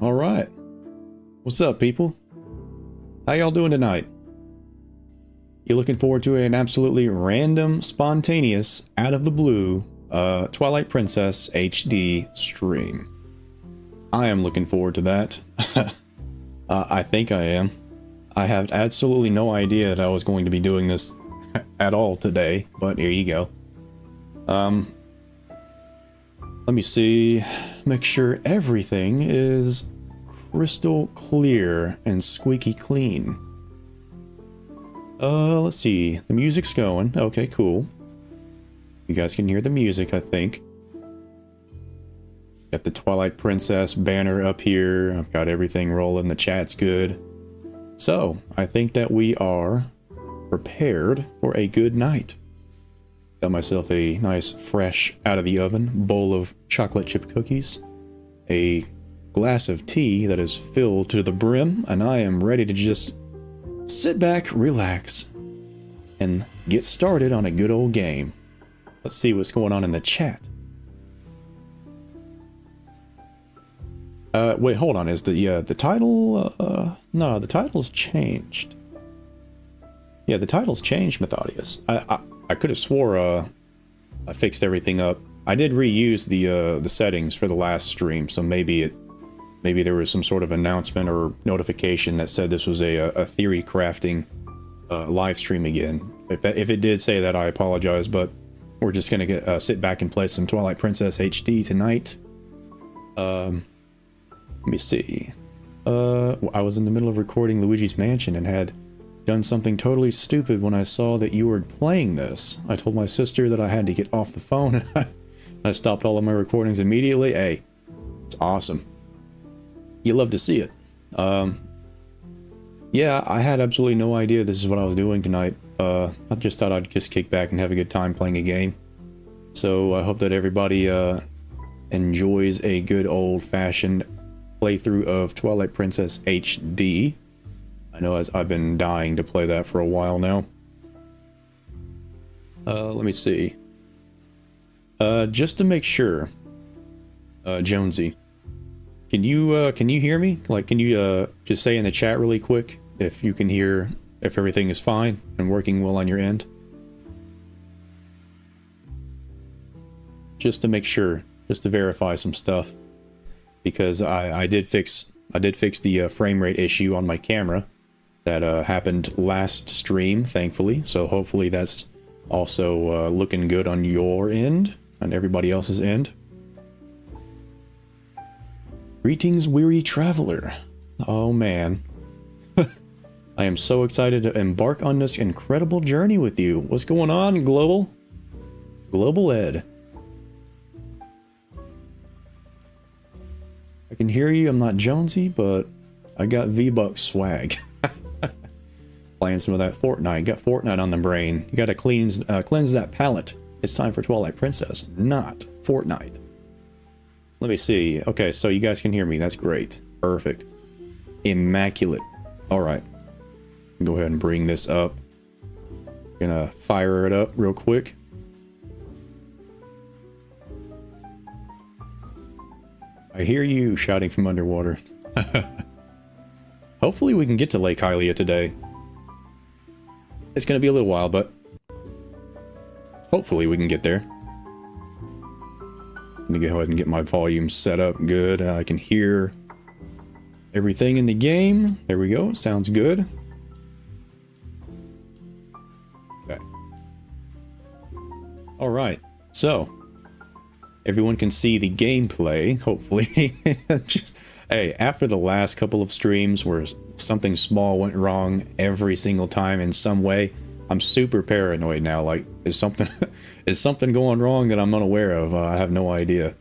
All right. What's up, people? How y'all doing tonight? You looking forward to an absolutely random, spontaneous, out of the blue, Twilight Princess HD stream? I am looking forward to that. I think I am. I have absolutely no idea that I was going to be doing this at all today, but here you go. Let me see. Make sure everything is crystal clear and squeaky clean. Let's see. The music's going. Okay, cool. You guys can hear the music, I think. Got the Twilight Princess banner up here. I've got everything rolling. The chat's good. So, I think that we are prepared for a good night. Got myself a nice, fresh, out of the oven bowl of chocolate chip cookies. A glass of tea that is filled to the brim, and I am ready to just sit back, relax, and get started on a good old game. Let's see what's going on in the chat. Wait, hold on. Is the title? No, the title's changed. Yeah, the title's changed, Methodius. I could have swore I fixed everything up. I did reuse the settings for the last stream, so maybe there was some sort of announcement or notification that said this was a theory crafting live stream again. If it did say that, I apologize, but we're just gonna sit back and play some Twilight Princess HD tonight. Let me see. I was in the middle of recording Luigi's Mansion and had done something totally stupid when I saw that you were playing this. I told my sister that I had to get off the phone, and I stopped all of my recordings immediately. Hey, it's awesome. You love to see it. Yeah, I had absolutely no idea this is what I was doing tonight. I just thought I'd just kick back and have a good time playing a game. So I hope that everybody enjoys a good old-fashioned playthrough of Twilight Princess HD. I know I've been dying to play that for a while now. Let me see. Just to make sure, Jonsey, can you hear me? Like, can you just say in the chat really quick if you can hear, if everything is fine and working well on your end? Just to make sure, just to verify some stuff, because I did fix the frame rate issue on my camera that happened last stream, thankfully. So hopefully that's also looking good on your end and everybody else's end. Greetings, weary traveler. Oh man. I am so excited to embark on this incredible journey with you. What's going on, Global Ed? I can hear you. I'm not Jonesy, but I got V-Bucks swag. Playing some of that Fortnite. Got Fortnite on the brain. You gotta cleanse that palate. It's time for Twilight Princess, not Fortnite. Let me see. Okay, so you guys can hear me. That's great. Perfect. Immaculate. Alright. Go ahead and bring this up. Gonna fire it up real quick. I hear you shouting from underwater. Hopefully we can get to Lake Hylia today. It's gonna be a little while, but hopefully we can get there. Let me go ahead and get my volume set up good. I can hear everything in the game. There we go. Sounds good. Okay. Alright. So, everyone can see the gameplay, hopefully. Just, hey, after the last couple of streams where something small went wrong every single time in some way, I'm super paranoid now. Like, is something going wrong that I'm unaware of? I have no idea.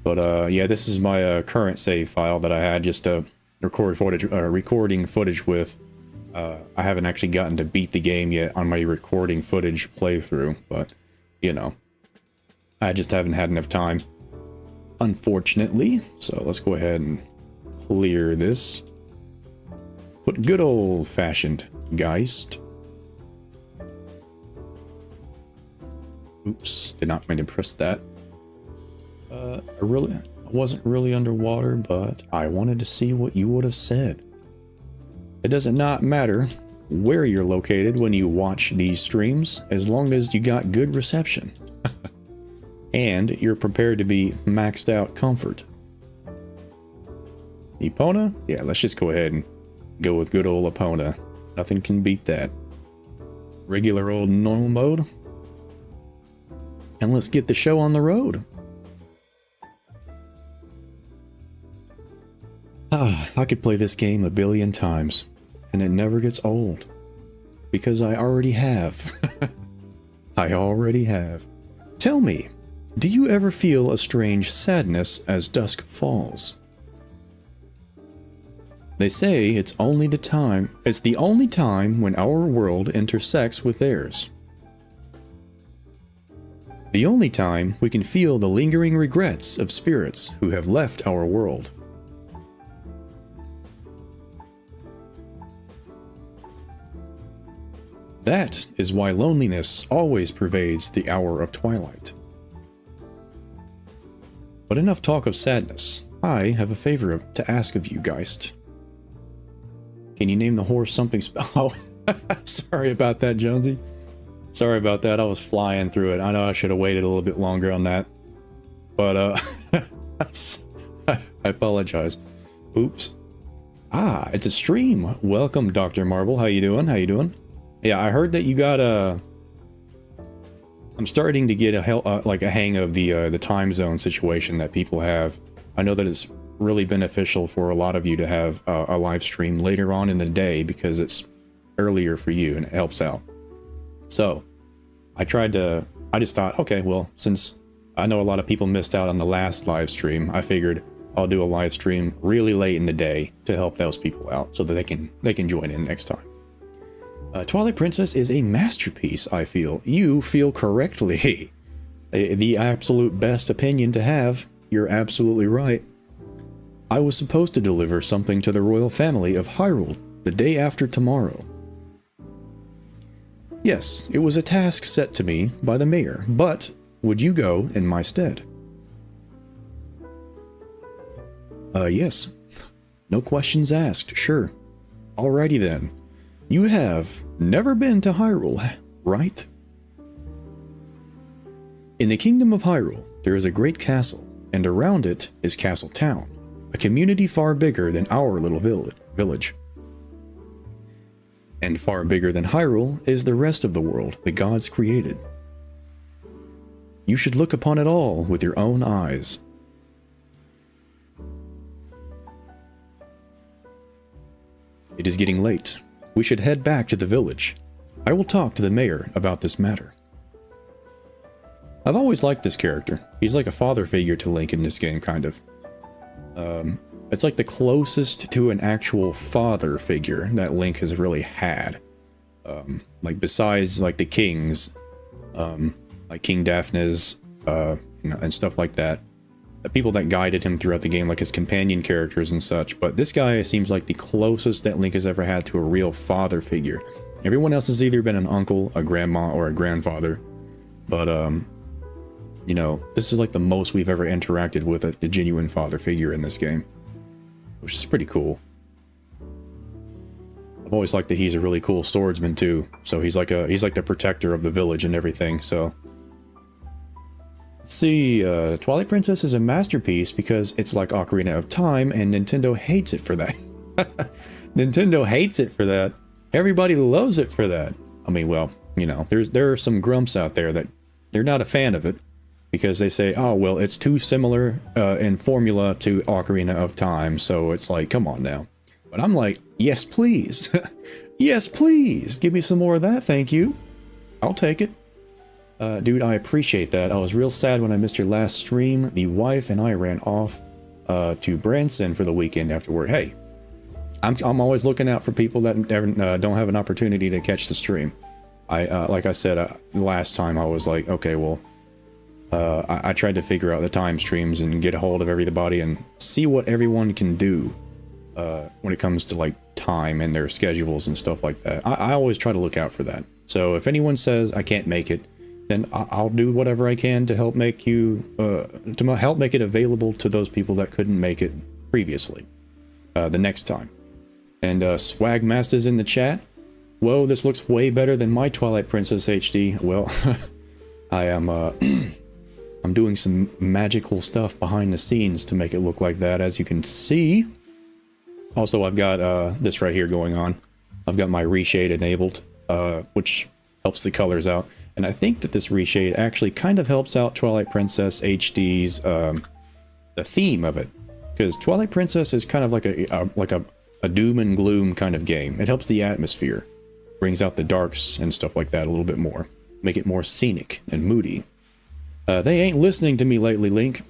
But yeah, this is my current save file that I had just to record footage, recording footage with. I haven't actually gotten to beat the game yet on my recording footage playthrough, but you know, I just haven't had enough time, unfortunately. So let's go ahead and clear this. Put good old-fashioned Geist. Oops, did not mean to press that. I wasn't really underwater, but I wanted to see what you would have said. It does not matter where you're located when you watch these streams, as long as you got good reception. And you're prepared to be maxed out comfort. Epona? Yeah, let's just go ahead and go with good old Epona. Nothing can beat that. Regular old normal mode. And let's get the show on the road. I could play this game a billion times, and it never gets old. Because I already have. I already have. Tell me, do you ever feel a strange sadness as dusk falls? They say it's the only time when our world intersects with theirs. The only time we can feel the lingering regrets of spirits who have left our world. That is why loneliness always pervades the hour of twilight. But enough talk of sadness. I have a favor to ask of you, Geist. Can you name the horse something Oh, sorry about that, Jonsey. Sorry about that, I was flying through it. I know I should have waited a little bit longer on that. But, I apologize. Oops. Ah, it's a stream. Welcome, Dr. Marbel. How you doing? How you doing? Yeah, I heard that you got I'm starting to get a hang of the time zone situation that people have. I know that it's really beneficial for a lot of you to have a live stream later on in the day because it's earlier for you and it helps out. So, I just thought, okay, well, since I know a lot of people missed out on the last live stream, I figured I'll do a live stream really late in the day to help those people out so that they can join in next time. Twilight Princess is a masterpiece, I feel. You feel correctly. The absolute best opinion to have. You're absolutely right. I was supposed to deliver something to the royal family of Hyrule the day after tomorrow. Yes, it was a task set to me by the mayor, but would you go in my stead? Yes. No questions asked, sure. Alrighty then. You have never been to Hyrule, right? In the Kingdom of Hyrule, there is a great castle, and around it is Castle Town, a community far bigger than our little village. And far bigger than Hyrule is the rest of the world the gods created. You should look upon it all with your own eyes. It is getting late. We should head back to the village. I will talk to the mayor about this matter. I've always liked this character. He's like a father figure to Link in this game, kind of. It's like the closest to an actual father figure that Link has really had. Like besides like the kings, like King Daphnes, and stuff like that. The people that guided him throughout the game, like his companion characters and such. But this guy seems like the closest that Link has ever had to a real father figure. Everyone else has either been an uncle, a grandma, or a grandfather. But, you know, this is like the most we've ever interacted with a genuine father figure in this game. Which is pretty cool. I've always liked that he's a really cool swordsman too. So he's like the protector of the village and everything, so... Let's see, Twilight Princess is a masterpiece because it's like Ocarina of Time, and Nintendo hates it for that. Nintendo hates it for that. Everybody loves it for that. I mean, well, you know, there are some grumps out there that they're not a fan of it because they say, oh, well, it's too similar in formula to Ocarina of Time, so it's like, come on now. But I'm like, yes, please. Yes, please. Give me some more of that, thank you. I'll take it. Dude, I appreciate that. I was real sad when I missed your last stream. The wife and I ran off to Branson for the weekend afterward. Hey, I'm always looking out for people that don't have an opportunity to catch the stream. Like I said last time, I was like, okay, well, I tried to figure out the time streams and get a hold of everybody and see what everyone can do when it comes to like time and their schedules and stuff like that. I always try to look out for that. So if anyone says I can't make it, then I'll do whatever I can to help make help make it available to those people that couldn't make it previously, the next time. And SwaggMasta's in the chat. Whoa, this looks way better than my Twilight Princess HD. Well, I am I'm doing some magical stuff behind the scenes to make it look like that, as you can see. Also, I've got this right here going on. I've got my reshade enabled, which helps the colors out. And I think that this reshade actually kind of helps out Twilight Princess HD's the theme of it, because Twilight Princess is kind of like a doom and gloom kind of game. It helps the atmosphere, brings out the darks and stuff like that a little bit more, make it more scenic and moody. They ain't listening to me lately, Link.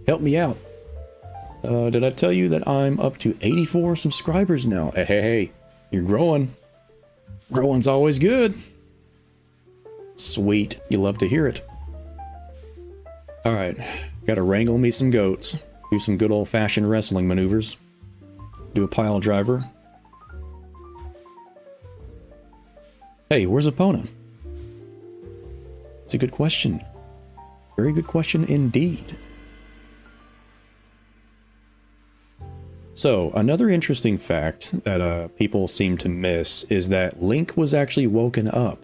Help me out. Did I tell you that I'm up to 84 subscribers now? Hey, you're growing. Growing's always good. Sweet, you love to hear it. Alright, gotta wrangle me some goats. Do some good old-fashioned wrestling maneuvers. Do a pile driver. Hey, where's Epona? It's a good question. Very good question indeed. So, another interesting fact that people seem to miss is that Link was actually woken up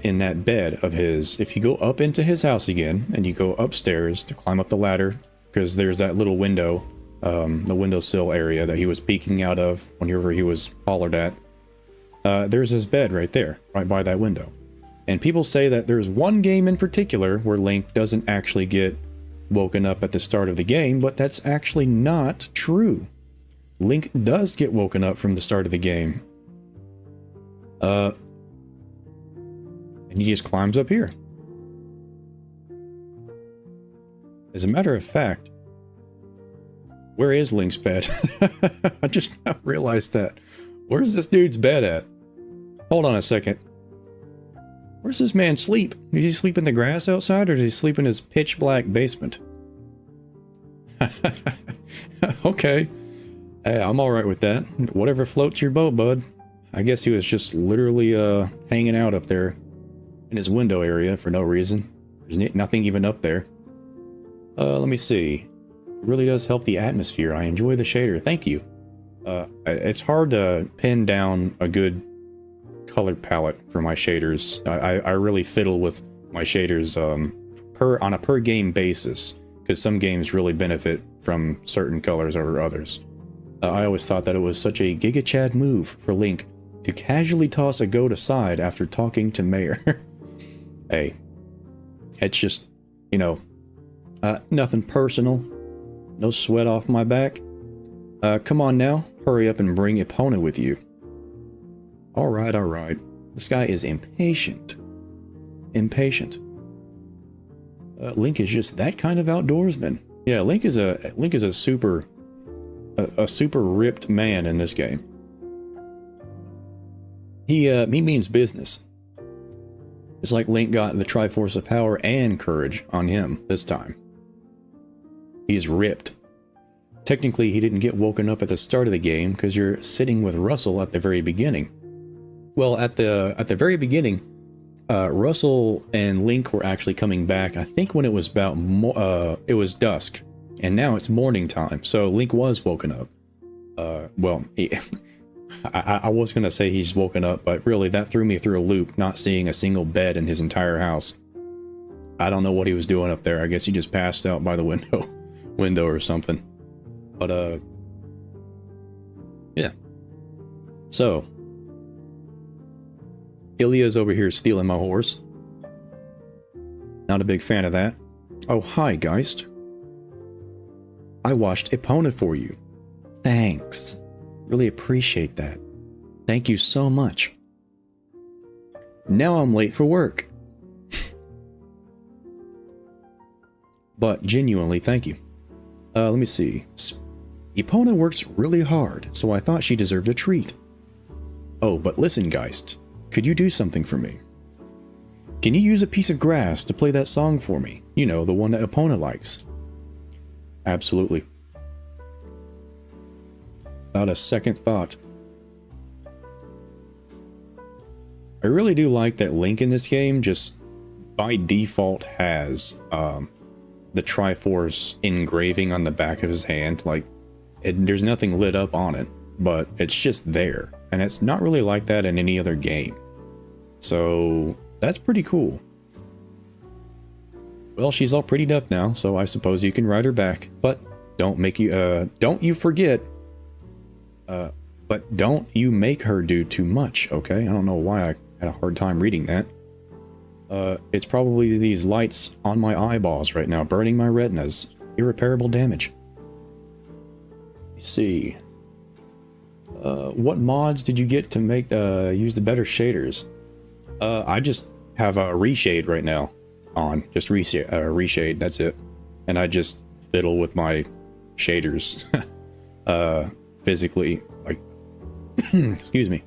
in that bed of his. If you go up into his house again, and you go upstairs to climb up the ladder, because there's that little window, the windowsill area that he was peeking out of whenever he was hollered at. There's his bed right there, right by that window. And people say that there's one game in particular where Link doesn't actually get woken up at the start of the game, but that's actually not true. Link does get woken up from the start of the game. And he just climbs up here. As a matter of fact, where is Link's bed? I just now realized that. Where's this dude's bed at? Hold on a second. Where's this man sleep? Does he sleep in the grass outside, or does he sleep in his pitch black basement? Okay. Hey, I'm alright with that. Whatever floats your boat, bud. I guess he was just literally hanging out up there in his window area for no reason. There's nothing even up there. Let me see. It really does help the atmosphere. I enjoy the shader. Thank you. It's hard to pin down a good color palette for my shaders. I really fiddle with my shaders on a per game basis, because some games really benefit from certain colors over others. I always thought that it was such a Giga Chad move for Link to casually toss a goat aside after talking to Mayor. Hey, it's just, you know, nothing personal. No sweat off my back. Come on now, hurry up and bring Epona with you. Alright. This guy is impatient. Impatient. Link is just that kind of outdoorsman. Yeah, Link is a super ripped man in this game. He means business. It's like Link got the Triforce of Power and Courage on him this time. He's ripped. Technically, he didn't get woken up at the start of the game because you're sitting with Russell at the very beginning. Well, at the very beginning, Russell and Link were actually coming back. I think when it was about it was dusk, and now it's morning time. So Link was woken up. Well, I was gonna say he's woken up, but really that threw me through a loop, not seeing a single bed in his entire house. I don't know what he was doing up there. I guess he just passed out by the window or something. But yeah. So Ilya's over here stealing my horse. Not a big fan of that. Oh, hi, Geist. I washed Epona for you. Thanks. Really appreciate that. Thank you so much. Now I'm late for work. But genuinely, thank you. Let me see. Epona works really hard, so I thought she deserved a treat. Oh, but listen, Geist. Could you do something for me? Can you use a piece of grass to play that song for me? You know, the one that Epona likes. Absolutely. Without a second thought. I really do like that Link in this game just by default has the Triforce engraving on the back of his hand. Like, there's nothing lit up on it, but it's just there. And it's not really like that in any other game. So that's pretty cool. Well, she's all prettied up now, so I suppose you can ride her back. But don't you forget, but don't you make her do too much, okay? I don't know why I had a hard time reading that. It's probably these lights on my eyeballs right now, burning my retinas. Irreparable damage. Let's see. What mods did you get to make use the better shaders? I just have a reshade right now on. Just reshade, that's it. And I just fiddle with my shaders physically, like, excuse me.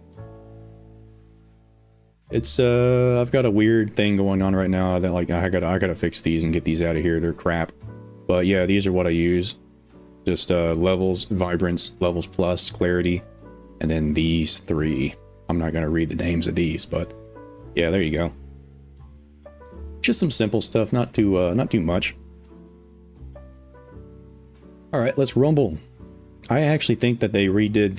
It's I've got a weird thing going on right now that, like, I gotta fix these and get these out of here. They're crap. But yeah, these are what I use. Just levels, vibrance, levels plus, clarity, and then these three. I'm not gonna read the names of these, but yeah, there you go. Just some simple stuff, not too much. All right, let's rumble. I actually think that they redid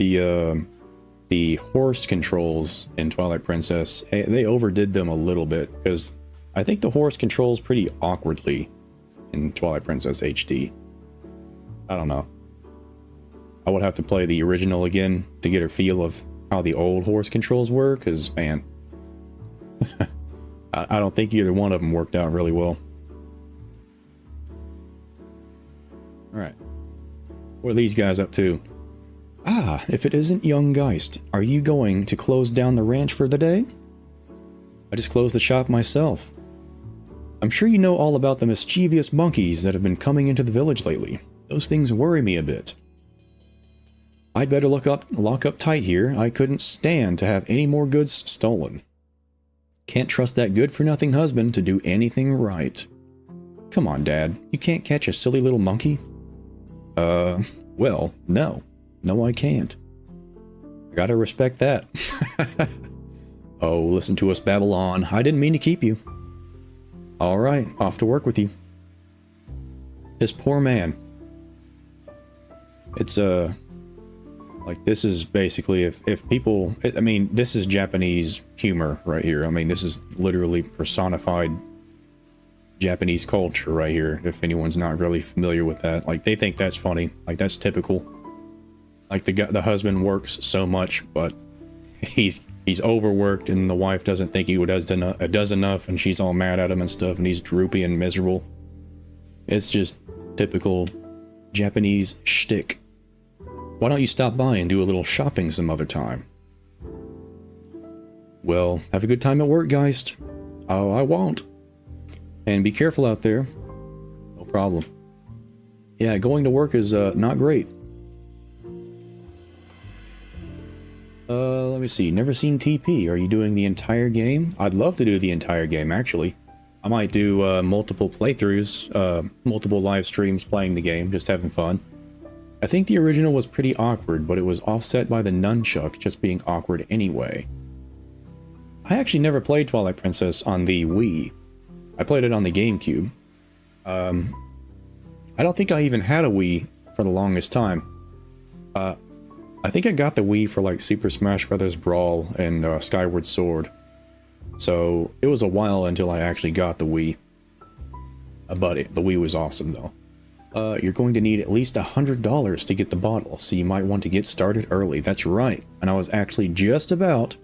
the horse controls in Twilight Princess. They overdid them a little bit, because I think the horse controls pretty awkwardly in Twilight Princess HD. I don't know. I would have to play the original again to get a feel of how the old horse controls were, because, man, I don't think either one of them worked out really well. Alright. What are these guys up to? Ah, if it isn't young Geist, are you going to close down the ranch for the day? I just closed the shop myself. I'm sure you know all about the mischievous monkeys that have been coming into the village lately. Those things worry me a bit. I'd better lock up tight here. I couldn't stand to have any more goods stolen. Can't trust that good-for-nothing husband to do anything right. Come on, Dad. You can't catch a silly little monkey? Well, no. No, I can't. I gotta respect that. Oh, listen to us babble on. I didn't mean to keep you. Alright, off to work with you. This poor man. It's, like, this is basically, if people, I mean, this is Japanese humor right here. I mean, this is literally personified Japanese culture right here, if anyone's not really familiar with that. Like, they think that's funny. Like, that's typical. Like, the husband works so much, but he's overworked, and the wife doesn't think he does enough, and she's all mad at him and stuff, and he's droopy and miserable. It's just typical Japanese shtick. Why don't you stop by and do a little shopping some other time? Well, have a good time at work, Geist. Oh, I won't. And be careful out there. No problem. Yeah, going to work is not great. Let me see. Never seen TP. Are you doing the entire game? I'd love to do the entire game, actually. I might do multiple playthroughs, multiple live streams playing the game, just having fun. I think the original was pretty awkward, but it was offset by the nunchuck just being awkward anyway. I actually never played Twilight Princess on the Wii. I played it on the GameCube. I don't think I even had a Wii for the longest time. I think I got the Wii for like Super Smash Bros. Brawl and Skyward Sword. So it was a while until I actually got the Wii. But the Wii was awesome though. You're going to need at least $100 to get the bottle, so you might want to get started early. That's right. And I was actually just about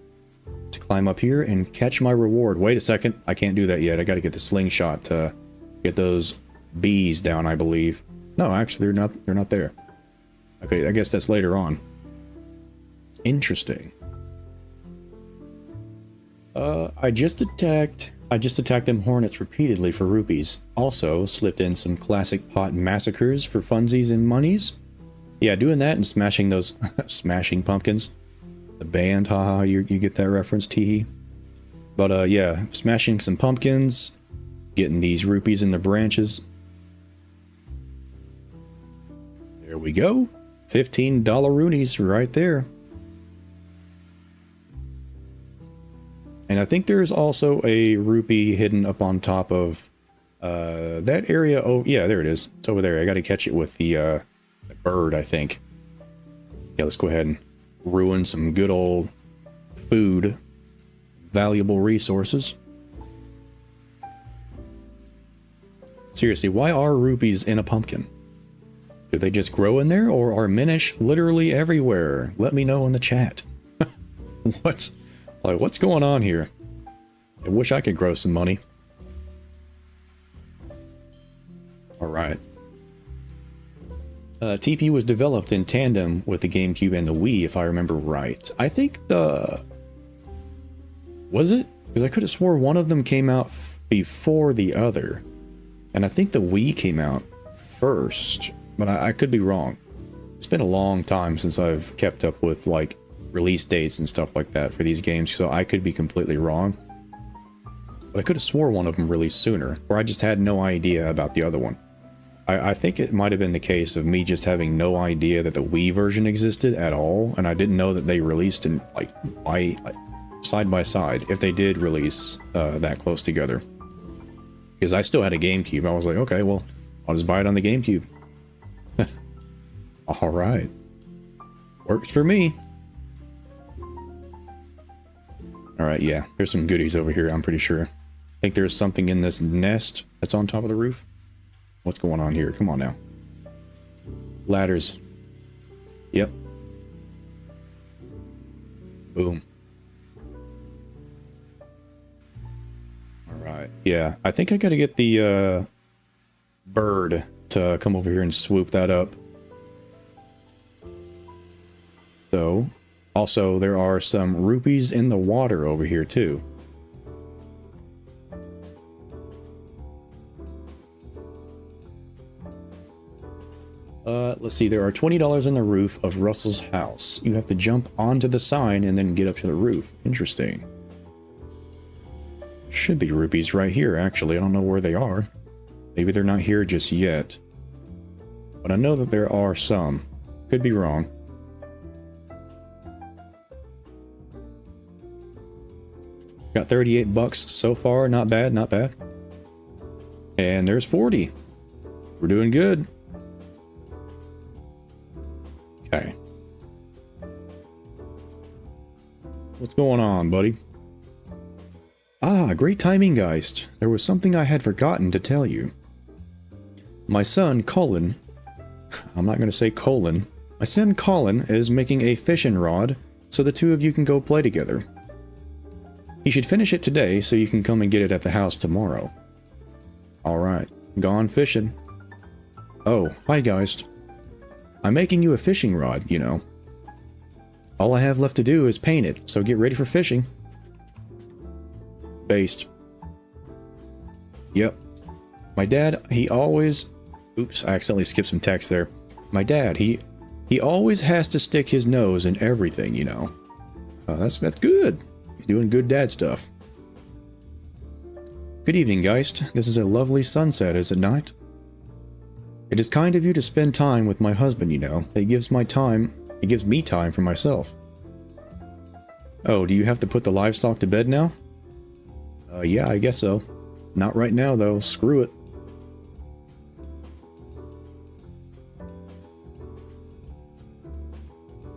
to climb up here and catch my reward. Wait a second. I can't do that yet. I got to get the slingshot to get those bees down, I believe. No, actually, they're not there. Okay, I guess that's later on. Interesting. I just attacked them hornets repeatedly for rupees. Also, slipped in some classic pot massacres for funsies and monies. Yeah, doing that and smashing those smashing pumpkins. The band, haha, you get that reference, teehee. But yeah, smashing some pumpkins, getting these rupees in the branches. There we go. $15 roonies right there. And I think there's also a rupee hidden up on top of that area. Oh, yeah, there it is. It's over there. I got to catch it with the bird, I think. Yeah, let's go ahead and ruin some good old food, valuable resources. Seriously, why are rupees in a pumpkin? Do they just grow in there, or are Minish literally everywhere? Let me know in the chat. What's going on here? I wish I could grow some money. Alright. TP was developed in tandem with the GameCube and the Wii, if I remember right. I think the... Was it? Because I could have swore one of them came out before the other. And I think the Wii came out first. But I could be wrong. It's been a long time since I've kept up with, like, release dates and stuff like that for these games, so I could be completely wrong. But I could have swore one of them released sooner, or I just had no idea about the other one. I think it might have been the case of me just having no idea that the Wii version existed at all, and I didn't know that they released in, like side by side, if they did release that close together. Because I still had a GameCube. I was like, okay, well, I'll just buy it on the GameCube. Alright. Works for me. Alright, yeah. There's some goodies over here, I'm pretty sure. I think there's something in this nest that's on top of the roof. What's going on here? Come on now. Ladders. Yep. Boom. Alright. Yeah, I think I gotta get the bird to come over here and swoop that up. So, also there are some rupees in the water over here too. Let's see, there are $20 on the roof of Russell's house. You have to jump onto the sign and then get up to the roof. Interesting. Should be rupees right here, actually. I don't know where they are. Maybe they're not here just yet. But I know that there are some. Could be wrong. Got 38 bucks so far. Not bad, not bad. And there's 40. We're doing good. Okay. What's going on, buddy? Ah, great timing, Geist. There was something I had forgotten to tell you. My son, Colin... I'm not going to say Colin. My son, Colin, is making a fishing rod, so the two of you can go play together. He should finish it today, so you can come and get it at the house tomorrow. Alright, gone fishing. Oh, hi, Geist. I'm making you a fishing rod, you know. All I have left to do is paint it, so get ready for fishing. Based. Yep. My dad, he always... Oops, I accidentally skipped some text there. My dad, he always has to stick his nose in everything, you know. That's good. He's doing good dad stuff. Good evening, Geist. This is a lovely sunset, is it not? It is kind of you to spend time with my husband, you know. It gives me time for myself. Oh, do you have to put the livestock to bed now? Yeah, I guess so. Not right now, though. Screw it.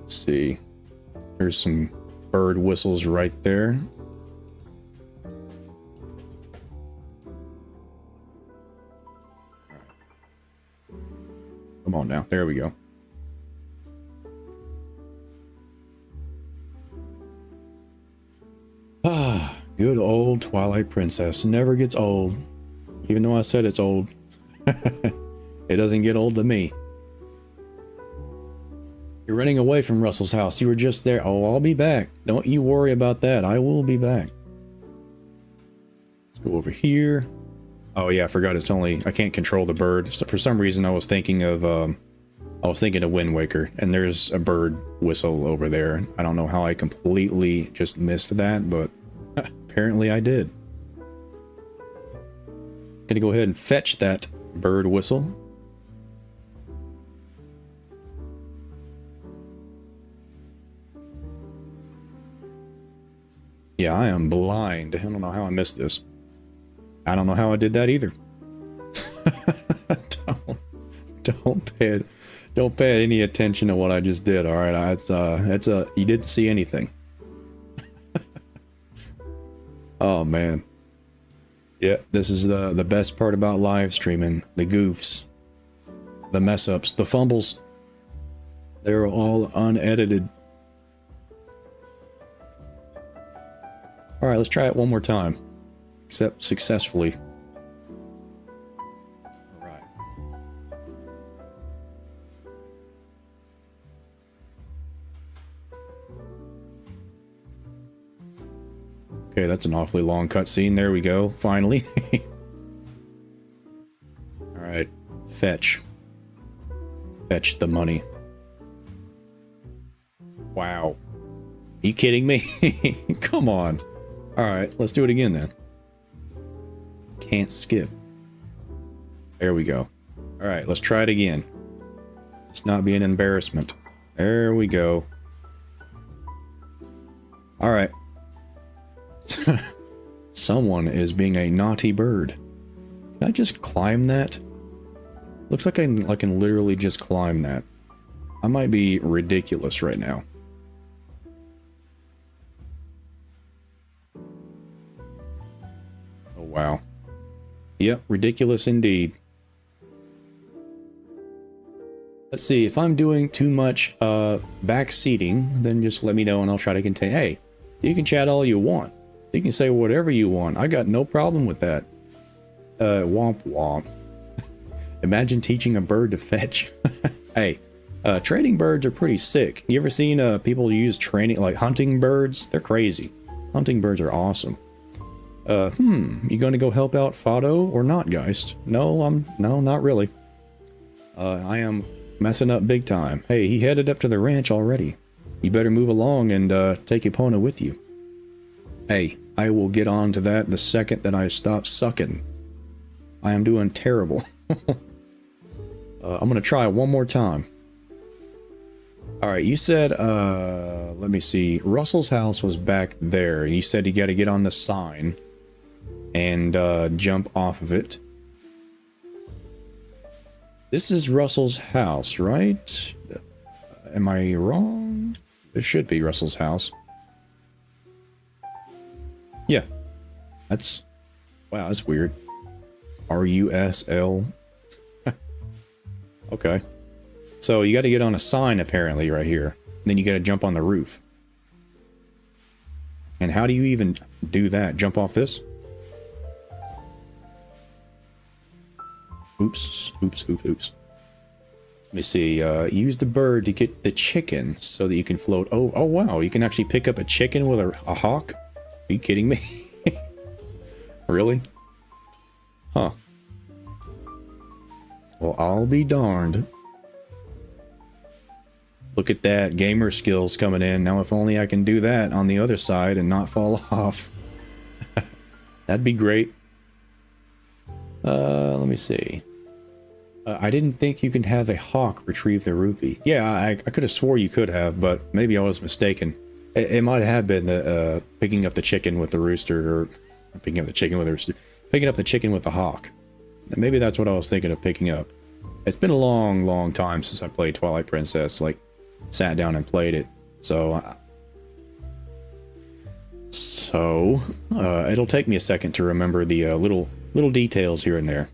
Let's see. There's some bird whistles right there. Come on now. There we go. Ah, good old Twilight Princess. Never gets old. Even though I said it's old. It doesn't get old to me. You're running away from Russell's house. You were just there. Oh, I'll be back. Don't you worry about that. I will be back. Let's go over here. Oh yeah, I forgot it's only... I can't control the bird. So for some reason I was thinking of Wind Waker, and there's a bird whistle over there. I don't know how I completely just missed that, but apparently I did. Gonna go ahead and fetch that bird whistle. Yeah, I am blind. I don't know how I missed this. I don't know how I did that either. Don't pay any attention to what I just did, alright? You didn't see anything. Oh, man. Yeah, this is the best part about live streaming. The goofs. The mess-ups. The fumbles. They're all unedited. Alright, let's try it one more time. Except successfully. Alright. Okay, that's an awfully long cutscene. There we go. Finally. Alright. Fetch. Fetch the money. Wow. Are you kidding me? Come on. Alright, let's do it again then. Can't skip. There we go. Alright, let's try it again. Let's not be an embarrassment. There we go. Alright. Someone is being a naughty bird. Can I just climb that? Looks like I can literally just climb that. I might be ridiculous right now. Oh, wow. Yep, ridiculous indeed. Let's see, if I'm doing too much back seating, then just let me know and I'll try to contain. Hey, you can chat all you want. You can say whatever you want. I got no problem with that. Womp womp. Imagine teaching a bird to fetch. Hey, training birds are pretty sick. You ever seen people use training, like hunting birds? They're crazy. Hunting birds are awesome. You gonna go help out Fado or not, Geist? No, no, not really. I am messing up big time. Hey, he headed up to the ranch already. You better move along and take Epona with you. Hey, I will get on to that the second that I stop sucking. I am doing terrible. I'm gonna try one more time. Alright, you said, let me see. Russell's house was back there. You said you gotta get on the sign and jump off of it. This is Russell's house, right? Am I wrong? It should be Russell's house. Yeah. That's... Wow, that's weird. R-U-S-L. Okay. So you gotta get on a sign apparently right here. Then you gotta jump on the roof. And how do you even do that? Jump off this? Oops, oops, oops, oops. Let me see, use the bird to get the chicken so that you can float. Oh wow, you can actually pick up a chicken with a hawk? Are you kidding me? Really? Huh. Well, I'll be darned. Look at that, gamer skills coming in. Now if only I can do that on the other side and not fall off. That'd be great. Let me see. I didn't think you could have a hawk retrieve the rupee. Yeah, I could have swore you could have, but maybe I was mistaken. It might have been the picking up the chicken with the rooster, or picking up the chicken with the rooster, picking up the chicken with the hawk. Maybe that's what I was thinking of picking up. It's been a long, long time since I played Twilight Princess, like, sat down and played it. So it'll take me a second to remember the little details here and there.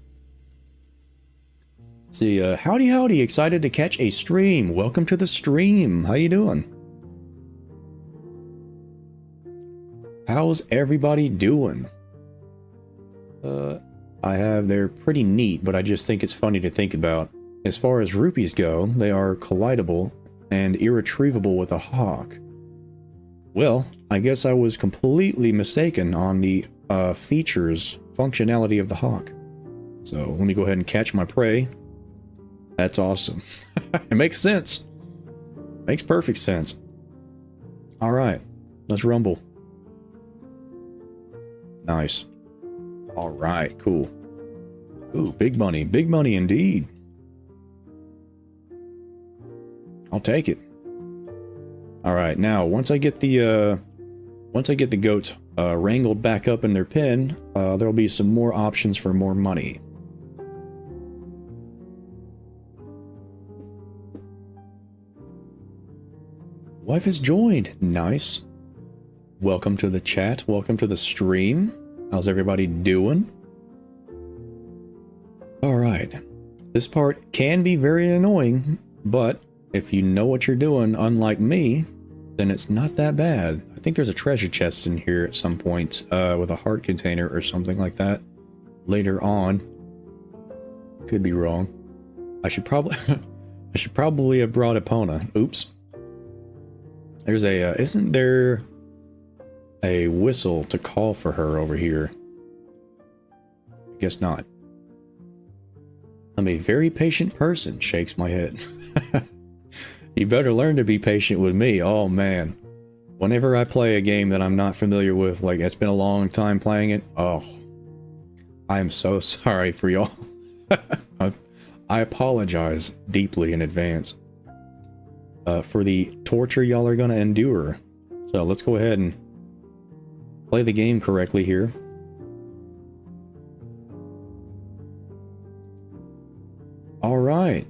See, howdy, excited to catch a stream. Welcome to the stream. How you doing? How's everybody doing? They're pretty neat, but I just think it's funny to think about. As far as rupees go, they are collidable and irretrievable with a hawk. Well, I guess I was completely mistaken on the functionality of the hawk. So let me go ahead and catch my prey. That's awesome. It makes sense. Makes perfect sense. All right, let's rumble. Nice. All right, cool. Ooh, big money indeed. I'll take it. All right, now once I get the goats wrangled back up in their pen, there'll be some more options for more money. Wife has joined. Nice. Welcome to the chat. Welcome to the stream. How's everybody doing? Alright. This part can be very annoying, but if you know what you're doing, unlike me, then it's not that bad. I think there's a treasure chest in here at some point, with a heart container or something like that. Later on. Could be wrong. I should probably have brought Epona. Oops. There's a, isn't there a whistle to call for her over here? Guess not. I'm a very patient person, shakes my head. You better learn to be patient with me. Oh man. Whenever I play a game that I'm not familiar with, like it's been a long time playing it, oh, I am so sorry for y'all. I apologize deeply in advance for the torture y'all are gonna endure. So let's go ahead and play the game correctly here. All right.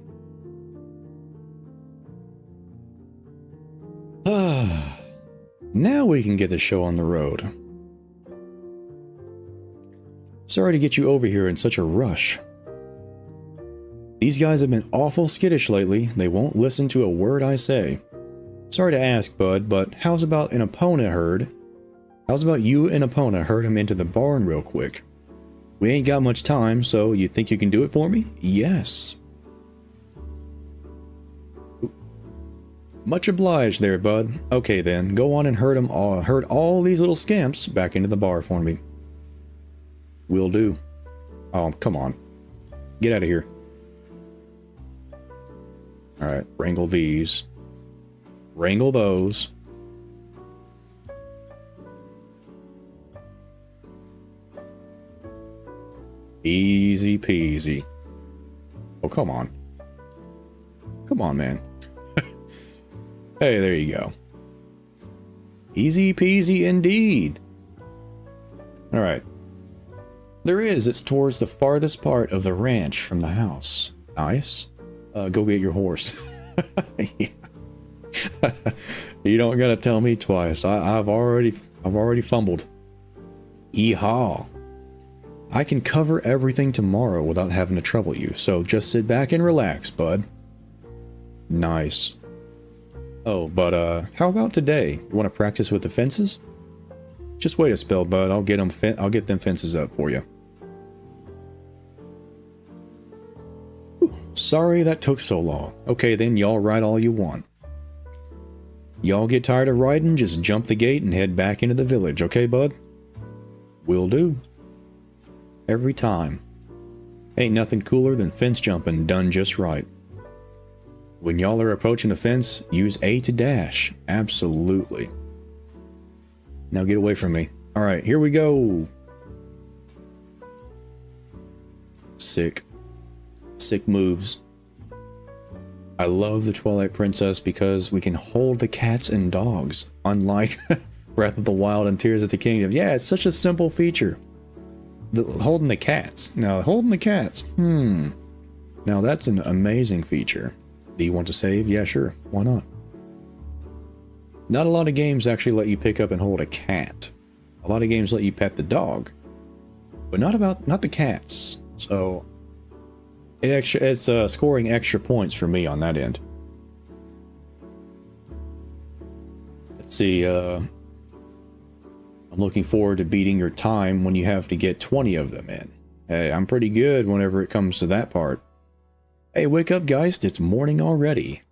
Now we can get the show on the road. Sorry to get you over here in such a rush. These guys have been awful skittish lately. They won't listen to a word I say. Sorry to ask, bud, but how's about an Epona herd? How's about you and Epona herd him into the barn real quick? We ain't got much time, so you think you can do it for me? Yes. Much obliged there, bud. Okay then, go on and herd all these little scamps back into the bar for me. Will do. Oh, come on. Get out of here. Alright, wrangle these. Wrangle those. Easy peasy. Oh, come on. Come on, man. Hey, there you go. Easy peasy indeed. Alright. It's towards the farthest part of the ranch from the house. Nice. Go get your horse. Yeah. You don't gotta tell me twice. I've already fumbled. Yeehaw. I can cover everything tomorrow without having to trouble you, so just sit back and relax, bud. Nice. Oh, but how about today? You want to practice with the fences? Just wait a spell, bud. I'll get them fences up for you. Whew, sorry that took so long. Okay, then y'all ride all you want. Y'all get tired of riding, just jump the gate and head back into the village, okay, bud? Will do. Every time. Ain't nothing cooler than fence jumping done just right. When y'all are approaching the fence, use A to dash. Absolutely. Now get away from me. Alright, here we go. Sick. Sick moves. I love the Twilight Princess because we can hold the cats and dogs, unlike Breath of the Wild and Tears of the Kingdom. Yeah, it's such a simple feature. Holding the cats. Now, holding the cats. Now that's an amazing feature. Do you want to save? Yeah, sure. Why not? Not a lot of games actually let you pick up and hold a cat. A lot of games let you pet the dog, but not the cats. So it's scoring extra points for me on that end. Let's see. I'm looking forward to beating your time when you have to get 20 of them in. Hey, I'm pretty good whenever it comes to that part. Hey, wake up, Geist. It's morning already.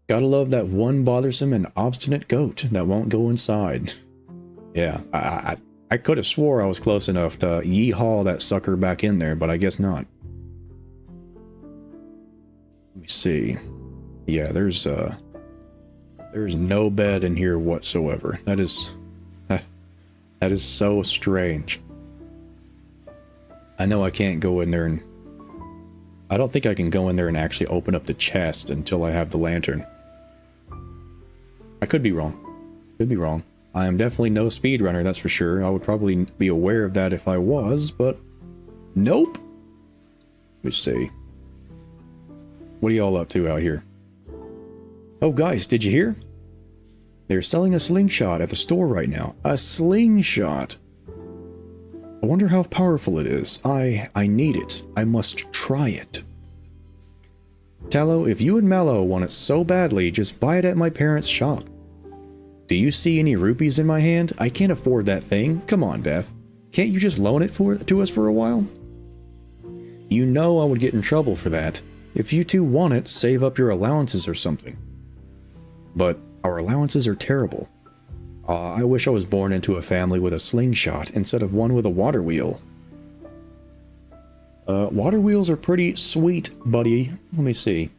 Gotta love that one bothersome and obstinate goat that won't go inside. Yeah, I could have swore I was close enough to yeehaw that sucker back in there, but I guess not. Let me see. Yeah, there's no bed in here whatsoever. That is so strange. I know I can't go in there and... I don't think I can go in there and actually open up the chest until I have the lantern. I could be wrong. Could be wrong. I am definitely no speedrunner, that's for sure. I would probably be aware of that if I was, but... Nope! Let me see. What are y'all up to out here? Oh, guys, did you hear? They're selling a slingshot at the store right now. A slingshot! I wonder how powerful it is. I need it. I must try it. Tallow, if you and Mallow want it so badly, just buy it at my parents' shop. Do you see any rupees in my hand? I can't afford that thing. Come on, Beth. Can't you just loan it to us for a while? You know I would get in trouble for that. If you two want it, save up your allowances or something. But our allowances are terrible. I wish I was born into a family with a slingshot instead of one with a water wheel. Water wheels are pretty sweet, buddy. Let me see.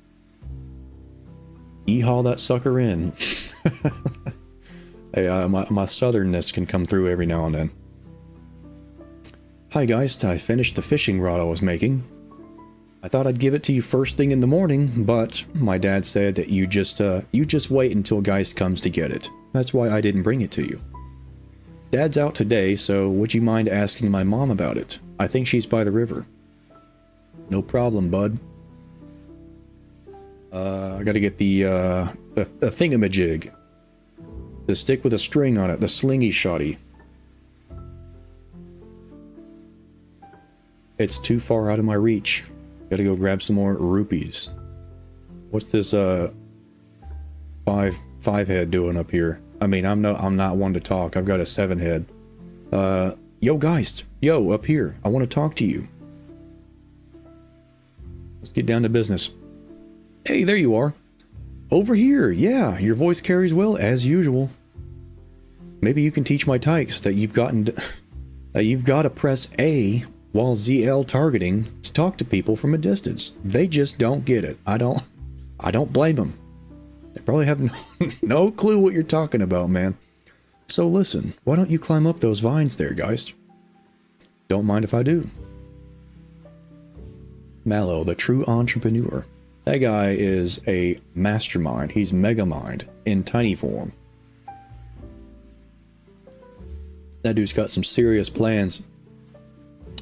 Yeehaw that sucker in. Hey, my southernness can come through every now and then. Hi, Geist. I finished the fishing rod I was making. I thought I'd give it to you first thing in the morning, but my dad said that you just wait until Geist comes to get it. That's why I didn't bring it to you. Dad's out today, so would you mind asking my mom about it? I think she's by the river. No problem, bud. I gotta get the thingamajig. The stick with a string on it, the slingy shotty. It's too far out of my reach. Gotta go grab some more rupees. What's this five head doing up here? I mean, I'm not one to talk. I've got a 7 head. Yo, Geist. Yo, up here. I want to talk to you. Let's get down to business. Hey, there you are. Over here. Yeah, your voice carries well as usual. Maybe you can teach my tykes that you've got to press A while ZL targeting to talk to people from a distance. They just don't get it. I don't blame them. They probably have no clue what you're talking about, man. So listen, why don't you climb up those vines there, Geist? Don't mind if I do. Mallow, the true entrepreneur. That guy is a mastermind. He's Megamind in tiny form. That dude's got some serious plans.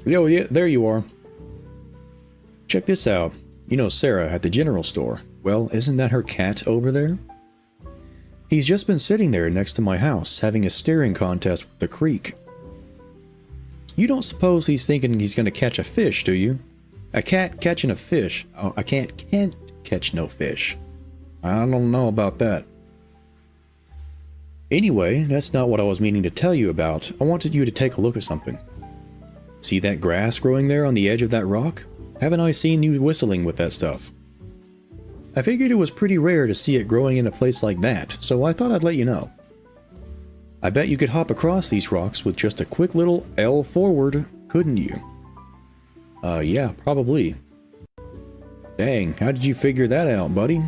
Yo, yeah, there you are. Check this out. You know Sarah at the general store. Well, isn't that her cat over there? He's just been sitting there next to my house, having a staring contest with the creek. You don't suppose he's thinking he's going to catch a fish, do you? A cat catching a fish. Oh, a cat can't catch no fish. I don't know about that. Anyway, that's not what I was meaning to tell you about. I wanted you to take a look at something. See that grass growing there on the edge of that rock? Haven't I seen you whistling with that stuff? I figured it was pretty rare to see it growing in a place like that, so I thought I'd let you know. I bet you could hop across these rocks with just a quick little L forward, couldn't you? Yeah, probably. Dang, how did you figure that out, buddy?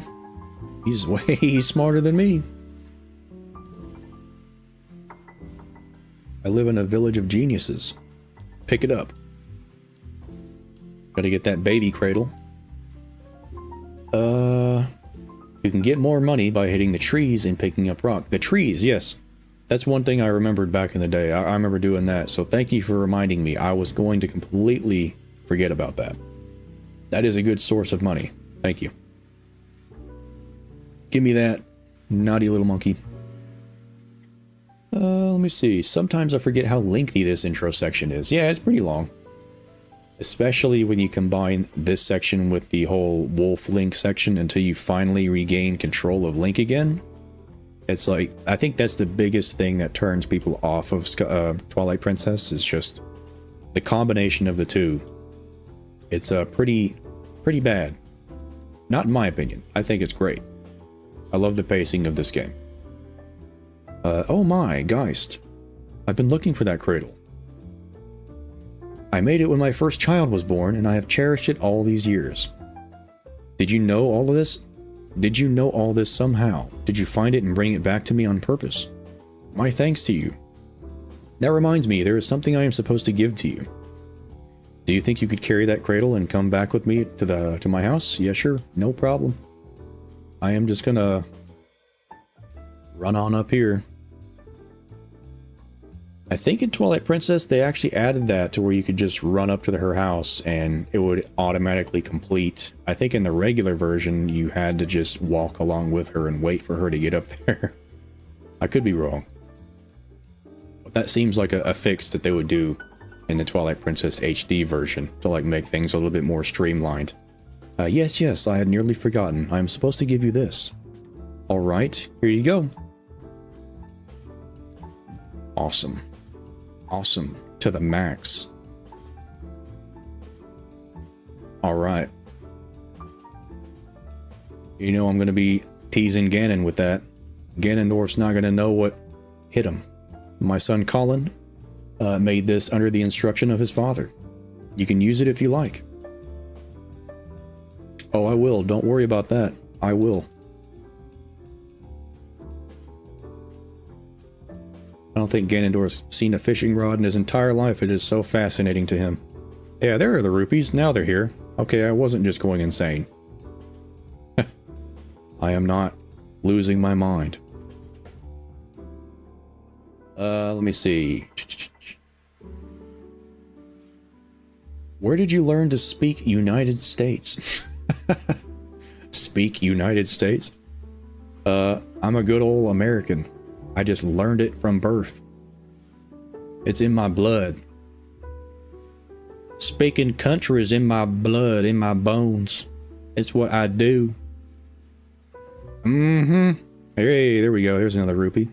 He's way smarter than me. I live in a village of geniuses. Pick it up. Gotta get that baby cradle. You can get more money by hitting the trees and picking up rock. The trees, yes. That's one thing I remembered back in the day. I remember doing that, so thank you for reminding me. I was going to completely forget about that. That is a good source of money. Thank you. Give me that, naughty little monkey. Let me see. Sometimes I forget how lengthy this intro section is. Yeah, it's pretty long. Especially when you combine this section with the whole Wolf Link section until you finally regain control of Link again. It's like, I think that's the biggest thing that turns people off of Twilight Princess, is just the combination of the two. It's pretty bad. Not in my opinion. I think it's great. I love the pacing of this game. Oh my, Geist. I've been looking for that cradle. I made it when my first child was born, and I have cherished it all these years. Did you know all of this? Did you know all this somehow? Did you find it and bring it back to me on purpose? My thanks to you. That reminds me, there is something I am supposed to give to you. Do you think you could carry that cradle and come back with me to my house? Yeah, sure. No problem. I am just gonna run on up here. I think in Twilight Princess they actually added that to where you could just run up to her house and it would automatically complete. I think in the regular version you had to just walk along with her and wait for her to get up there. I could be wrong. But that seems like a fix that they would do in the Twilight Princess HD version to like make things a little bit more streamlined. Yes, I had nearly forgotten. I am supposed to give you this. Alright, here you go. Awesome. Awesome. To the max. Alright. You know I'm going to be teasing Ganon with that. Ganondorf's not going to know what hit him. My son Colin made this under the instruction of his father. You can use it if you like. Oh, I will. Don't worry about that. I will. I don't think Ganondorf's seen a fishing rod in his entire life. It is so fascinating to him. Yeah, there are the rupees. Now they're here. Okay, I wasn't just going insane. I am not losing my mind. Let me see. Where did you learn to speak United States? Speak United States? I'm a good old American. I just learned it from birth. It's in my blood. Speaking country is in my blood, in my bones. It's what I do. Mm-hmm. Hey, there we go. There's another rupee.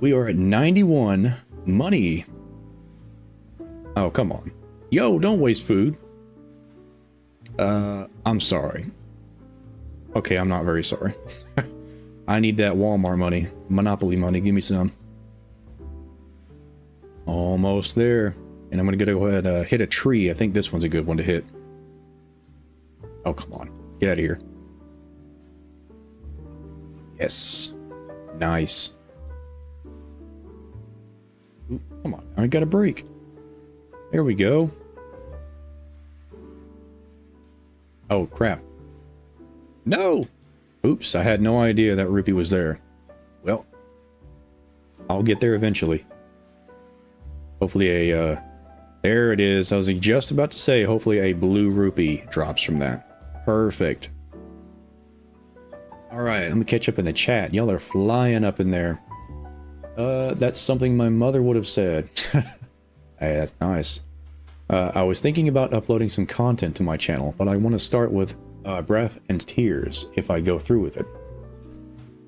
We are at 91 money. Oh, come on. Yo, don't waste food. I'm sorry. Okay, I'm not very sorry. I need that Walmart money. Monopoly money. Give me some. Almost there. And I'm going to go ahead hit a tree. I think this one's a good one to hit. Oh, come on. Get out of here. Yes. Nice. Ooh, come on. I got a break. There we go. Oh, crap. No! Oops, I had no idea that rupee was there. Well, I'll get there eventually. Hopefully there it is. I was just about to say, hopefully a blue rupee drops from that. Perfect. Alright, let me catch up in the chat. Y'all are flying up in there. That's something my mother would have said. Hey, that's nice. I was thinking about uploading some content to my channel, but I want to start with Breath and Tears if I go through with it.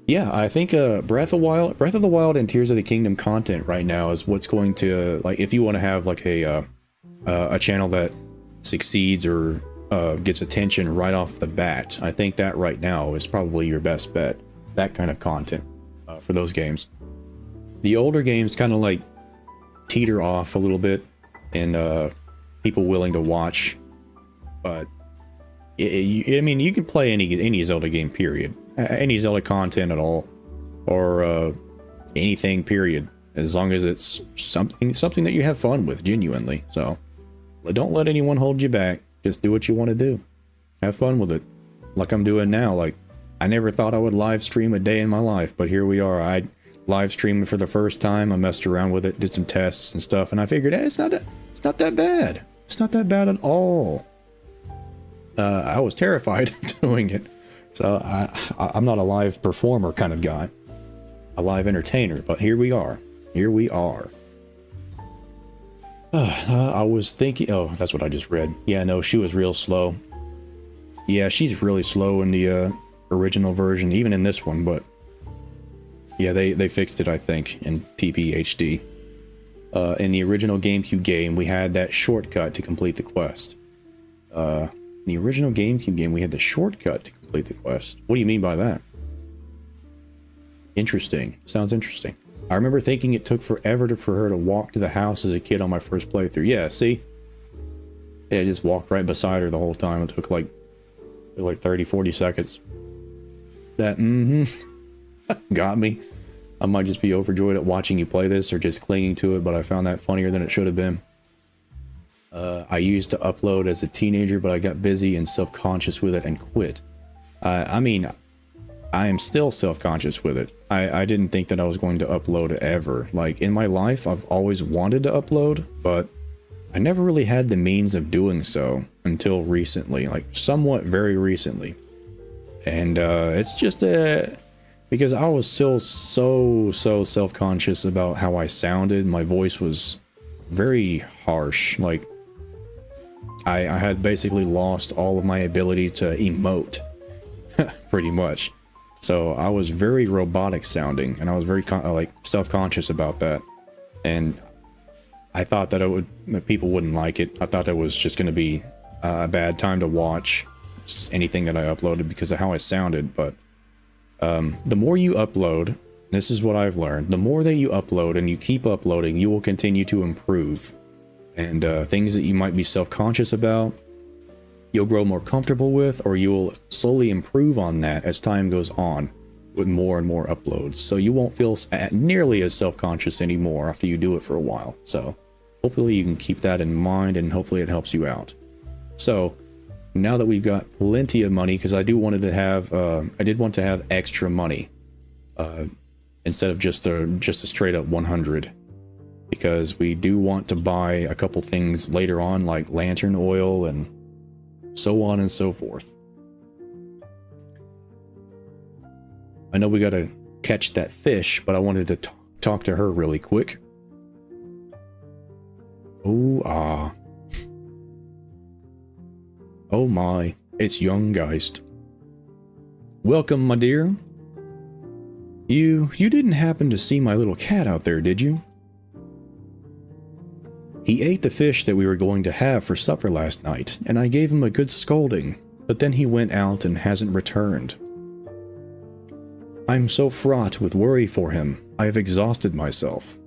Yeah, I think Breath of the Wild and Tears of the Kingdom content right now is what's going to, like, if you want to have like a channel that succeeds or gets attention right off the bat, I think that right now is probably your best bet. That kind of content for those games. The older games kind of like teeter off a little bit and people willing to watch, but I mean, you can play any Zelda game, period. Any Zelda content at all, or anything, period. As long as it's something that you have fun with, genuinely. So, don't let anyone hold you back. Just do what you want to do. Have fun with it. Like I'm doing now. Like, I never thought I would live stream a day in my life, but here we are. I live streamed for the first time. I messed around with it, did some tests and stuff, and I figured, hey, it's not that bad. It's not that bad at all. I was terrified of doing it. So I'm not a live performer kind of guy. A live entertainer, but here we are. Here we are. I was thinking, oh, that's what I just read. Yeah, no, she was real slow. Yeah, she's really slow in the original version, even in this one, but yeah, they fixed it, I think, in TPHD. In the original GameCube game, we had that shortcut to complete the quest. In the original GameCube game, we had the shortcut to complete the quest. What do you mean by that? Interesting. Sounds interesting. I remember thinking it took forever for her to walk to the house as a kid on my first playthrough. Yeah, see? Yeah, I just walked right beside her the whole time. It took like 30, 40 seconds. That, got me. I might just be overjoyed at watching you play this or just clinging to it, but I found that funnier than it should have been. I used to upload as a teenager, but I got busy and self-conscious with it and quit. I mean, I am still self-conscious with it. I didn't think that I was going to upload ever. Like, in my life, I've always wanted to upload, but I never really had the means of doing so until recently, like somewhat very recently. And it's just because I was still so self-conscious about how I sounded. My voice was very harsh. Like, I had basically lost all of my ability to emote, pretty much. So I was very robotic sounding, and I was very like self-conscious about that. And I thought that people wouldn't like it. I thought that was just going to be a bad time to watch anything that I uploaded because of how I sounded. But the more you upload, this is what I've learned, the more that you upload and you keep uploading, you will continue to improve. And things that you might be self-conscious about, you'll grow more comfortable with, or you'll slowly improve on that as time goes on with more and more uploads. So you won't feel nearly as self-conscious anymore after you do it for a while. So hopefully you can keep that in mind, and hopefully it helps you out. So now that we've got plenty of money, because I did want to have extra money instead of just a straight up 100. Because we do want to buy a couple things later on, like lantern oil and so on and so forth. I know we gotta catch that fish, but I wanted to talk to her really quick. Oh, ah. Oh my, it's young Geist. Welcome, my dear. You didn't happen to see my little cat out there, did you? He ate the fish that we were going to have for supper last night, and I gave him a good scolding, but then he went out and hasn't returned. I'm so fraught with worry for him, I have exhausted myself.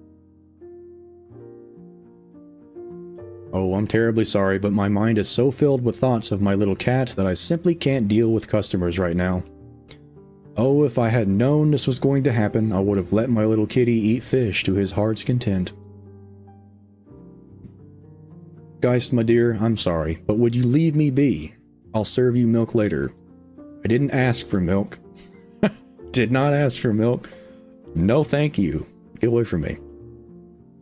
Oh, I'm terribly sorry, but my mind is so filled with thoughts of my little cat that I simply can't deal with customers right now. Oh, if I had known this was going to happen, I would have let my little kitty eat fish to his heart's content. Geist, my dear, I'm sorry, but would you leave me be? I'll serve you milk later. I didn't ask for milk. Did not ask for milk. No thank you. Get away from me.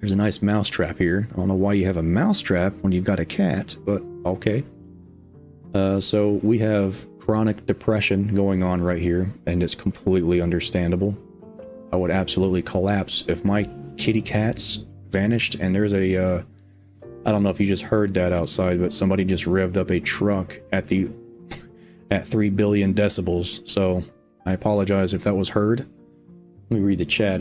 There's a nice mouse trap here. I don't know why you have a mouse trap when you've got a cat, but okay. So we have chronic depression going on right here, and it's completely understandable. I would absolutely collapse if my kitty cats vanished, and there's a I don't know if you just heard that outside, but somebody just revved up a truck at 3 billion decibels. So I apologize if that was heard. Let me read the chat.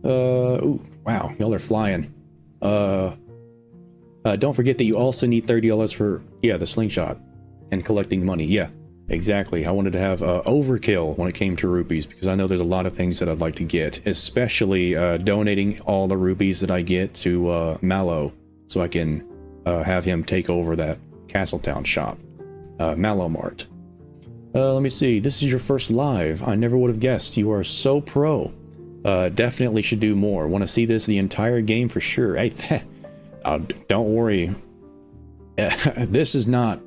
Ooh, wow, y'all are flying. Don't forget that you also need $30 for, the slingshot and collecting money. Yeah, exactly. I wanted to have overkill when it came to rupees, because I know there's a lot of things that I'd like to get, especially donating all the rupees that I get to Mallow, so I can have him take over that Castletown shop, Mallow Mart. Let me see. This is your first live. I never would have guessed. You are so pro. Definitely should do more. Want to see this the entire game for sure. Hey, don't worry. This is not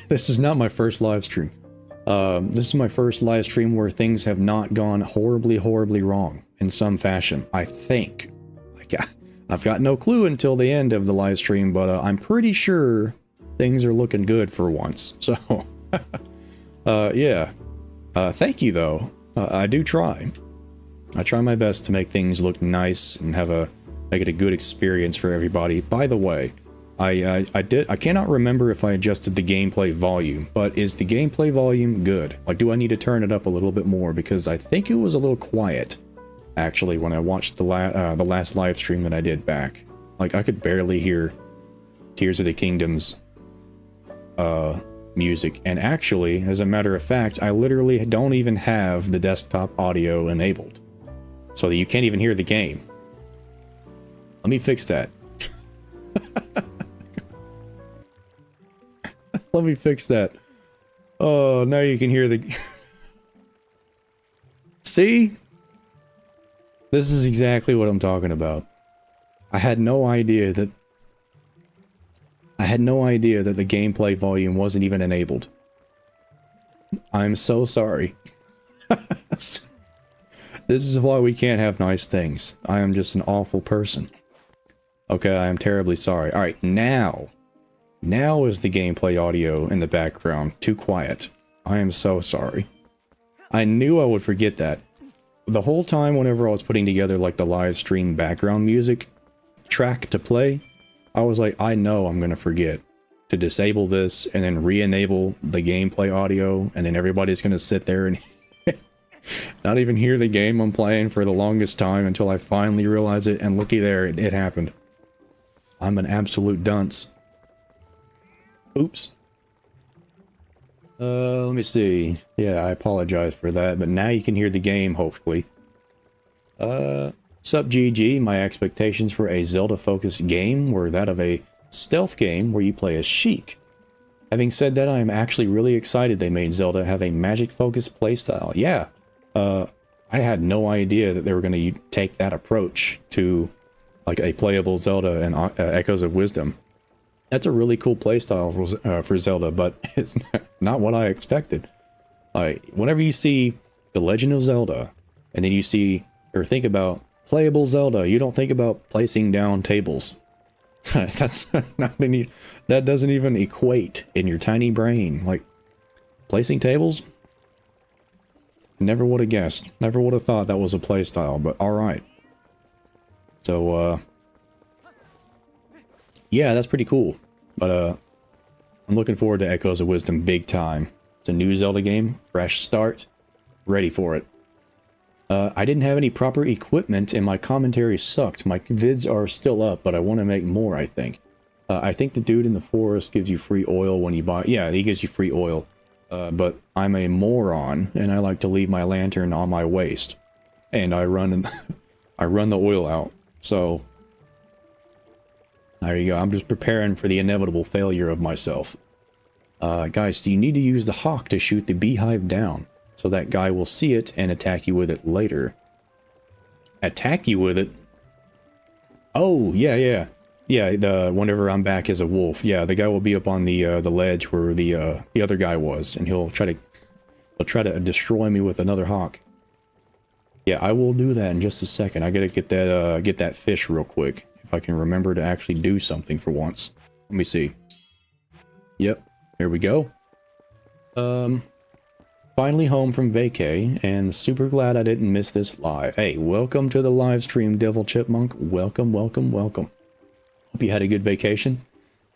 this is not my first live stream. This is my first live stream where things have not gone horribly wrong in some fashion, I think. I've got no clue until the end of the live stream, but I'm pretty sure things are looking good for once. So, yeah. Thank you, though. I do try. I try my best to make things look nice and make it a good experience for everybody. By the way, I cannot remember if I adjusted the gameplay volume, but is the gameplay volume good? Like, do I need to turn it up a little bit more? Because I think it was a little quiet, actually, when I watched the last live stream that I did back. Like, I could barely hear Tears of the Kingdom's music. And actually, as a matter of fact, I literally don't even have the desktop audio enabled, so that you can't even hear the game. Let me fix that. Let me fix that. Oh, now you can hear the... See? This is exactly what I'm talking about. I had no idea that the gameplay volume wasn't even enabled. I'm so sorry. This is why we can't have nice things. I am just an awful person. Okay, I am terribly sorry. Alright, now Now is the gameplay audio in the background too quiet. I am so sorry. I knew I would forget that. The whole time whenever I was putting together like the live stream background music track to play, I was like, I know I'm going to forget to disable this and then re-enable the gameplay audio, and then everybody's going to sit there and not even hear the game I'm playing for the longest time until I finally realize it, and looky there, it happened. I'm an absolute dunce. Oops. Let me see. Yeah, I apologize for that, but now you can hear the game, hopefully. Sup GG, my expectations for a Zelda-focused game were that of a stealth game where you play as Sheik. Having said that, I am actually really excited they made Zelda have a magic-focused playstyle. Yeah, I had no idea that they were going to take that approach to like a playable Zelda and Echoes of Wisdom. That's a really cool playstyle for Zelda, but it's not what I expected. Like, whenever you see The Legend of Zelda, and then you see or think about playable Zelda, you don't think about placing down tables. That's not any, that doesn't even equate in your tiny brain. Like, placing tables? Never would have guessed. Never would have thought that was a playstyle, but alright. So, yeah, that's pretty cool. But, I'm looking forward to Echoes of Wisdom big time. It's a new Zelda game, fresh start, ready for it. I didn't have any proper equipment and my commentary sucked. My vids are still up, but I want to make more, I think. I think the dude in the forest gives you free oil when you buy... Yeah, he gives you free oil. But I'm a moron, and I like to leave my lantern on my waist. And I run the oil out. So, there you go. I'm just preparing for the inevitable failure of myself. Guys, do you need to use the hawk to shoot the beehive down? So that guy will see it and attack you with it later. Attack you with it? Oh, yeah. Yeah, whenever I'm back as a wolf. Yeah, the guy will be up on the ledge where the other guy was, and he'll try to destroy me with another hawk. Yeah, I will do that in just a second. I gotta get that fish real quick, if I can remember to actually do something for once. Let me see. Yep, there we go. Finally home from vacay, and super glad I didn't miss this live. Hey, welcome to the live stream, Devil Chipmunk. Welcome. Hope you had a good vacation.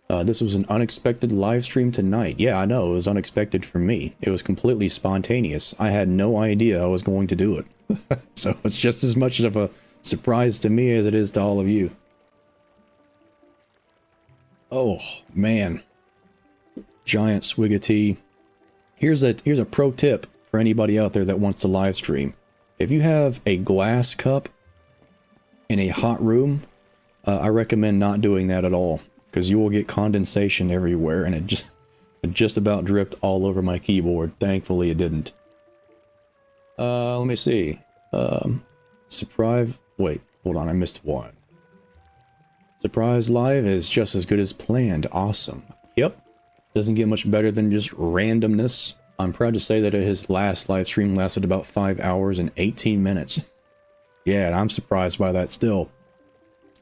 This was an unexpected live stream tonight. Yeah, I know, it was unexpected for me. It was completely spontaneous. I had no idea I was going to do it. So it's just as much of a surprise to me as it is to all of you. Oh, man. Giant swig of tea. Here's a pro tip for anybody out there that wants to live stream. If you have a glass cup in a hot room, I recommend not doing that at all, because you will get condensation everywhere, and it just about dripped all over my keyboard. Thankfully, it didn't. Let me see. Surprise. Wait, hold on, I missed one. Surprise live is just as good as planned. Awesome. Yep. Doesn't get much better than just randomness. I'm proud to say that his last live stream lasted about 5 hours and 18 minutes. Yeah, and I'm surprised by that still.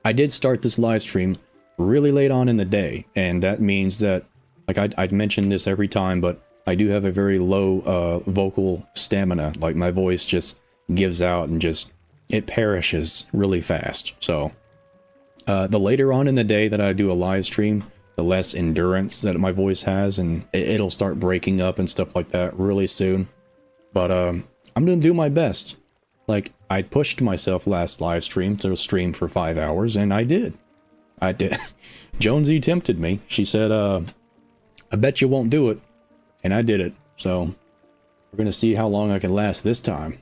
I did start this live stream really late on in the day, and that means that, like I'd mention this every time, but I do have a very low vocal stamina. Like, my voice just gives out and it perishes really fast. So, the later on in the day that I do a live stream, the less endurance that my voice has, and it'll start breaking up and stuff like that really soon. But I'm gonna do my best. Like, I pushed myself last live stream to stream for 5 hours, and I did. Jonsey tempted me. She said, I bet you won't do it. And I did it. So, we're gonna see how long I can last this time.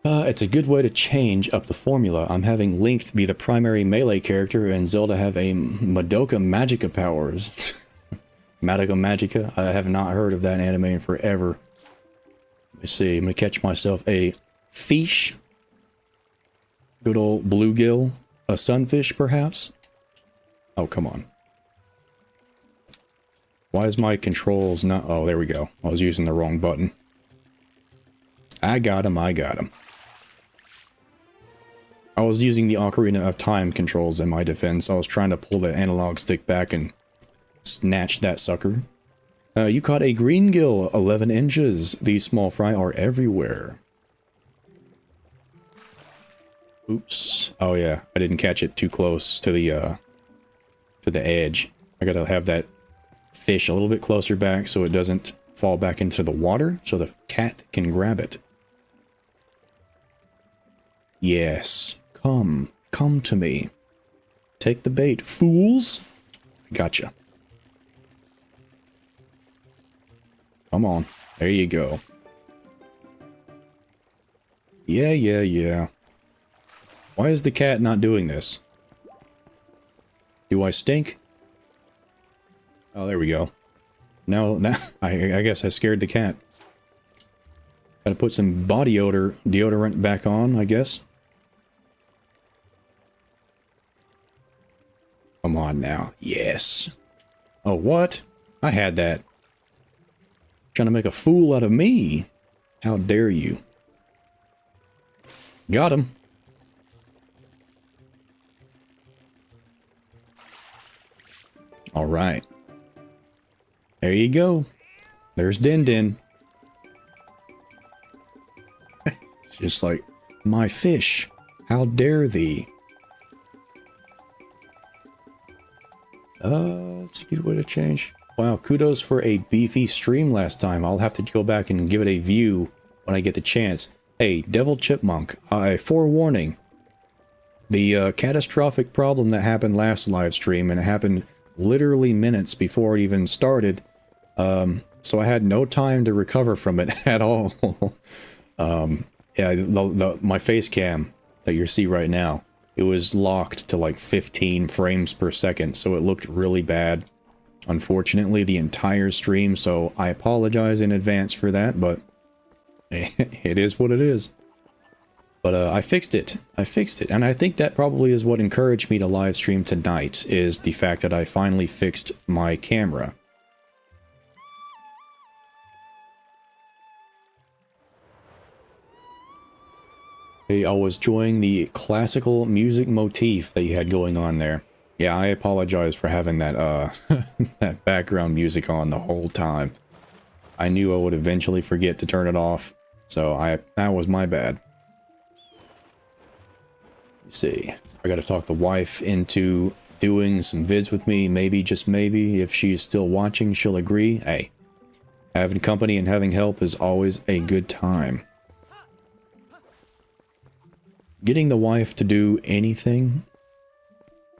It's a good way to change up the formula. I'm having Link be the primary melee character and Zelda have a Madoka Magica powers. Madoka Magica? I have not heard of that anime in forever. Let me see, I'm gonna catch myself a fish. Good old bluegill. A sunfish, perhaps? Oh, come on. Why is my controls not... Oh, there we go. I was using the wrong button. I got him. I was using the Ocarina of Time controls in my defense. I was trying to pull the analog stick back and snatch that sucker. You caught a green gill, 11 inches. These small fry are everywhere. Oops. Oh yeah, I didn't catch it too close to the edge. I gotta have that fish a little bit closer back so it doesn't fall back into the water so the cat can grab it. Yes. Come to me. Take the bait, fools. Gotcha. Come on. There you go. Yeah. Why is the cat not doing this? Do I stink? Oh, there we go. Now I guess I scared the cat. Gotta put some body deodorant back on, I guess. Come on now. Yes. Oh, what? I had that. Trying to make a fool out of me. How dare you? Got him. All right. There you go. There's Din. Just like, my fish. How dare thee? It's a good way to change. Wow, kudos for a beefy stream last time. I'll have to go back and give it a view when I get the chance. Hey, Devil Chipmunk, forewarning. The catastrophic problem that happened last live stream, and it happened literally minutes before it even started, so I had no time to recover from it at all. Yeah, my face cam that you see right now, it was locked to like 15 frames per second, so it looked really bad. Unfortunately, the entire stream, so I apologize in advance for that, but it is what it is. But I fixed it. And I think that probably is what encouraged me to live stream tonight, is the fact that I finally fixed my camera. Hey, I was enjoying the classical music motif that you had going on there. Yeah, I apologize for having that, that background music on the whole time. I knew I would eventually forget to turn it off, so that was my bad. Let's see, I gotta talk the wife into doing some vids with me, maybe, just maybe. If she's still watching, she'll agree. Hey, having company and having help is always a good time. Getting the wife to do anything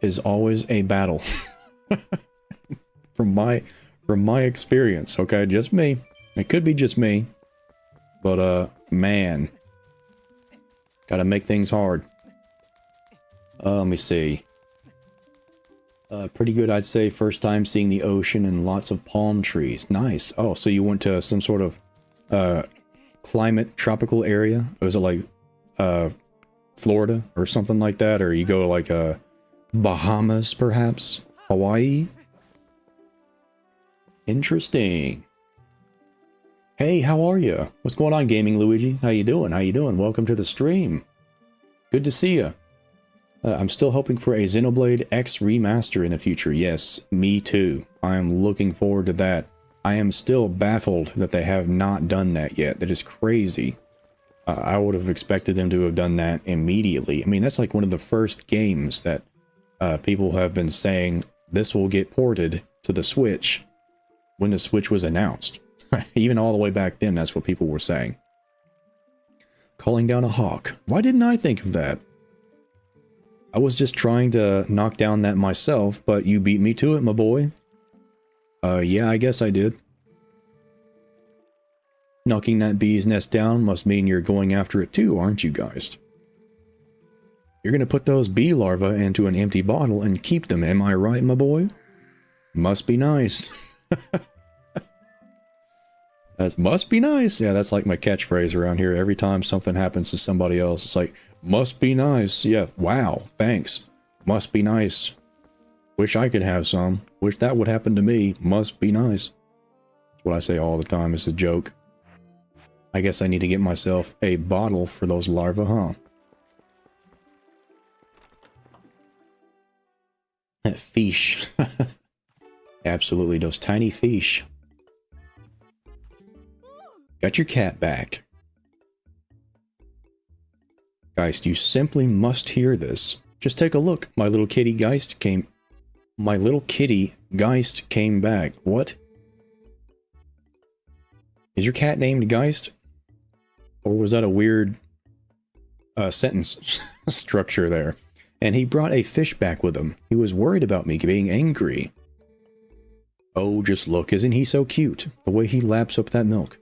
is always a battle. from my experience, okay? Just me. It could be just me. But, man. Gotta make things hard. Let me see. Pretty good, I'd say. First time seeing the ocean and lots of palm trees. Nice. Oh, so you went to some sort of, climate, tropical area? Was it like, Florida or something like that? Or you go like, Bahamas, perhaps? Hawaii? Interesting. Hey, how are you? What's going on, Gaming Luigi? How you doing? Welcome to the stream. Good to see you. I'm still hoping for a Xenoblade X remaster in the future. Yes, me too. I am looking forward to that. I am still baffled that they have not done that yet. That is crazy. I would have expected them to have done that immediately. I mean, that's like one of the first games that people have been saying this will get ported to the Switch when the Switch was announced. Even all the way back then, that's what people were saying. Calling down a hawk. Why didn't I think of that? I was just trying to knock down that myself, but you beat me to it, my boy. Yeah, I guess I did. Knocking that bee's nest down must mean you're going after it too, aren't you, Geist? You're gonna put those bee larvae into an empty bottle and keep them, am I right, my boy? Must be nice. That must be nice. Yeah, that's like my catchphrase around here. Every time something happens to somebody else, it's like, must be nice. Yeah, wow, thanks. Must be nice. Wish I could have some. Wish that would happen to me. Must be nice. That's what I say all the time. It's a joke. I guess I need to get myself a bottle for those larvae, huh? that fish. Absolutely, those tiny fish. Got your cat back. Geist, you simply must hear this. Just take a look. My little kitty Geist came back. What? Is your cat named Geist? Or was that a weird sentence structure there? And he brought a fish back with him. He was worried about me being angry. Oh, just look, isn't he so cute? The way he laps up that milk.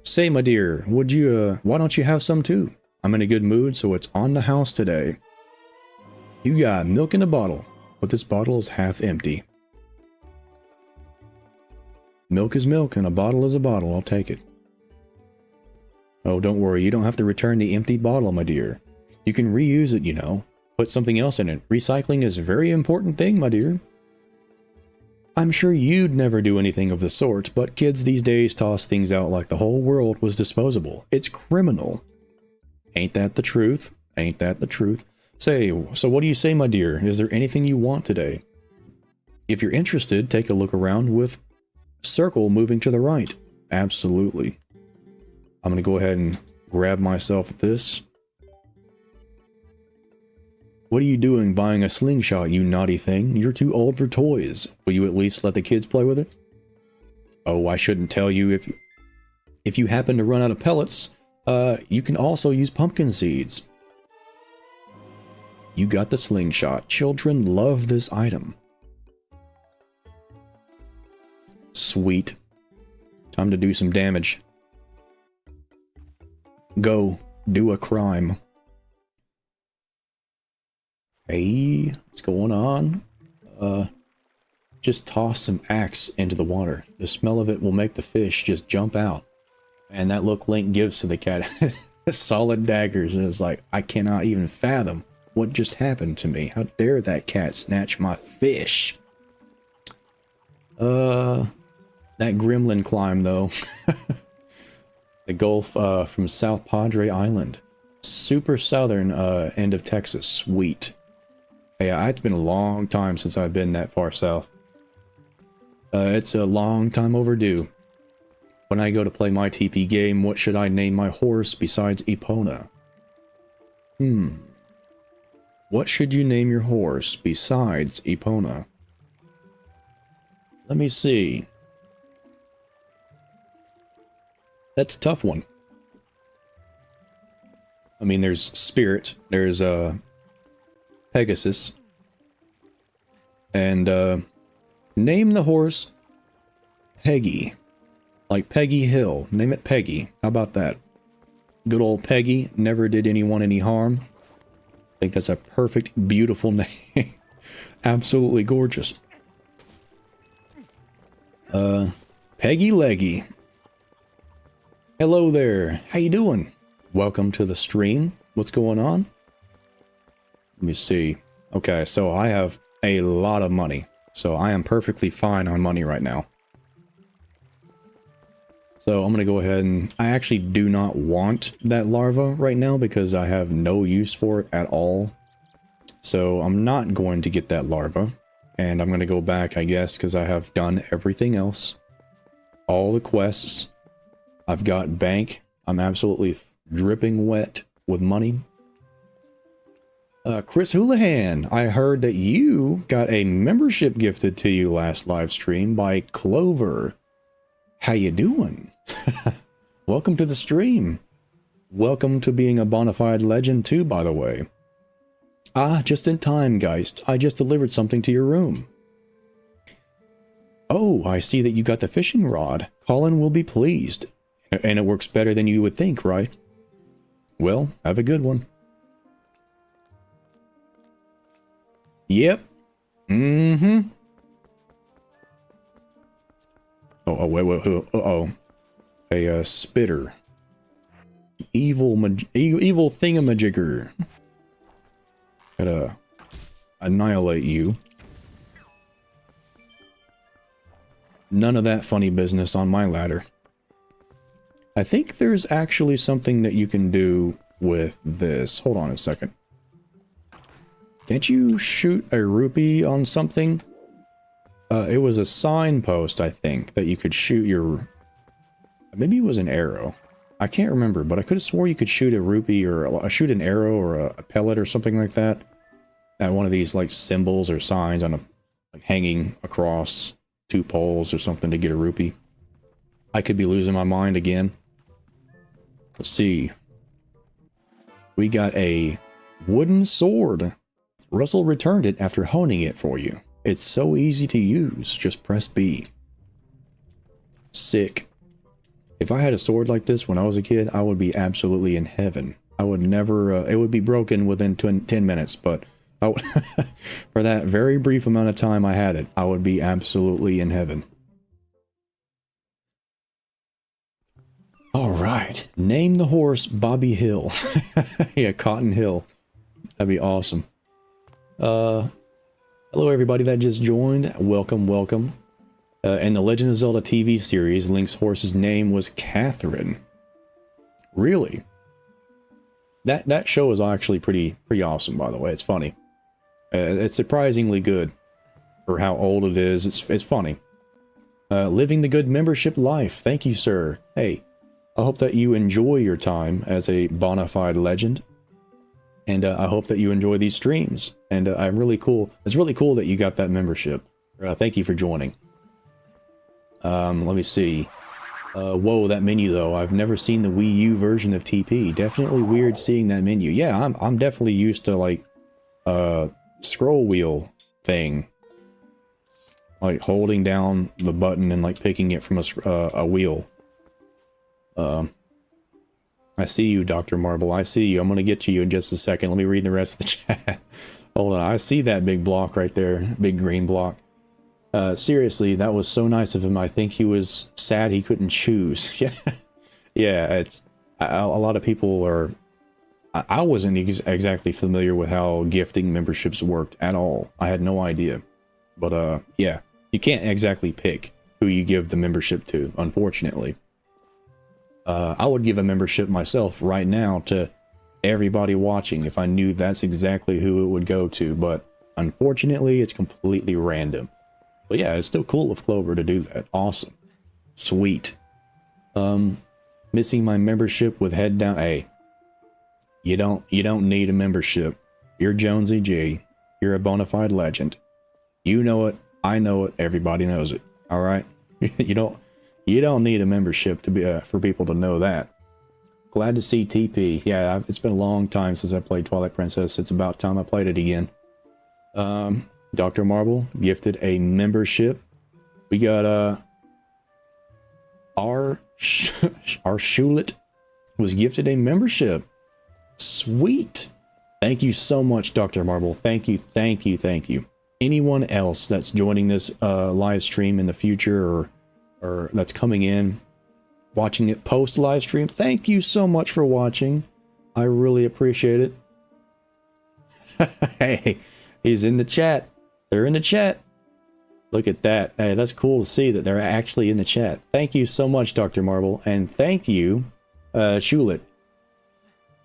Say, my dear, would you, why don't you have some too? I'm in a good mood, so it's on the house today. You got milk in a bottle, but this bottle is half empty. Milk is milk, and a bottle is a bottle. I'll take it. Oh, don't worry, you don't have to return the empty bottle, my dear. You can reuse it, you know. Put something else in it. Recycling is a very important thing, my dear. I'm sure you'd never do anything of the sort, but kids these days toss things out like the whole world was disposable. It's criminal. Ain't that the truth? Ain't that the truth? Say, so what do you say, my dear? Is there anything you want today? If you're interested, take a look around with circle moving to the right. Absolutely. I'm going to go ahead and grab myself this. What are you doing buying a slingshot, you naughty thing? You're too old for toys. Will you at least let the kids play with it? Oh, I shouldn't tell you if you happen to run out of pellets, you can also use pumpkin seeds. You got the slingshot. Children love this item. Sweet. Time to do some damage. Go. Do a crime. Hey, what's going on? Just toss some axe into the water. The smell of it will make the fish just jump out. And that look Link gives to the cat. Solid daggers. And it's like, I cannot even fathom what just happened to me. How dare that cat snatch my fish? That gremlin climb, though. The Gulf from South Padre Island. Super southern end of Texas. Sweet. Yeah, it's been a long time since I've been that far south. It's a long time overdue. When I go to play my TP game, what should I name my horse besides Epona? What should you name your horse besides Epona? Let me see. That's a tough one. I mean, there's Spirit, there's Pegasus, and name the horse Peggy. Like Peggy Hill. Name it Peggy. How about that? Good old Peggy never did anyone any harm. I think that's a perfect, beautiful name. Absolutely gorgeous. Peggy Leggy. Hello there. How you doing? Welcome to the stream. What's going on? Let me see. Okay, so I have a lot of money. So I am perfectly fine on money right now. So I'm going to go ahead and... I actually do not want that larva right now because I have no use for it at all. So I'm not going to get that larva. And I'm going to go back, I guess, because I have done everything else. All the quests. I've got bank. I'm absolutely dripping wet with money. Chris Houlihan, I heard that you got a membership gifted to you last live stream by Clover. How you doing? Welcome to the stream. Welcome to being a Bonafide legend too, by the way. Ah, just in time, Geist. I just delivered something to your room. Oh, I see that you got the fishing rod. Colin will be pleased. And it works better than you would think, right? Well, have a good one. Yep. Mm-hmm. Oh, wait. Uh-oh. A spitter. Evil thingamajigger. Gotta annihilate you. None of that funny business on my ladder. I think there's actually something that you can do with this. Hold on a second. Can't you shoot a rupee on something? It was a signpost, I think, that you could shoot your... Maybe it was an arrow. I can't remember, but I could have swore you could shoot a rupee or shoot an arrow or a pellet or something like that at one of these like symbols or signs on a like hanging across 2 poles or something to get a rupee. I could be losing my mind again. Let's see. We got a wooden sword. Russell returned it after honing it for you. It's so easy to use. Just press B. Sick. If I had a sword like this when I was a kid, I would be absolutely in heaven. I would never... it would be broken within 10 minutes, but I would for that very brief amount of time I had it, I would be absolutely in heaven. Alright. Name the horse Bobby Hill. Yeah, Cotton Hill. That'd be awesome. Hello everybody that just joined. Welcome, welcome. In the Legend of Zelda TV series, Link's horse's name was Catherine. Really? That show is actually pretty awesome, by the way. It's funny. It's surprisingly good for how old it is. It's funny. Living the good membership life. Thank you, sir. Hey, I hope that you enjoy your time as a Bonafide legend. And I hope that you enjoy these streams. And I'm really cool. It's really cool that you got that membership. Thank you for joining. Let me see. Whoa, that menu though. I've never seen the Wii U version of TP. Definitely weird seeing that menu. Yeah, I'm definitely used to like scroll wheel thing. Like holding down the button and like picking it from a wheel. I see you, Dr. Marbel. I see you. I'm gonna get to you in just a second. Let me read the rest of the chat. Hold on. I see that big block right there. Big green block. Seriously, that was so nice of him. I think he was sad he couldn't choose. Yeah, yeah. It's a lot of people are. I wasn't exactly familiar with how gifting memberships worked at all. I had no idea. But yeah, you can't exactly pick who you give the membership to, unfortunately. I would give a membership myself right now to everybody watching if I knew that's exactly who it would go to, but unfortunately it's completely random. But yeah, it's still cool of Clover to do that. Awesome. Sweet. Missing my membership with head down. Hey, you don't need a membership. You're Jonsey G. You're a bona fide legend. You know it, I know it, everybody knows it. Alright? You don't need a membership to be for people to know that. Glad to see TP. Yeah, it's been a long time since I played Twilight Princess. It's about time I played it again. Dr. Marbel gifted a membership. We got our Shulet was gifted a membership. Sweet. Thank you so much, Dr. Marbel. Thank you, thank you, thank you. Anyone else that's joining this live stream in the future or that's coming in, watching it post live stream, thank you so much for watching. I really appreciate it. Hey, he's in the chat. They're in the chat. Look at that. Hey, that's cool to see that they're actually in the chat. Thank you so much, Dr. Marbel, and thank you, Shulet.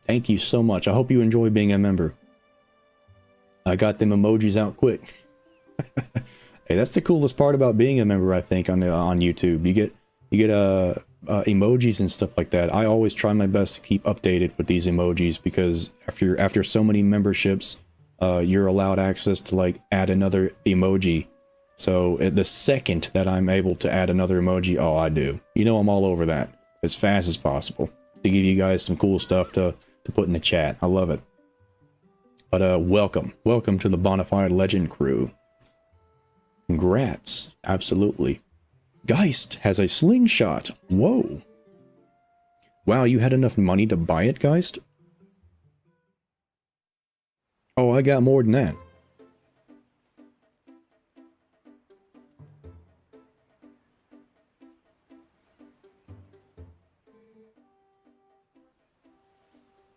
Thank you so much. I hope you enjoy being a member. I got them emojis out quick. Hey, that's the coolest part about being a member, I think, on YouTube. You get emojis and stuff like that. I always try my best to keep updated with these emojis because after so many memberships, you're allowed access to like add another emoji. So the second that I'm able to add another emoji, oh, I do. You know, I'm all over that as fast as possible to give you guys some cool stuff to put in the chat. I love it. But welcome to the Bonafide Legend crew. Congrats. Absolutely. Geist has a slingshot. Whoa. Wow, you had enough money to buy it, Geist? Oh, I got more than that.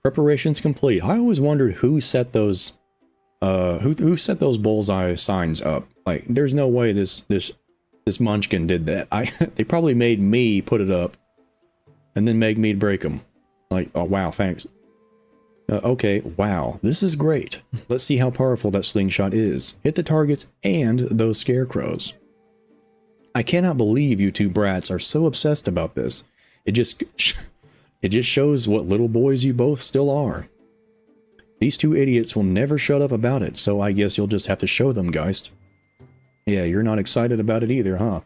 Preparations complete. I always wondered who set those who set those bullseye signs up. Like, there's no way this munchkin did that. They probably made me put it up and then make me break them. Like, oh wow, thanks. Okay, wow, this is great. Let's see how powerful that slingshot is. Hit the targets and those scarecrows. I cannot believe you two brats are so obsessed about this. It just shows what little boys you both still are. These two idiots will never shut up about it, so I guess you'll just have to show them, Geist. Yeah, you're not excited about it either, huh?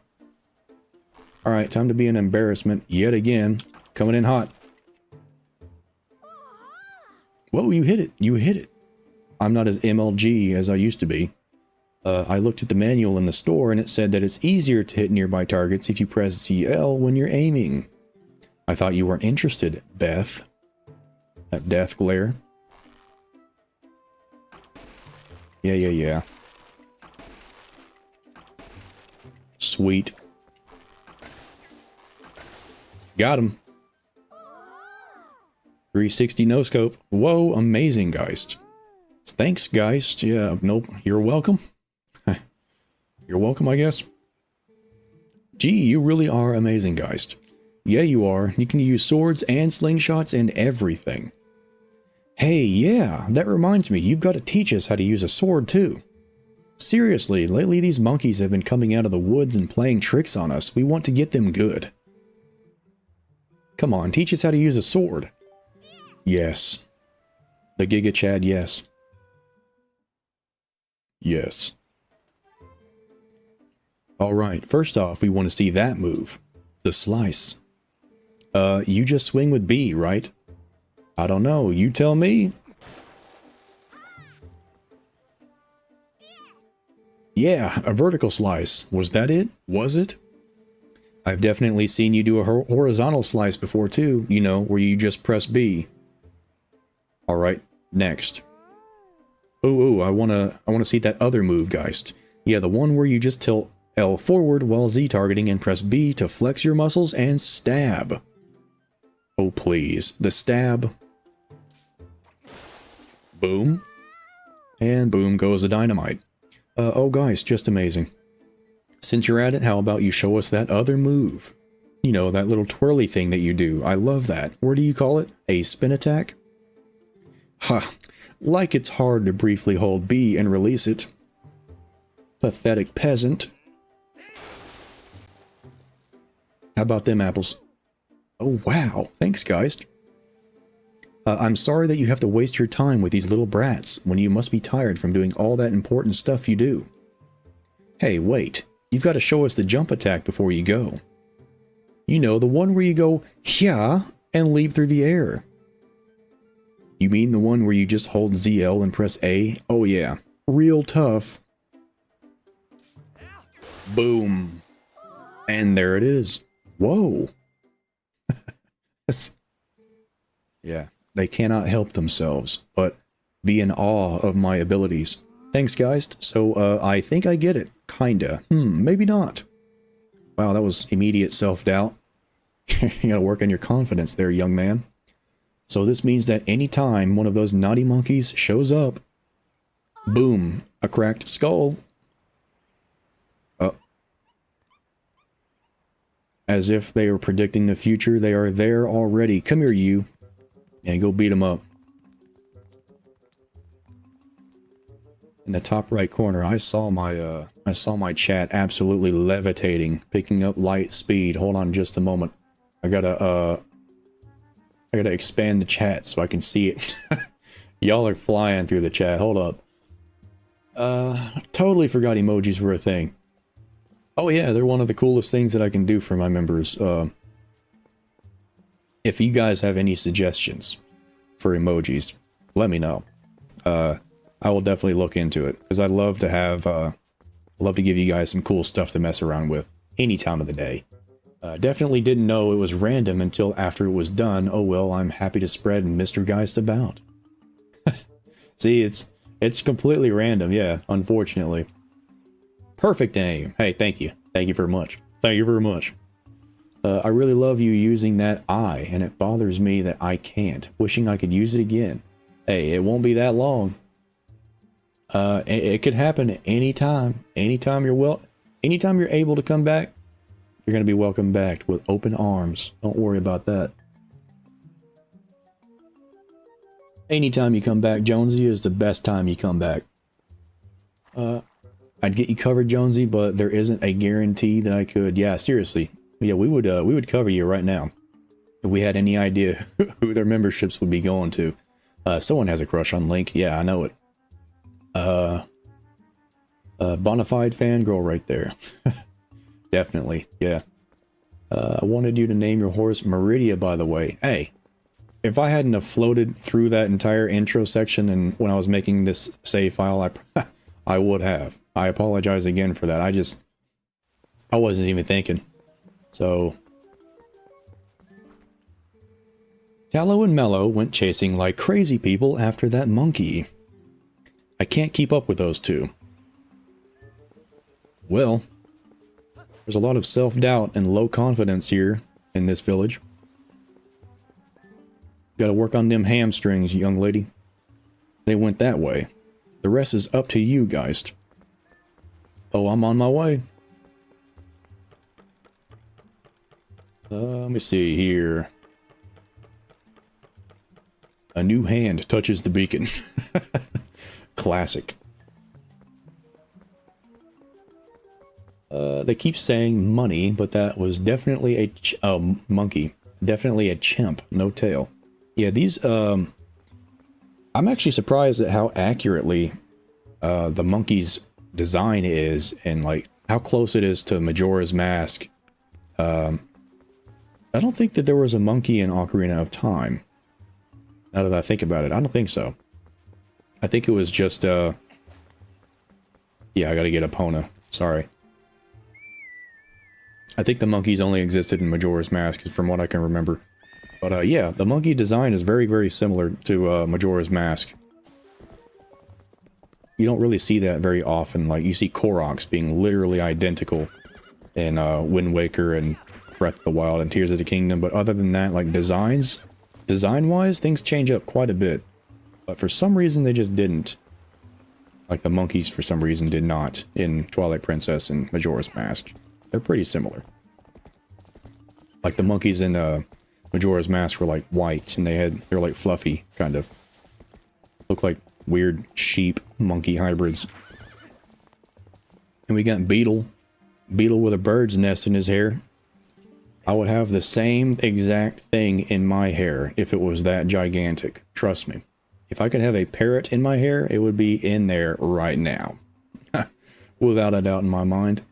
Alright, time to be an embarrassment yet again. Coming in hot. Whoa, you hit it. You hit it. I'm not as MLG as I used to be. I looked at the manual in the store and it said that it's easier to hit nearby targets if you press ZL when you're aiming. I thought you weren't interested, Beth. That death glare. Yeah. Sweet. Got him. 360 no scope. Whoa, amazing, Geist. Thanks, Geist. Yeah, nope. You're welcome. You're welcome, I guess. Gee, you really are amazing, Geist. Yeah, you are. You can use swords and slingshots and everything. Hey, yeah, that reminds me. You've got to teach us how to use a sword, too. Seriously, lately these monkeys have been coming out of the woods and playing tricks on us. We want to get them good. Come on, teach us how to use a sword. Yes. The Giga Chad, yes. Yes. Alright, first off, we want to see that move. The slice. You just swing with B, right? I don't know, you tell me. Yeah, a vertical slice. Was that it? Was it? I've definitely seen you do a horizontal slice before too, you know, where you just press B. Alright, next. Ooh, I wanna see that other move, Geist. Yeah, the one where you just tilt L forward while Z targeting and press B to flex your muscles and stab. Oh please, the stab. Boom. And boom goes the dynamite. Oh guys, just amazing. Since you're at it, how about you show us that other move? You know, that little twirly thing that you do. I love that. What do you call it? A spin attack? Ha! Like it's hard to briefly hold B and release it. Pathetic peasant. How about them apples? Oh wow, thanks Geist. I'm sorry that you have to waste your time with these little brats when you must be tired from doing all that important stuff you do. Hey, wait. You've got to show us the jump attack before you go. You know, the one where you go, yeah, and leap through the air. You mean the one where you just hold ZL and press A? Oh yeah, real tough. Boom. And there it is. Whoa. Yeah, they cannot help themselves, but be in awe of my abilities. Thanks, Geist. So, I think I get it. Kinda. Maybe not. Wow, that was immediate self-doubt. You gotta work on your confidence there, young man. So this means that any time one of those naughty monkeys shows up, boom, a cracked skull. As if they are predicting the future, they are there already. Come here, you. And go beat them up. In the top right corner, I saw my chat absolutely levitating, picking up light speed. Hold on just a moment. I gotta expand the chat so I can see it. Y'all are flying through the chat. Hold up. Totally forgot emojis were a thing. Oh yeah, they're one of the coolest things that I can do for my members. If you guys have any suggestions for emojis, let me know. I will definitely look into it, because I'd love to have, love to give you guys some cool stuff to mess around with any time of the day. Definitely didn't know it was random until after it was done. Oh well, I'm happy to spread Mr. Geist about. See, it's completely random, yeah, unfortunately. Perfect aim. Hey, thank you. Thank you very much. Thank you very much. I really love you using that I, and it bothers me that I can't. Wishing I could use it again. Hey, it won't be that long. It could happen anytime. Anytime you're able to come back, you're going to be welcomed back with open arms. Don't worry about that. Anytime you come back, Jonsey, is the best time you come back. I'd get you covered, Jonsey, but there isn't a guarantee that I could. Yeah, seriously. Yeah, we would cover you right now if we had any idea who their memberships would be going to. Someone has a crush on Link. Yeah, I know it. Bonafide fangirl right there. Definitely, yeah. I wanted you to name your horse Meridia, by the way. Hey, if I hadn't have floated through that entire intro section and when I was making this save file, I would have. I apologize again for that. I wasn't even thinking. So, Tallow and Mellow went chasing like crazy people after that monkey. I can't keep up with those two. Well, there's a lot of self-doubt and low confidence here in this village. Gotta work on them hamstrings, young lady. They went that way. The rest is up to you, Geist. Oh, I'm on my way. Let me see here. A new hand touches the beacon. Classic. They keep saying money, but that was definitely a monkey. Definitely a chimp, no tail. Yeah, these, I'm actually surprised at how accurately the monkey's design is, and like how close it is to Majora's Mask. I don't think that there was a monkey in Ocarina of Time. Now that I think about it, I don't think so. I think it was just, yeah, I gotta get Epona. Sorry. I think the monkeys only existed in Majora's Mask, from what I can remember. But, yeah, the monkey design is very, very similar to, Majora's Mask. You don't really see that very often. Like, you see Koroks being literally identical in, Wind Waker and Breath of the Wild and Tears of the Kingdom. But other than that, like, design-wise, things change up quite a bit. But for some reason, they just didn't. Like, the monkeys, for some reason, did not in Twilight Princess and Majora's Mask. They're pretty similar. Like, the monkeys in, Majora's Mask were, like, white, and they're, like, fluffy, kind of. Look like weird sheep-monkey hybrids. And we got Beetle. Beetle with a bird's nest in his hair. I would have the same exact thing in my hair if it was that gigantic. Trust me. If I could have a parrot in my hair, it would be in there right now. Without a doubt in my mind.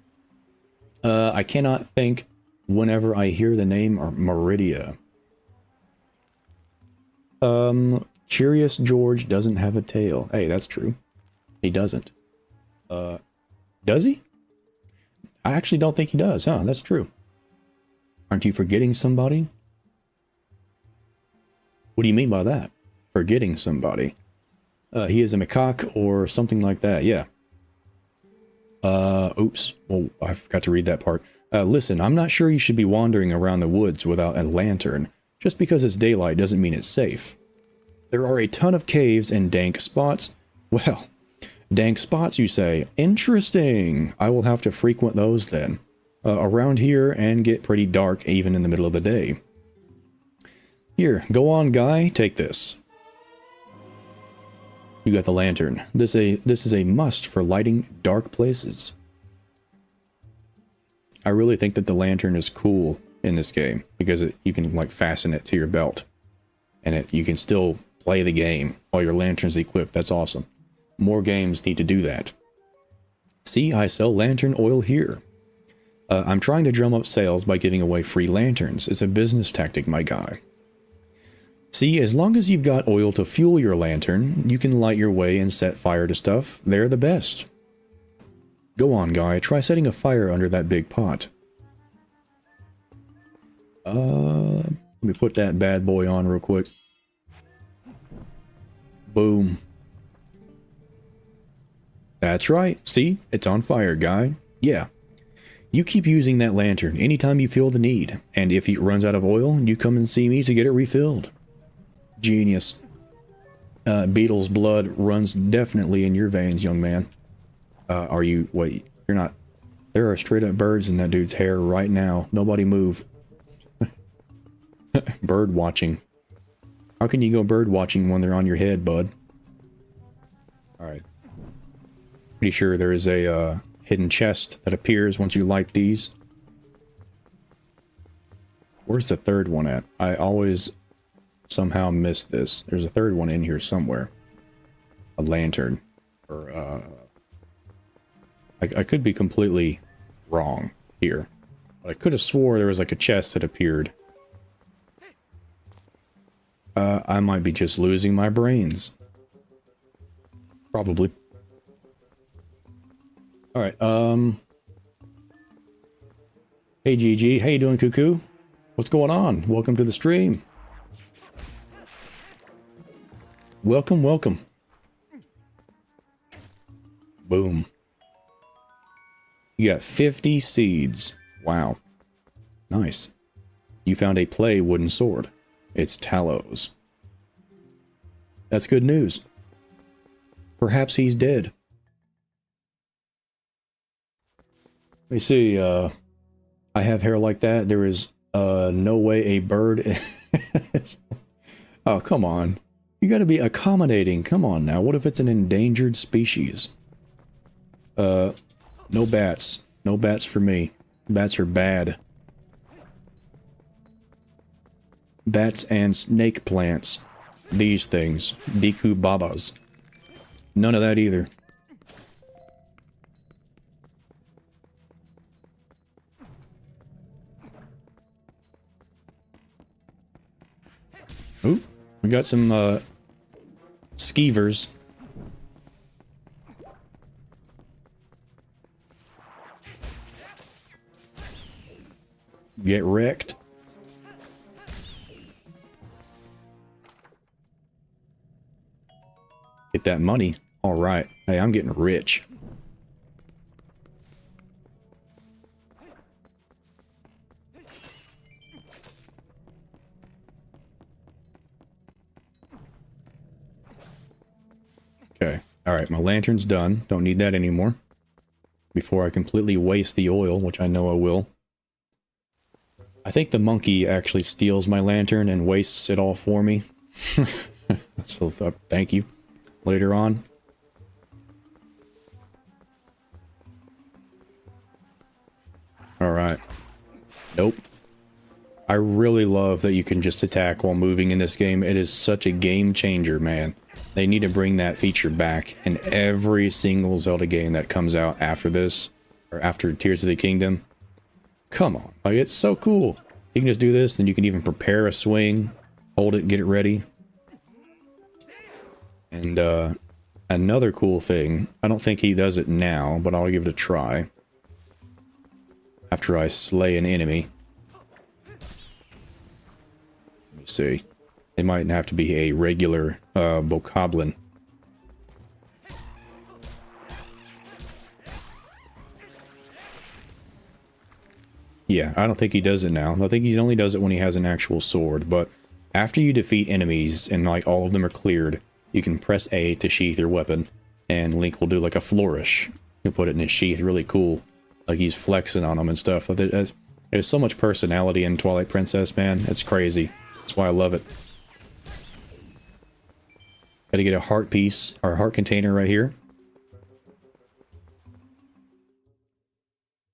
I cannot think whenever I hear the name Meridia. Curious George doesn't have a tail. Hey, that's true. He doesn't. Does he? I actually don't think he does, huh? That's true. Aren't you forgetting somebody? What do you mean by that? Forgetting somebody. He is a macaque or something like that, yeah. Oops. Oh, I forgot to read that part. Listen, I'm not sure you should be wandering around the woods without a lantern. Just because it's daylight doesn't mean it's safe. There are a ton of caves and dank spots. Well, dank spots, you say? Interesting. I will have to frequent those then. Around here and get pretty dark even in the middle of the day. Here, go on, guy. Take this. You got the lantern. This is a must for lighting dark places. I really think that the lantern is cool in this game because you can like fasten it to your belt, and you can still play the game while your lantern's equipped. That's awesome. More games need to do that. See, I sell lantern oil here. I'm trying to drum up sales by giving away free lanterns. It's a business tactic, my guy. See, as long as you've got oil to fuel your lantern, you can light your way and set fire to stuff. They're the best. Go on, guy. Try setting a fire under that big pot. Let me put that bad boy on real quick. Boom. That's right. See? It's on fire, guy. Yeah. You keep using that lantern anytime you feel the need, and if it runs out of oil, you come and see me to get it refilled. Genius. Beetle's blood runs definitely in your veins, young man. Are you... Wait, you're not... There are straight up birds in that dude's hair right now. Nobody move. Bird watching. How can you go bird watching when they're on your head, bud? Alright. Pretty sure there is a hidden chest that appears once you light these. Where's the third one at? I always somehow miss this. There's a third one in here somewhere. A lantern. Or, I could be completely wrong here. But I could have swore there was like a chest that appeared. I might be just losing my brains. Probably. Alright, hey GG, how you doing, Cuckoo? What's going on? Welcome to the stream. Welcome, welcome. Boom. You got 50 seeds. Wow. Nice. You found a play wooden sword. It's Talos. That's good news. Perhaps he's dead. Let me see, I have hair like that. There is, no way a bird... Oh, come on. You gotta be accommodating. Come on now. What if it's an endangered species? No bats. No bats for me. Bats are bad. Bats and snake plants. These things. Deku babas. None of that either. Ooh, we got some, skeevers. Get wrecked. Get that money. Alright. Hey, I'm getting rich. Okay. Alright, my lantern's done. Don't need that anymore. Before I completely waste the oil, which I know I will. I think the monkey actually steals my lantern and wastes it all for me. So, thank you. Later on. Alright. Nope. I really love that you can just attack while moving in this game. It is such a game changer, man. They need to bring that feature back in every single Zelda game that comes out after this. Or after Tears of the Kingdom. Come on. Like, it's so cool. You can just do this, then you can even prepare a swing. Hold it, get it ready. And, another cool thing, I don't think he does it now, but I'll give it a try. After I slay an enemy. Let me see. It might have to be a regular, bokoblin. Yeah, I don't think he does it now. I think he only does it when he has an actual sword, but after you defeat enemies and, like, all of them are cleared, you can press A to sheath your weapon, and Link will do, like, a flourish. He'll put it in his sheath, really cool. Like, he's flexing on them and stuff. But there's so much personality in Twilight Princess, man. It's crazy. That's why I love it. Gotta get a heart piece, or heart container right here.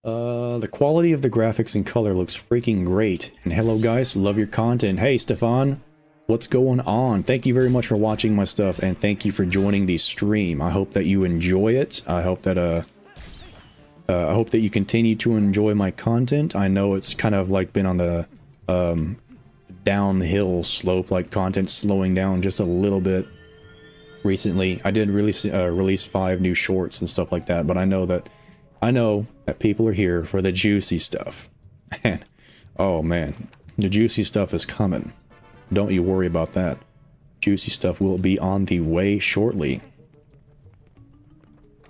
The quality of the graphics and color looks freaking great. And hello guys, love your content. Hey Stefan, what's going on? Thank you very much for watching my stuff, and thank you for joining the stream. I hope that you enjoy it. I hope that you continue to enjoy my content. I know it's kind of like been on the downhill slope, like content slowing down just a little bit recently. I did release 5 new shorts and stuff like that, but I know that people are here for the juicy stuff. And oh man, the juicy stuff is coming. Don't you worry about that. Juicy stuff will be on the way shortly.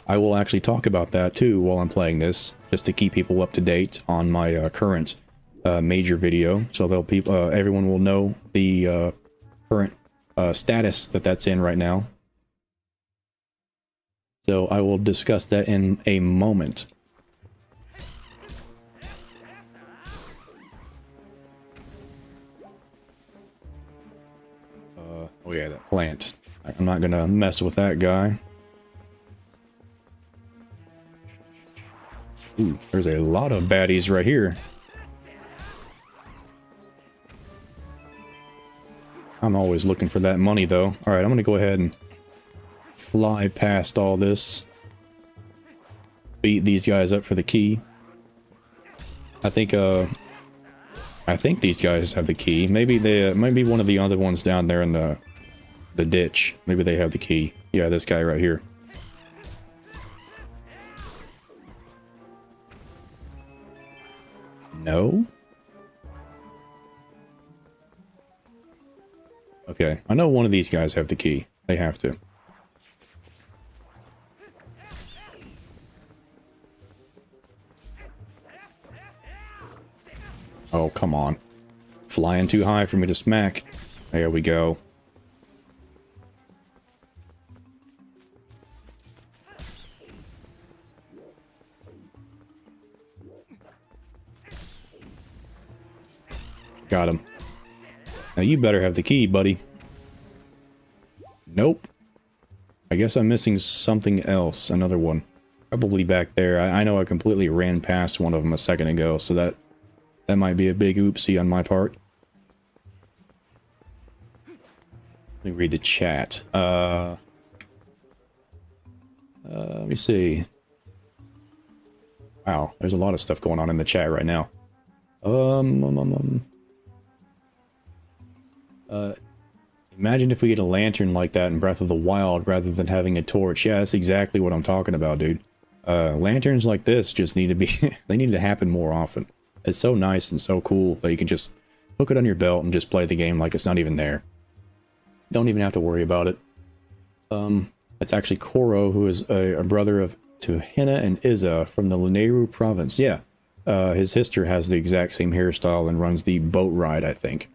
I will actually talk about that too while I'm playing this, just to keep people up to date on my current major video, so everyone will know the current status that's in right now. So I will discuss that in a moment. Oh yeah, that plant. I'm not gonna mess with that guy. Ooh, there's a lot of baddies right here. I'm always looking for that money, though. Alright, I'm gonna go ahead and fly past all this. Beat these guys up for the key. I think these guys have the key. Maybe they, maybe one of the other ones down there in the ditch. Maybe they have the key. Yeah, this guy right here. No? Okay, I know one of these guys have the key. They have to. Oh, come on. Flying too high for me to smack. There we go. Got him. Now you better have the key, buddy. Nope. I guess I'm missing something else. Another one. Probably back there. I know I completely ran past one of them a second ago, so that might be a big oopsie on my part. Let me read the chat. Let me see. Wow, there's a lot of stuff going on in the chat right now. Imagine if we get a lantern like that in Breath of the Wild rather than having a torch. Yeah, that's exactly what I'm talking about, dude. Lanterns like this just need to be... they need to happen more often. It's so nice and so cool that you can just hook it on your belt and just play the game like it's not even there. Don't even have to worry about it. It's actually Koro, who is a brother to Henna and Izza from the Lanayru province. Yeah, his sister has the exact same hairstyle and runs the boat ride, I think.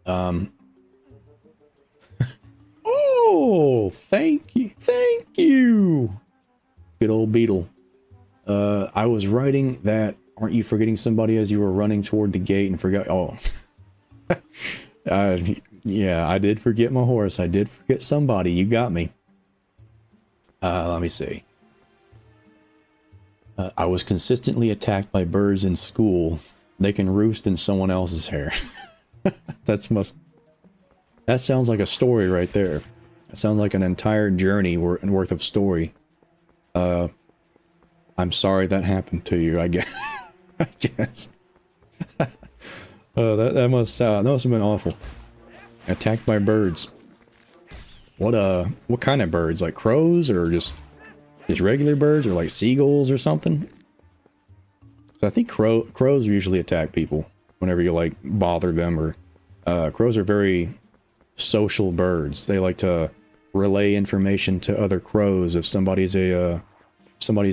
Oh, thank you. Good old beetle. I was writing that, aren't you forgetting somebody as you were running toward the gate and forgot, oh. Yeah, I did forget my horse. I did forget somebody. You got me. Let me see. I was consistently attacked by birds in school. They can roost in someone else's hair. That sounds like a story right there. That sounds like an entire journey worth of story. I'm sorry that happened to you, I guess. I guess. That must have been awful. Attacked by birds. What kind of birds? Like crows or just regular birds or like seagulls or something? So I think crows usually attack people whenever you like bother them, or crows are very social birds. They like to relay information to other crows if somebody's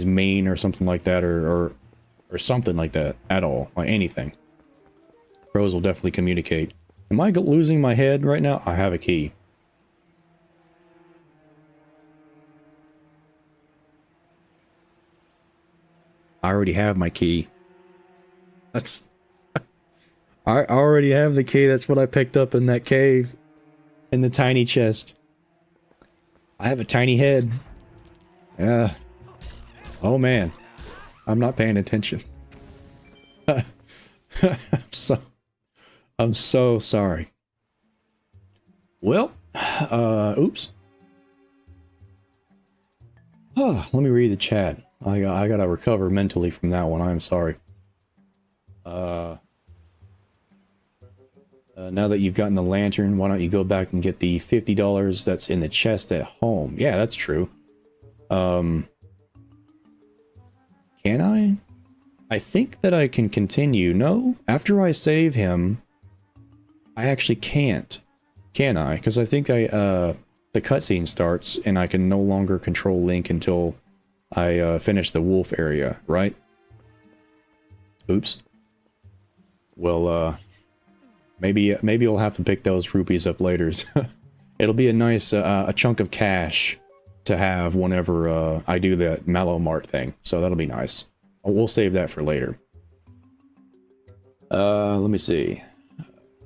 mean or something like that, or something like that at all, like anything. Crows will definitely communicate. Am I losing my head right now? I have a key. I already have my key. I already have the key. That's what I picked up in that cave. In the tiny chest. I have a tiny head. Yeah. Oh man. I'm not paying attention. I'm so sorry. Well, oops. Oh, let me read the chat. I gotta recover mentally from that one. I'm sorry. Now that you've gotten the lantern, why don't you go back and get the $50 that's in the chest at home? Yeah, that's true. Can I? I think that I can continue. No? After I save him, I actually can't. Can I? Because I think the cutscene starts and I can no longer control Link until I finish the wolf area, right? Oops. Well, maybe I'll have to pick those rupees up later. It'll be a nice a chunk of cash to have whenever I do that Mallow Mart thing. So that'll be nice. We'll save that for later. Let me see.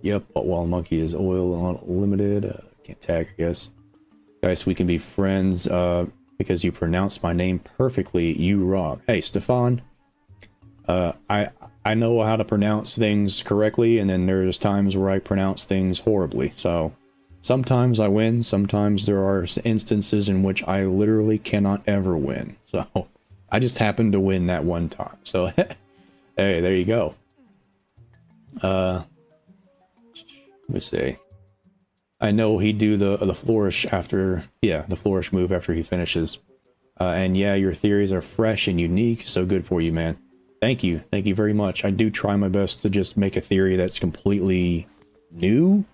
Yep, but while monkey is oil unlimited, can't tag, I guess. Guys, we can be friends, because you pronounced my name perfectly. You rock. Hey, Stefan. I know how to pronounce things correctly, and then there's times where I pronounce things horribly. So sometimes I win, sometimes there are instances in which I literally cannot ever win. So I just happened to win that one time. So hey, there you go. Let me see. I know he'd do the flourish after, yeah, the flourish move after he finishes. And yeah, your theories are fresh and unique, so good for you, man. Thank you very much. I do try my best to just make a theory that's completely new,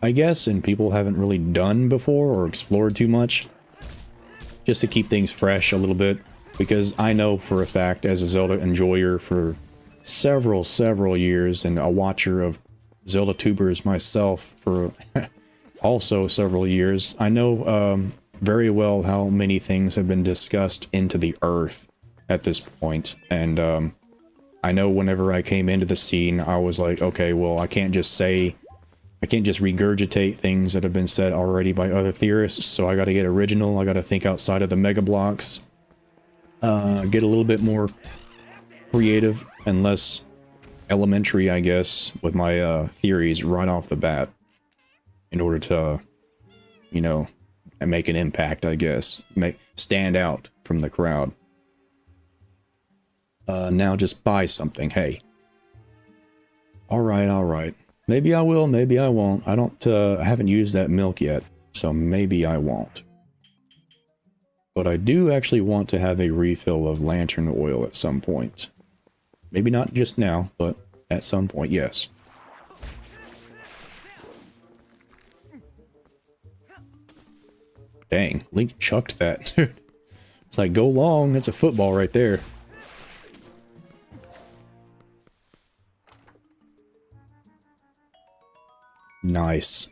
I guess, and people haven't really done before or explored too much. Just to keep things fresh a little bit, because I know for a fact, as a Zelda enjoyer for several years, and a watcher of Zelda tubers myself for also several years, I know very well how many things have been discussed into the earth at this point, and I know whenever I came into the scene, I was like, okay, well, I can't just regurgitate things that have been said already by other theorists, so I gotta get original, I gotta think outside of the mega blocks, get a little bit more creative and less elementary, I guess, with my theories right off the bat, in order to, you know, make an impact, I guess, stand out from the crowd. Now just buy something, hey. Alright. Maybe I will, maybe I won't. I haven't used that milk yet, so maybe I won't. But I do actually want to have a refill of lantern oil at some point. Maybe not just now, but at some point, yes. Dang, Link chucked that. It's like, go long, it's a football right there. Nice.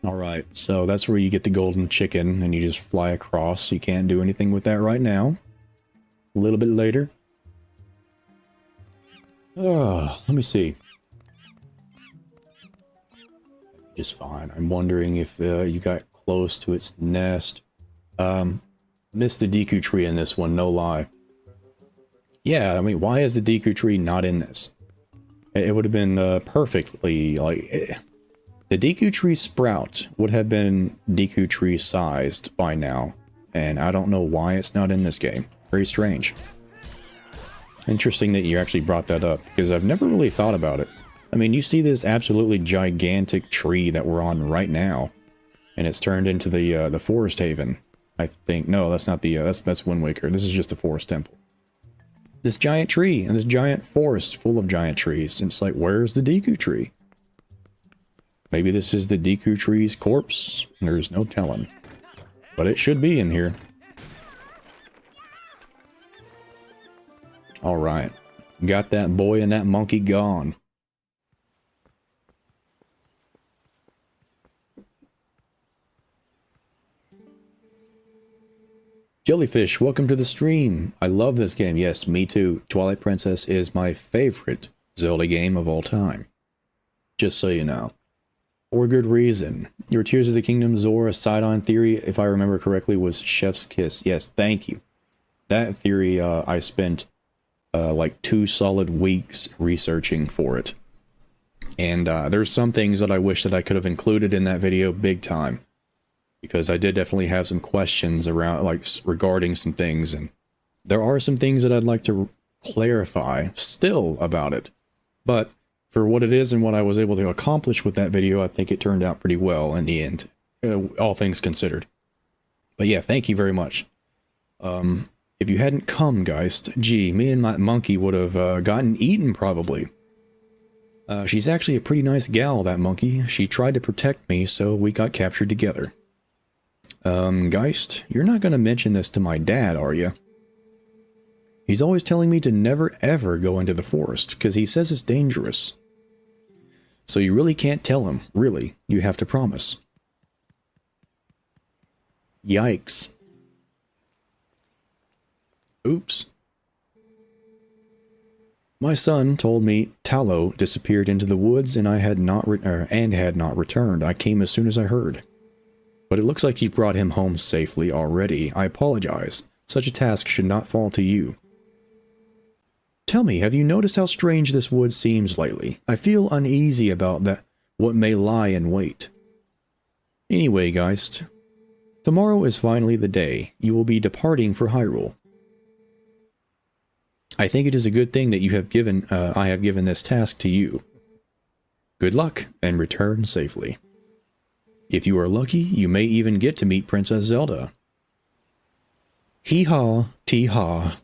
Alright, so that's where you get the golden chicken, and you just fly across. You can't do anything with that right now. A little bit later. Let me see. Just fine. I'm wondering if you got close to its nest. Missed the Deku tree in this one, no lie. Yeah, I mean, why is the Deku tree not in this? It would have been perfectly, like... The Deku tree sprout would have been Deku tree sized by now, and I don't know why it's not in this game. Very strange. Interesting that you actually brought that up, because I've never really thought about it. I mean, you see this absolutely gigantic tree that we're on right now, and it's turned into the Forest Haven, I think. No, that's not the, that's Wind Waker. This is just the Forest Temple. This giant tree, and this giant forest full of giant trees, and it's like, where's the Deku tree? Maybe this is the Deku tree's corpse? There's no telling. But it should be in here. Alright. Got that boy and that monkey gone. Jellyfish, welcome to the stream. I love this game. Yes, me too. Twilight Princess is my favorite Zelda game of all time. Just so you know. For good reason. Your Tears of the Kingdom Zora side-on theory, if I remember correctly, was Chef's Kiss. Yes, thank you. That theory, I spent like 2 solid weeks researching for it. And there's some things that I wish that I could have included in that video big time. Because I did definitely have some questions around, like, regarding some things. And there are some things that I'd like to clarify still about it. But for what it is and what I was able to accomplish with that video, I think it turned out pretty well in the end, all things considered. But yeah, thank you very much. If you hadn't come, Geist, gee, me and my monkey would have gotten eaten probably. She's actually a pretty nice gal, that monkey. She tried to protect me, so we got captured together. Geist, you're not going to mention this to my dad, are you? He's always telling me to never ever go into the forest, because he says it's dangerous. So you really can't tell him, really. You have to promise. Yikes. Oops. My son told me Tallow disappeared into the woods and I had not returned. I came as soon as I heard. But it looks like you brought him home safely already. I apologize. Such a task should not fall to you. Tell me, have you noticed how strange this wood seems lately? I feel uneasy about that. What may lie in wait. Anyway, Geist, tomorrow is finally the day. You will be departing for Hyrule. I think it is a good thing that you have given, I have given this task to you. Good luck, and return safely. If you are lucky, you may even get to meet Princess Zelda. Hee-haw, tee-haw.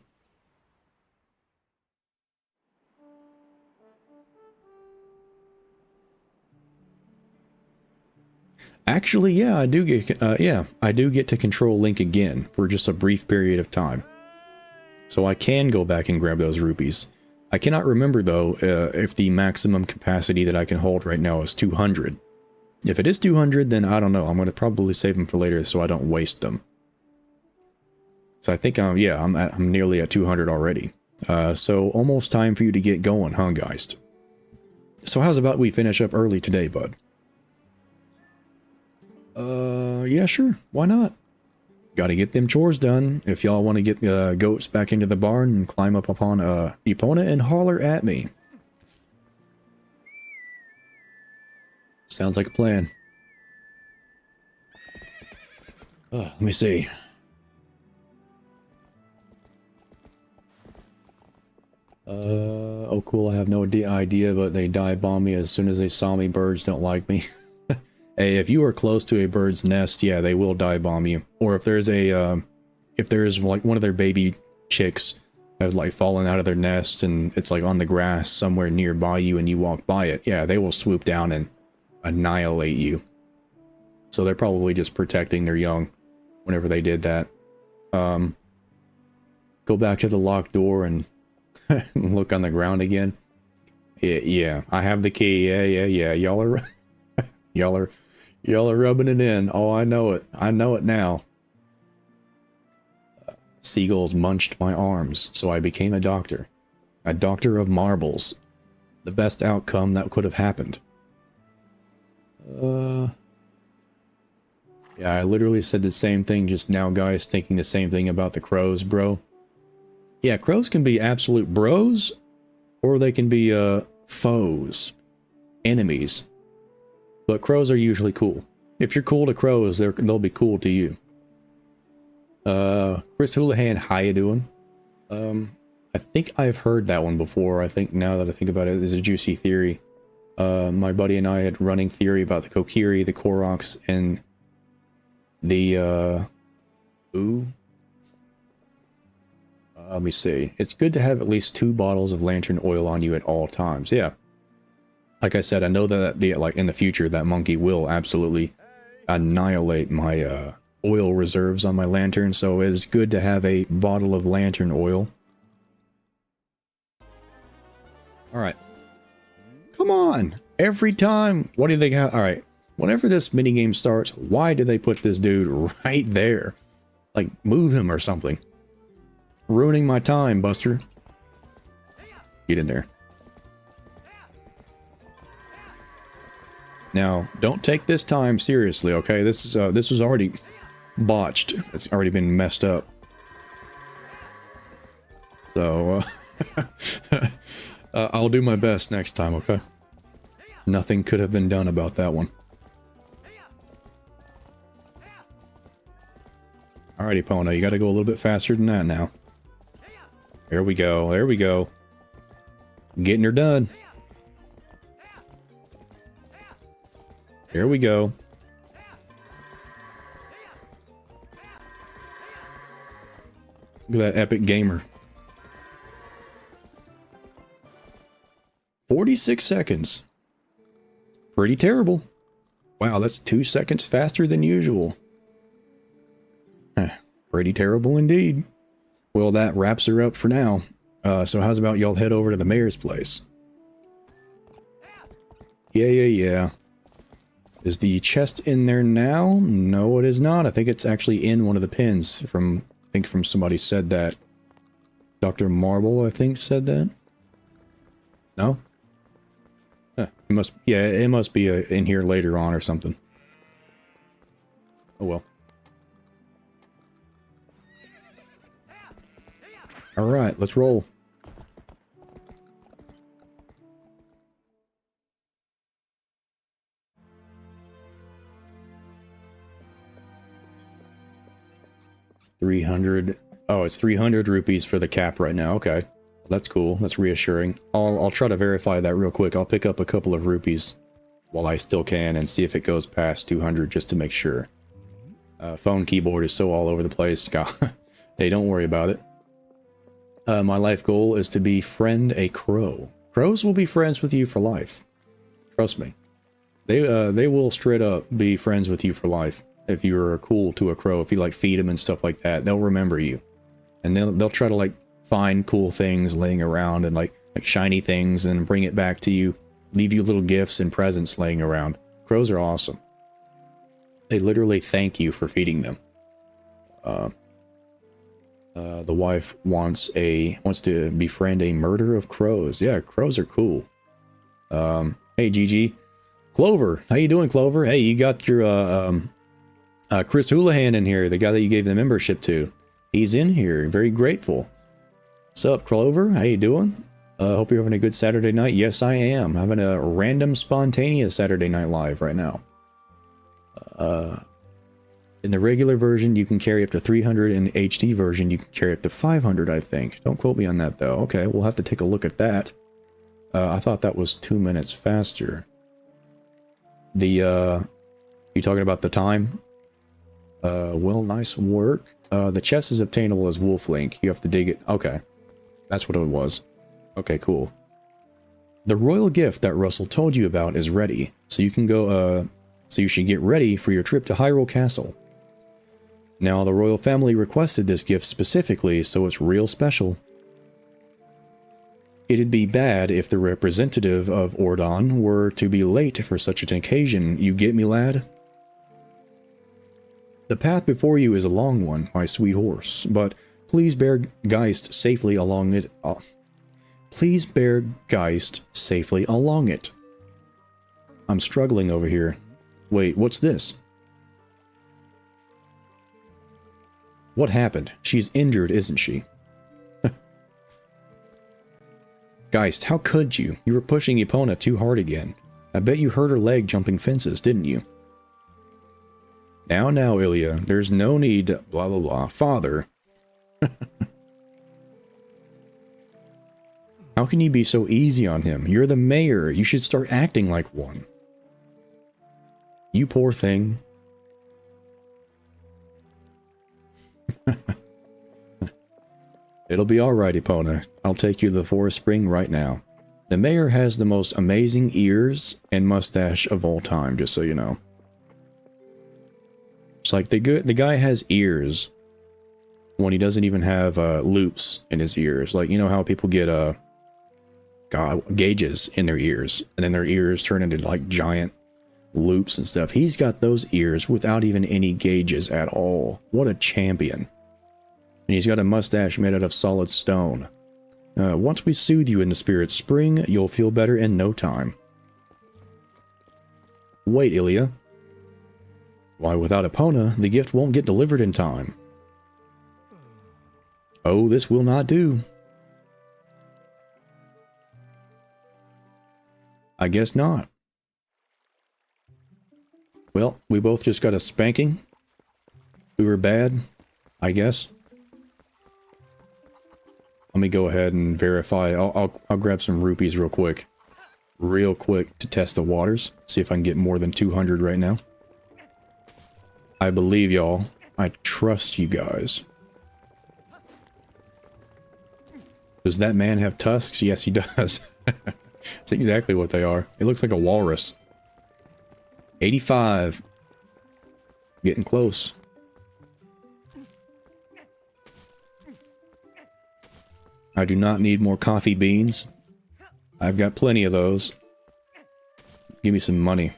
Actually, yeah, I do get to control Link again for just a brief period of time. So I can go back and grab those rupees. I cannot remember, though, if the maximum capacity that I can hold right now is 200. If it is 200, then I don't know. I'm going to probably save them for later so I don't waste them. So I think, I'm nearly at 200 already. So almost time for you to get going, huh, Geist? So how's about we finish up early today, bud? Yeah, sure. Why not? Gotta get them chores done. If y'all want to get goats back into the barn and climb up upon Epona and holler at me. Sounds like a plan. Let me see. Oh cool, I have no idea, but they dive bomb me as soon as they saw me. Birds don't like me. Hey, if you are close to a bird's nest, yeah, they will dive bomb you. Or if there's a, if there's like one of their baby chicks has like fallen out of their nest and it's like on the grass somewhere nearby you and you walk by it, yeah, they will swoop down and annihilate you. So they're probably just protecting their young whenever they did that. Go back to the locked door and look on the ground again. Yeah, I have the key. Yeah. Y'all are rubbing it in. Oh, I know it. I know it now. Seagulls munched my arms, so I became a doctor. A doctor of marbles. The best outcome that could have happened. Yeah, I literally said the same thing just now, guys, thinking the same thing about the crows, bro. Yeah, crows can be absolute bros, or they can be, foes. Enemies. But crows are usually cool. If you're cool to crows, they'll be cool to you. Chris Houlihan, how you doing? I think I've heard that one before. I think now that I think about it, there's a juicy theory. My buddy and I had running theory about the Kokiri, the Koroks, and the, let me see. It's good to have at least 2 bottles of lantern oil on you at all times. Yeah. Like I said, I know that like in the future that monkey will absolutely annihilate my oil reserves on my lantern, so it is good to have a bottle of lantern oil. Alright. Come on! Every time! What do they got? Alright. Whenever this minigame starts, why do they put this dude right there? Like, move him or something. Ruining my time, Buster. Get in there. Now, don't take this time seriously, okay? This was already botched. It's already been messed up. So, I'll do my best next time, okay? Nothing could have been done about that one. Alrighty, Pona, you gotta go a little bit faster than that now. There we go, there we go. Getting her done. Here we go. Look at that epic gamer. 46 seconds. Pretty terrible. Wow, that's 2 seconds faster than usual. Pretty terrible indeed. Well, that wraps her up for now. So how's about y'all head over to the mayor's place? Yeah. Is the chest in there now? No, it is not. I think it's actually in one of the pins I think from somebody said that. Dr. Marbel, I think, said that. No? Huh, it must, yeah, it must be in here later on or something. Oh well. Alright, let's roll. It's 300. Oh, it's 300 rupees for the cap right now. Okay. That's cool. That's reassuring. I'll try to verify that real quick. I'll pick up a couple of rupees while I still can and see if it goes past 200 just to make sure. Phone keyboard is so all over the place. Hey, don't worry about it. My life goal is to befriend a crow. Crows will be friends with you for life. Trust me. They will straight up be friends with you for life. If you're cool to a crow, if you like feed them and stuff like that, they'll remember you. And they'll try to like find cool things laying around and like shiny things and bring it back to you. Leave you little gifts and presents laying around. Crows are awesome. They literally thank you for feeding them. The wife wants to befriend a murder of crows. Yeah, crows are cool. Hey Gigi. Clover, how you doing, Clover? Hey, you got your Chris Houlihan in here, the guy that you gave the membership to. He's in here, very grateful. What's up, Clover? How you doing? Hope you're having a good Saturday night. Yes, I am. Having a random, spontaneous Saturday Night Live right now. In the regular version, you can carry up to 300. In the HD version, you can carry up to 500, I think. Don't quote me on that, though. Okay, we'll have to take a look at that. I thought that was 2 minutes faster. You talking about the time? Well, nice work. The chest is obtainable as Wolf Link. You have to dig it. Okay. That's what it was. Okay, cool. The royal gift that Russell told you about is ready, so you can go, so you should get ready for your trip to Hyrule Castle. Now, the royal family requested this gift specifically, so it's real special. It'd be bad if the representative of Ordon were to be late for such an occasion, you get me, lad? The path before you is a long one, my sweet horse, but please bear Geist safely along it. Please bear Geist safely along it. I'm struggling over here. Wait, what's this? What happened? She's injured, isn't she? Geist, how could you? You were pushing Epona too hard again. I bet you hurt her leg jumping fences, didn't you? Now, Ilya, there's no need to blah blah blah. Father. How can you be so easy on him? You're the mayor. You should start acting like one. You poor thing. It'll be alright, Epona. I'll take you to the Forest Spring right now. The mayor has the most amazing ears and mustache of all time, just so you know. It's like the guy has ears when he doesn't even have loops in his ears. Like, you know how people get gauges in their ears, and then their ears turn into like giant loops and stuff. He's got those ears without even any gauges at all. What a champion. And he's got a mustache made out of solid stone. Once we soothe you in the Spirit Spring, you'll feel better in no time. Wait, Ilya. Why, without Epona, the gift won't get delivered in time. Oh, this will not do. I guess not. Well, we both just got a spanking. We were bad, I guess. Let me go ahead and verify. I'll grab some rupees real quick to test the waters. See if I can get more than 200 right now. I believe y'all. I trust you guys. Does that man have tusks? Yes, he does. That's exactly what they are. It looks like a walrus. 85. Getting close. I do not need more coffee beans. I've got plenty of those. Give me some money.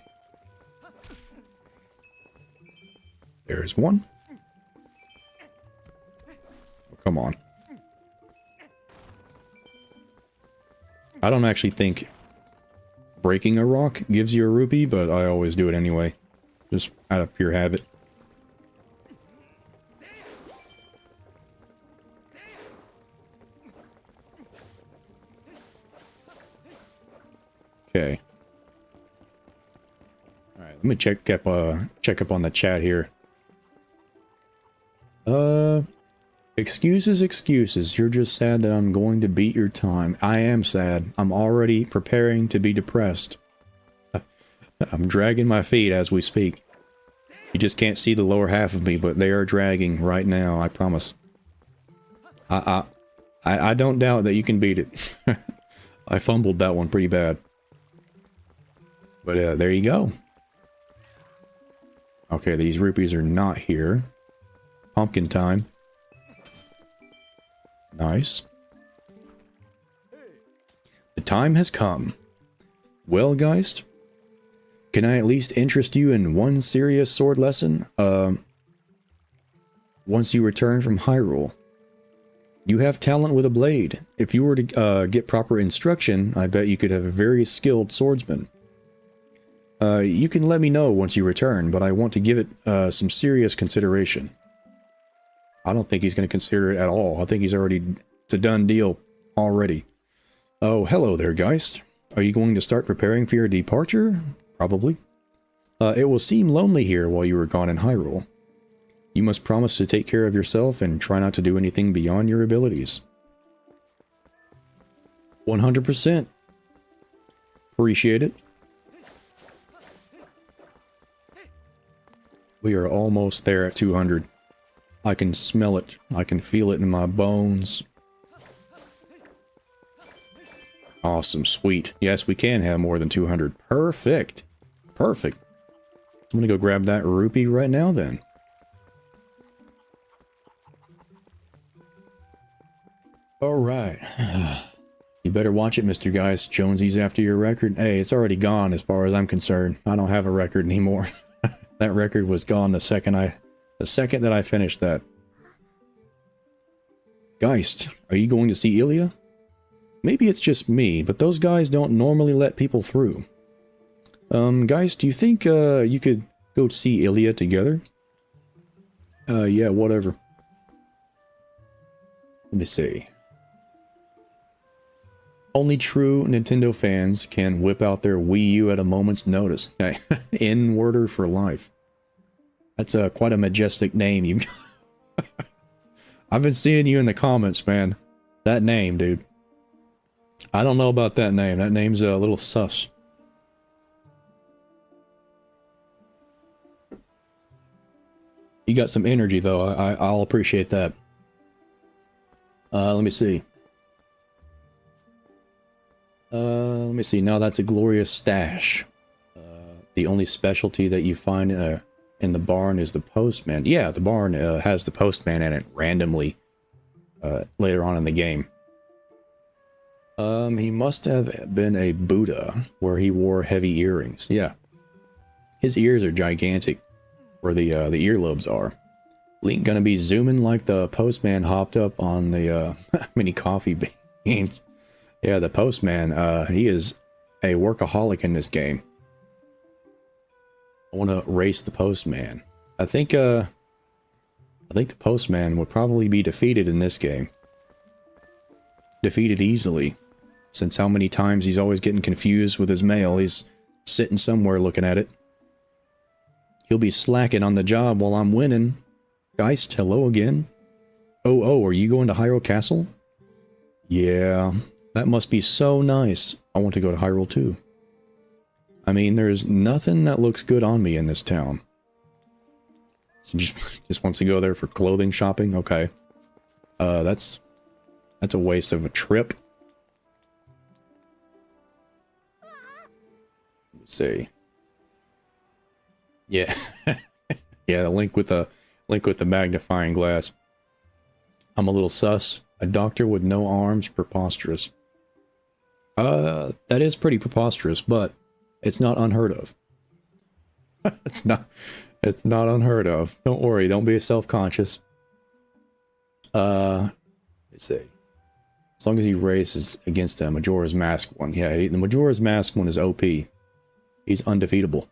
There's one. Oh, come on. I don't actually think breaking a rock gives you a rupee, but I always do it anyway. Just out of pure habit. Okay. Alright, let me check up on the chat here. Excuses. You're just sad that I'm going to beat your time. I am sad. I'm already preparing to be depressed. I'm dragging my feet as we speak. You just can't see the lower half of me, but they are dragging right now, I promise. I don't doubt that you can beat it. I fumbled that one pretty bad. But there you go. Okay, these rupees are not here. Pumpkin time. Nice. The time has come. Well, Geist, can I at least interest you in one serious sword lesson? Once you return from Hyrule. You have talent with a blade. If you were to get proper instruction, I bet you could have a very skilled swordsman. You can let me know once you return, but I want to give it some serious consideration. I don't think he's going to consider it at all. I think he's already... It's a done deal already. Oh, hello there, Geist. Are you going to start preparing for your departure? Probably. It will seem lonely here while you were gone in Hyrule. You must promise to take care of yourself and try not to do anything beyond your abilities. 100%. Appreciate it. We are almost there at 200. I can smell it. I can feel it in my bones. Awesome, sweet. Yes, we can have more than 200. Perfect. Perfect. I'm gonna go grab that rupee right now then. Alright. You better watch it, Mr. Geist. Jonsey's after your record. Hey, it's already gone as far as I'm concerned. I don't have a record anymore. That record was gone the second that I finished that. Geist, are you going to see Ilya? Maybe it's just me, but those guys don't normally let people through. Geist, do you think you could go see Ilya together? Yeah, whatever. Let me see. Only true Nintendo fans can whip out their Wii U at a moment's notice. N-worder for life. That's quite a majestic name you've got. I've been seeing you in the comments, man. That name, dude. I don't know about that name. That name's a little sus. You got some energy, though. I'll appreciate that. Let me see. Let me see. Now that's a glorious stash. The only specialty that you find in the barn is the postman. Yeah, the barn has the postman in it randomly later on in the game. He must have been a Buddha where he wore heavy earrings. Yeah. His ears are gigantic where the earlobes are. Link gonna be zooming like the postman hopped up on the mini coffee beans. Yeah, the postman, he is a workaholic in this game. I want to race the postman. I think the postman would probably be defeated in this game. Defeated easily. Since how many times he's always getting confused with his mail, he's sitting somewhere looking at it. He'll be slacking on the job while I'm winning. Geist, hello again. Oh, are you going to Hyrule Castle? Yeah, that must be so nice. I want to go to Hyrule too. I mean, there's nothing that looks good on me in this town. So just wants to go there for clothing shopping? Okay. That's a waste of a trip. Let's see. Yeah. Yeah, the link with the magnifying glass. I'm a little sus. A doctor with no arms, preposterous. That is pretty preposterous, but it's not unheard of. It's not unheard of. Don't worry, don't be self-conscious. Let's see. As long as he races against the Majora's Mask one. Yeah, the Majora's Mask one is OP. He's undefeatable.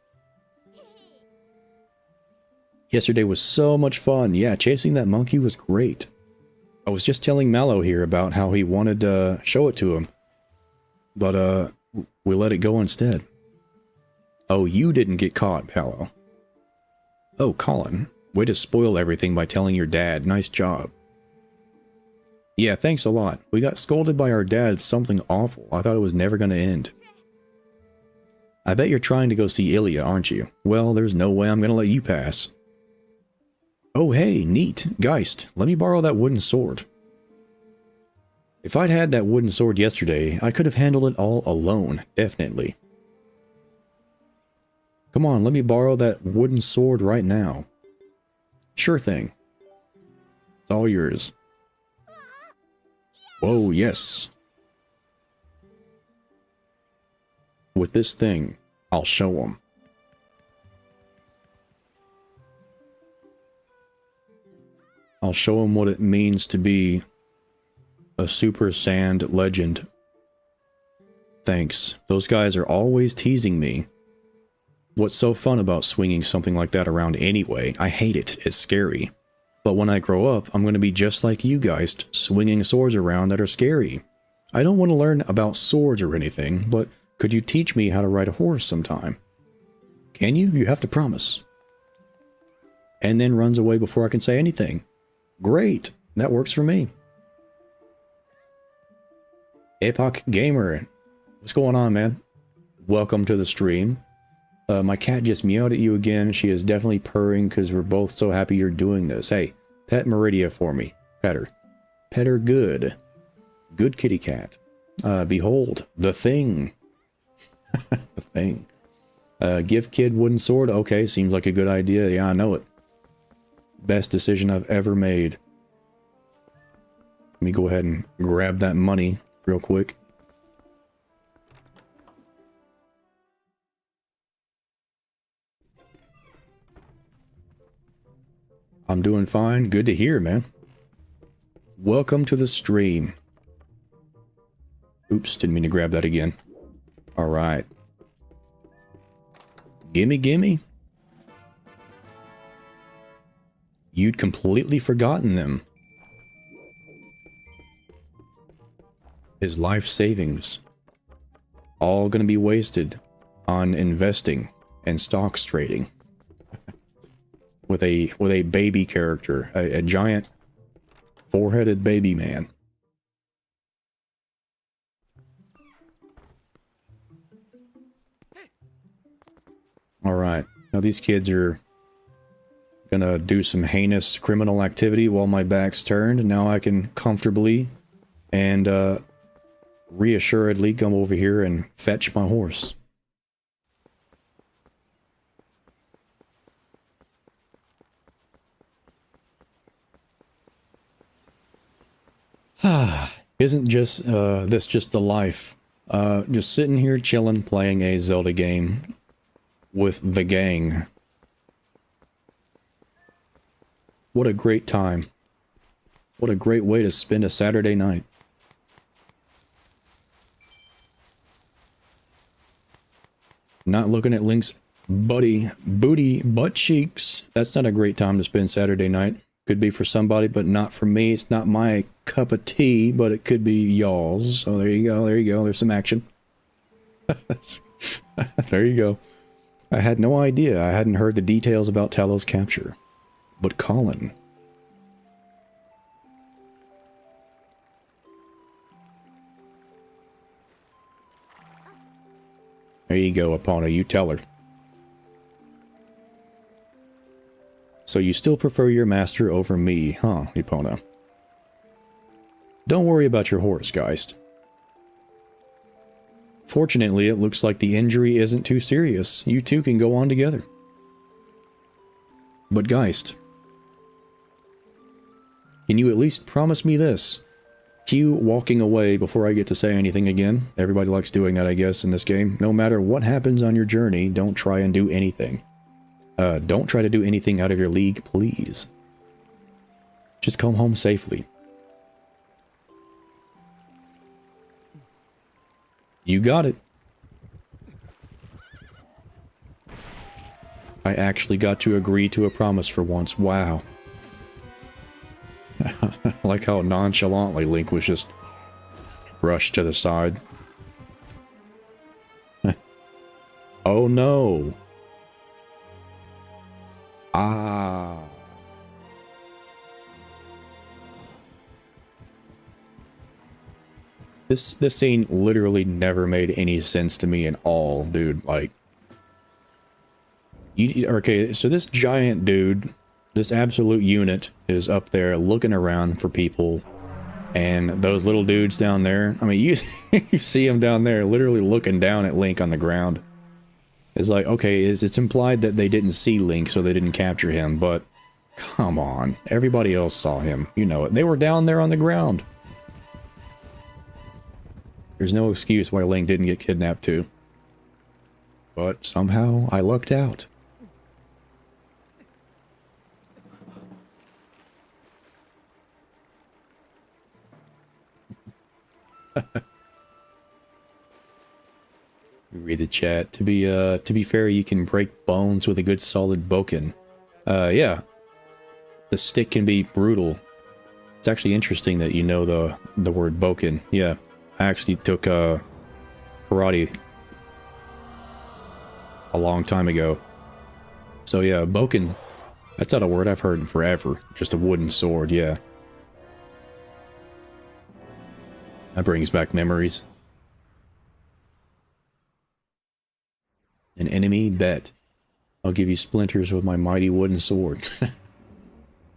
Yesterday was so much fun. Yeah, chasing that monkey was great. I was just telling Mallow here about how he wanted to show it to him. But, we let it go instead. Oh, you didn't get caught, Paolo. Oh, Colin. Way to spoil everything by telling your dad. Nice job. Yeah, thanks a lot. We got scolded by our dad something awful. I thought it was never going to end. I bet you're trying to go see Ilya, aren't you? Well, there's no way I'm going to let you pass. Oh, hey, neat. Geist, let me borrow that wooden sword. If I'd had that wooden sword yesterday, I could have handled it all alone, definitely. Come on, let me borrow that wooden sword right now. Sure thing. It's all yours. Whoa, yes. With this thing, I'll show them. I'll show them what it means to be a Super Sand legend. Thanks. Those guys are always teasing me. What's so fun about swinging something like that around anyway? I hate it. It's scary. But when I grow up, I'm going to be just like you guys, swinging swords around that are scary. I don't want to learn about swords or anything, but could you teach me how to ride a horse sometime? Can you? You have to promise. And then runs away before I can say anything. Great. That works for me. Epoch Gamer. What's going on, man? Welcome to the stream. My cat just meowed at you again. She is definitely purring because we're both so happy you're doing this. Hey, pet Meridia for me. Pet her. Pet her good. Good kitty cat. Behold, the thing. The thing. Give kid wooden sword. Okay, seems like a good idea. Yeah, I know it. Best decision I've ever made. Let me go ahead and grab that money real quick. I'm doing fine. Good to hear, man. Welcome to the stream. Oops, didn't mean to grab that again. Alright. Gimme, gimme. You'd completely forgotten them. His life savings. All gonna be wasted on investing and stocks trading. With a baby character, a giant four-headed baby man. All right, now these kids are gonna do some heinous criminal activity while my back's turned. Now I can comfortably and reassuredly come over here and fetch my horse. Isn't just this just the life? Just sitting here chilling, playing a Zelda game with the gang. What a great time. What a great way to spend a Saturday night. Not looking at Link's booty butt cheeks. That's not a great time to spend Saturday night. Could be for somebody, but not for me. It's not my cup of tea, but it could be y'all's. So there you go, there you go. There's some action. There you go. I had no idea. I hadn't heard the details about Talos' capture. But Colin. There you go, Epona. You tell her. So you still prefer your master over me, huh, Epona? Don't worry about your horse, Geist. Fortunately, it looks like the injury isn't too serious. You two can go on together. But Geist, can you at least promise me this? Q walking away before I get to say anything again. Everybody likes doing that, I guess, in this game. No matter what happens on your journey, don't try and do anything. Don't try to do anything out of your league, please. Just come home safely. You got it. I actually got to agree to a promise for once. Wow. I like how nonchalantly Link was just brushed to the side. Oh no. Ah. This scene literally never made any sense to me at all, dude. Like, okay, so this giant dude, this absolute unit, is up there looking around for people, and those little dudes down there, I mean, you, you see them down there literally looking down at Link on the ground. It's like, okay, it's implied that they didn't see Link, so they didn't capture him, but come on, everybody else saw him, you know it. They were down there on the ground. There's no excuse why Link didn't get kidnapped too. But somehow I lucked out. Read the chat. To be fair, you can break bones with a good solid boken. Yeah. The stick can be brutal. It's actually interesting that you know the word boken. Yeah. I actually took karate a long time ago. So yeah, boken, that's not a word I've heard in forever. Just a wooden sword, yeah. That brings back memories. An enemy? Bet. I'll give you splinters with my mighty wooden sword.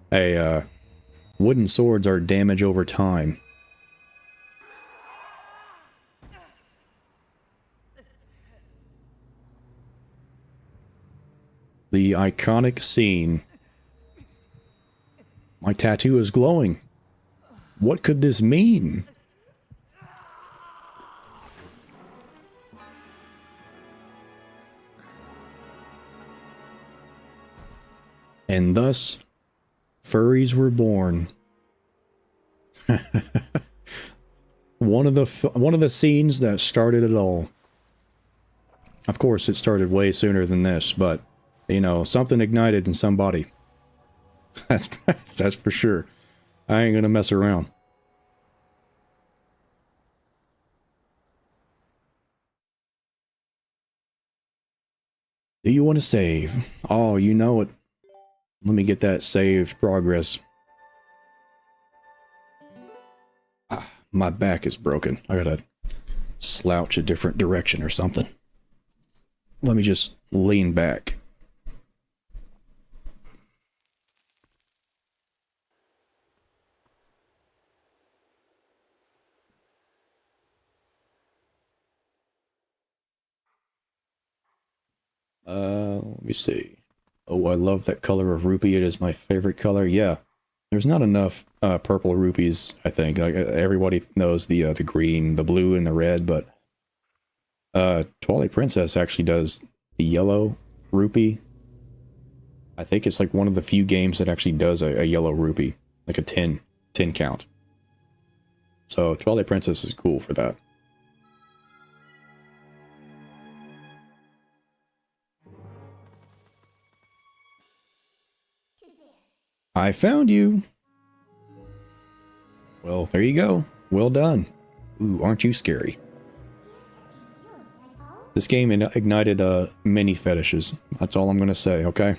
Hey, wooden swords are damage over time. The iconic scene. My tattoo is glowing. What could this mean? And thus, furries were born. One of the scenes that started it all. Of course, it started way sooner than this, but you know, something ignited in somebody. That's for sure. I ain't gonna mess around. Do you want to save? Oh, you know it. Let me get that saved progress. Ah, my back is broken. I gotta slouch a different direction or something. Let me just lean back. Let me see. Oh, I love that color of rupee. It is my favorite color. Yeah. There's not enough purple rupees, I think. Like everybody knows the green, the blue, and the red, but Twilight Princess actually does the yellow rupee. I think it's like one of the few games that actually does a yellow rupee, like a 10 count. So Twilight Princess is cool for that. I found you! Well, there you go. Well done. Ooh, aren't you scary? This game ignited many fetishes. That's all I'm gonna say, okay?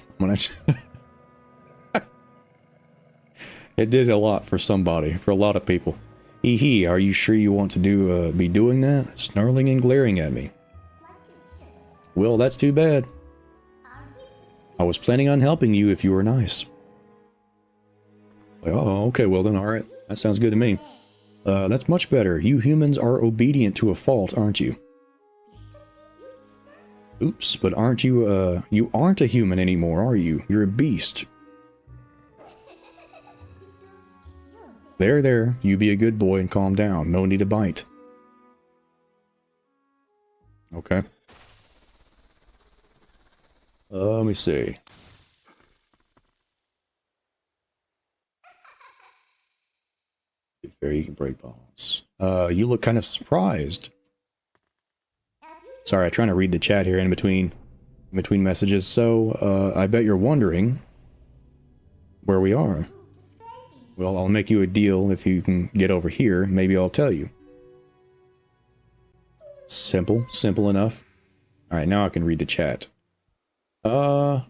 It did a lot for somebody, for a lot of people. Hee, are you sure you want to be doing that? Snarling and glaring at me. Well, that's too bad. I was planning on helping you if you were nice. Oh, okay, well then, alright. That sounds good to me. That's much better. You humans are obedient to a fault, aren't you? Oops, but aren't you, you aren't a human anymore, are you? You're a beast. There, you be a good boy and calm down. No need to bite. Okay. Let me see. Fair, you can break bones. You look kind of surprised. Sorry, I'm trying to read the chat here in between messages. So, I bet you're wondering where we are. Well, I'll make you a deal if you can get over here. Maybe I'll tell you. Simple enough. Alright, now I can read the chat. Doing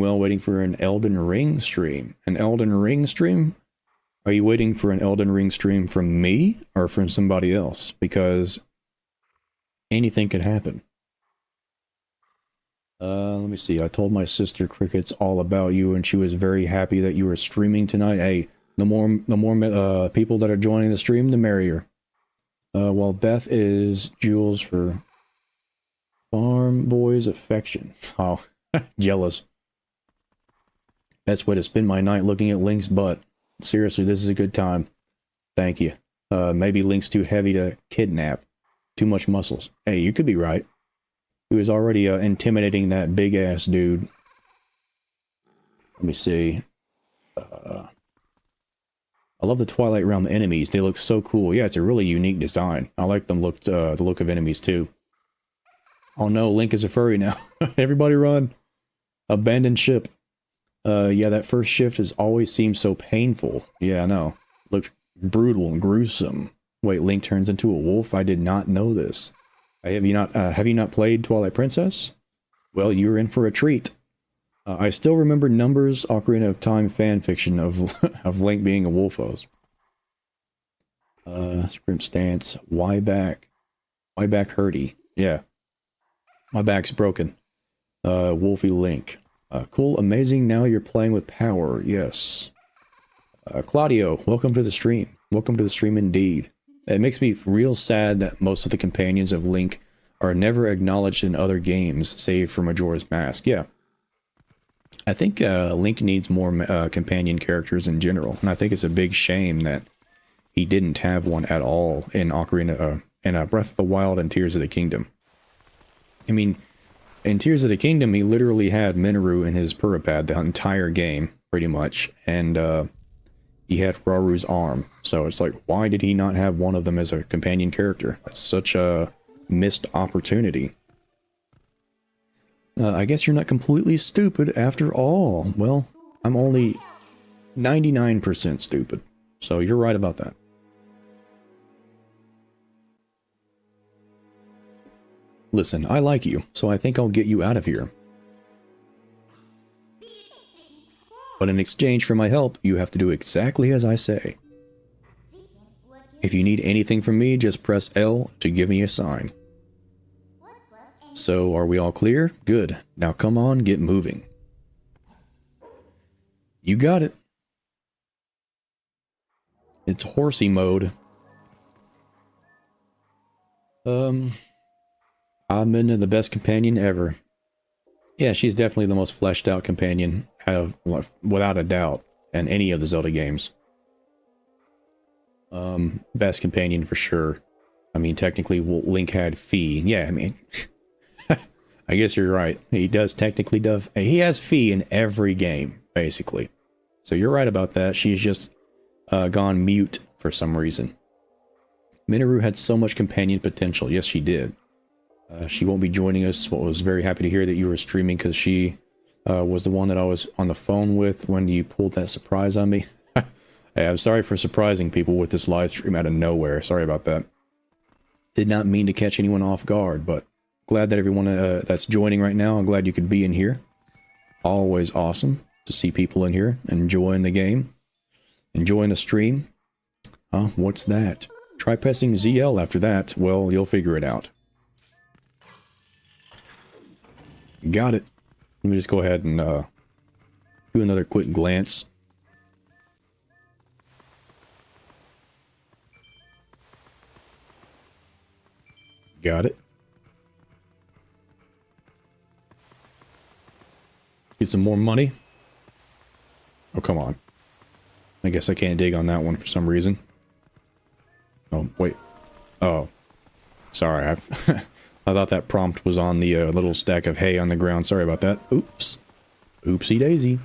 well, waiting for an Elden Ring stream. An Elden Ring stream? Are you waiting for an Elden Ring stream from me or from somebody else? Because anything could happen. Let me see. I told my sister Crickets all about you, and she was very happy that you were streaming tonight. Hey, the more people that are joining the stream, the merrier. While Beth is Jules for Farm Boy's affection. Oh, jealous. Best way to spend my night looking at Link's butt. Seriously, this is a good time. Thank you. Maybe Link's too heavy to kidnap. Too much muscles. Hey, you could be right. He was already intimidating that big-ass dude. Let me see. I love the Twilight Realm enemies. They look so cool. Yeah, it's a really unique design. I like them the look of enemies, too. Oh no, Link is a furry now. Everybody run. Abandoned ship. Yeah, that first shift has always seemed so painful. Yeah, I know. Looked brutal and gruesome. Wait, Link turns into a wolf? I did not know this. Have you not played Twilight Princess? Well, you're in for a treat. I still remember Numbers Ocarina of Time fanfiction of Link being a wolfos. Sprint stance. Why back hurty. Yeah. My back's broken. Wolfie Link. Cool, amazing, now you're playing with power, yes. Claudio, welcome to the stream. Welcome to the stream indeed. It makes me real sad that most of the companions of Link are never acknowledged in other games, save for Majora's Mask. Yeah. I think Link needs more companion characters in general, and I think it's a big shame that he didn't have one at all in Ocarina, in Breath of the Wild and Tears of the Kingdom. I mean, in Tears of the Kingdom, he literally had Minoru in his Purapad the entire game, pretty much, and he had Raru's arm. So it's like, why did he not have one of them as a companion character? That's such a missed opportunity. I guess you're not completely stupid after all. Well, I'm only 99% stupid, so you're right about that. Listen, I like you, so I think I'll get you out of here. But in exchange for my help, you have to do exactly as I say. If you need anything from me, just press L to give me a sign. So, are we all clear? Good. Now come on, get moving. You got it. It's horsey mode. Amina, the best companion ever. Yeah, she's definitely the most fleshed out companion without a doubt in any of the Zelda games. Best companion for sure. I mean, technically, Link had Fi. Yeah, I mean, I guess you're right. He does technically he has Fi in every game, basically. So you're right about that. She's just gone mute for some reason. Minoru had so much companion potential. Yes, she did. She won't be joining us. Well, I was very happy to hear that you were streaming because she was the one that I was on the phone with when you pulled that surprise on me. Hey, I'm sorry for surprising people with this live stream out of nowhere. Sorry about that. Did not mean to catch anyone off guard, but glad that everyone that's joining right now, I'm glad you could be in here. Always awesome to see people in here enjoying the game, enjoying the stream. What's that? Try pressing ZL after that. Well, you'll figure it out. Got it. Let me just go ahead and do another quick glance. Got it. Get some more money. Oh, come on. I guess I can't dig on that one for some reason. Oh, wait. Oh. Sorry, I thought that prompt was on the little stack of hay on the ground. Sorry about that. Oops. Oopsie daisy.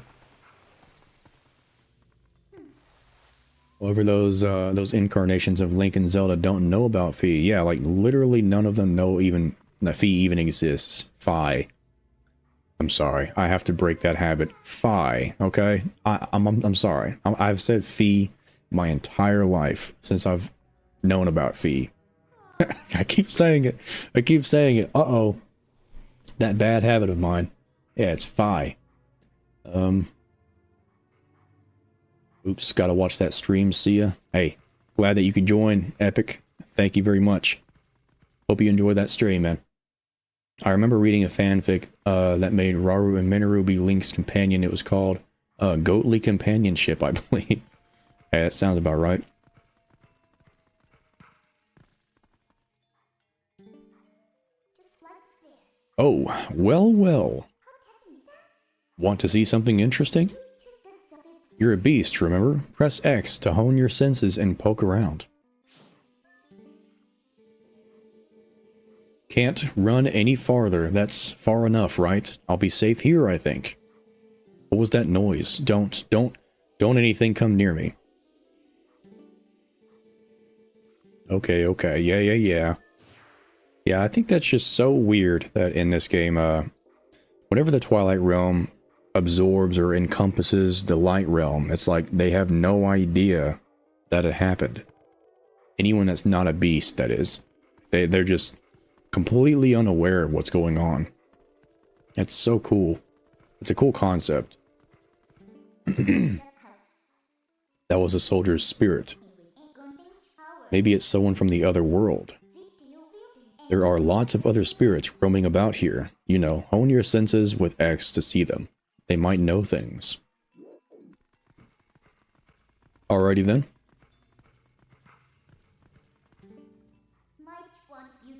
Whoever those incarnations of Link and Zelda don't know about Fi. Yeah, like literally none of them know even that Fi even exists. Fi. I'm sorry. I have to break that habit. Fi. Okay. I'm sorry. I've said Fi my entire life since I've known about Fi. I keep saying it. I keep saying it. Uh-oh. That bad habit of mine. Yeah, it's Fi. Oops, gotta watch that stream. See ya. Hey, glad that you could join, Epic. Thank you very much. Hope you enjoyed that stream, man. I remember reading a fanfic that made Rauru and Minoru be Link's companion. It was called Goatly Companionship, I believe. Hey, that sounds about right. Oh, well, well. Want to see something interesting? You're a beast, remember? Press X to hone your senses and poke around. Can't run any farther. That's far enough, right? I'll be safe here, I think. What was that noise? Don't anything come near me. Okay, okay. Yeah. Yeah, I think that's just so weird that in this game, whenever the Twilight Realm absorbs or encompasses the Light Realm, it's like they have no idea that it happened. Anyone that's not a beast, that is. They're just completely unaware of what's going on. It's so cool. It's a cool concept. That was a soldier's spirit. Maybe it's someone from the other world. There are lots of other spirits roaming about here. You know, hone your senses with X to see them. They might know things. Alrighty then.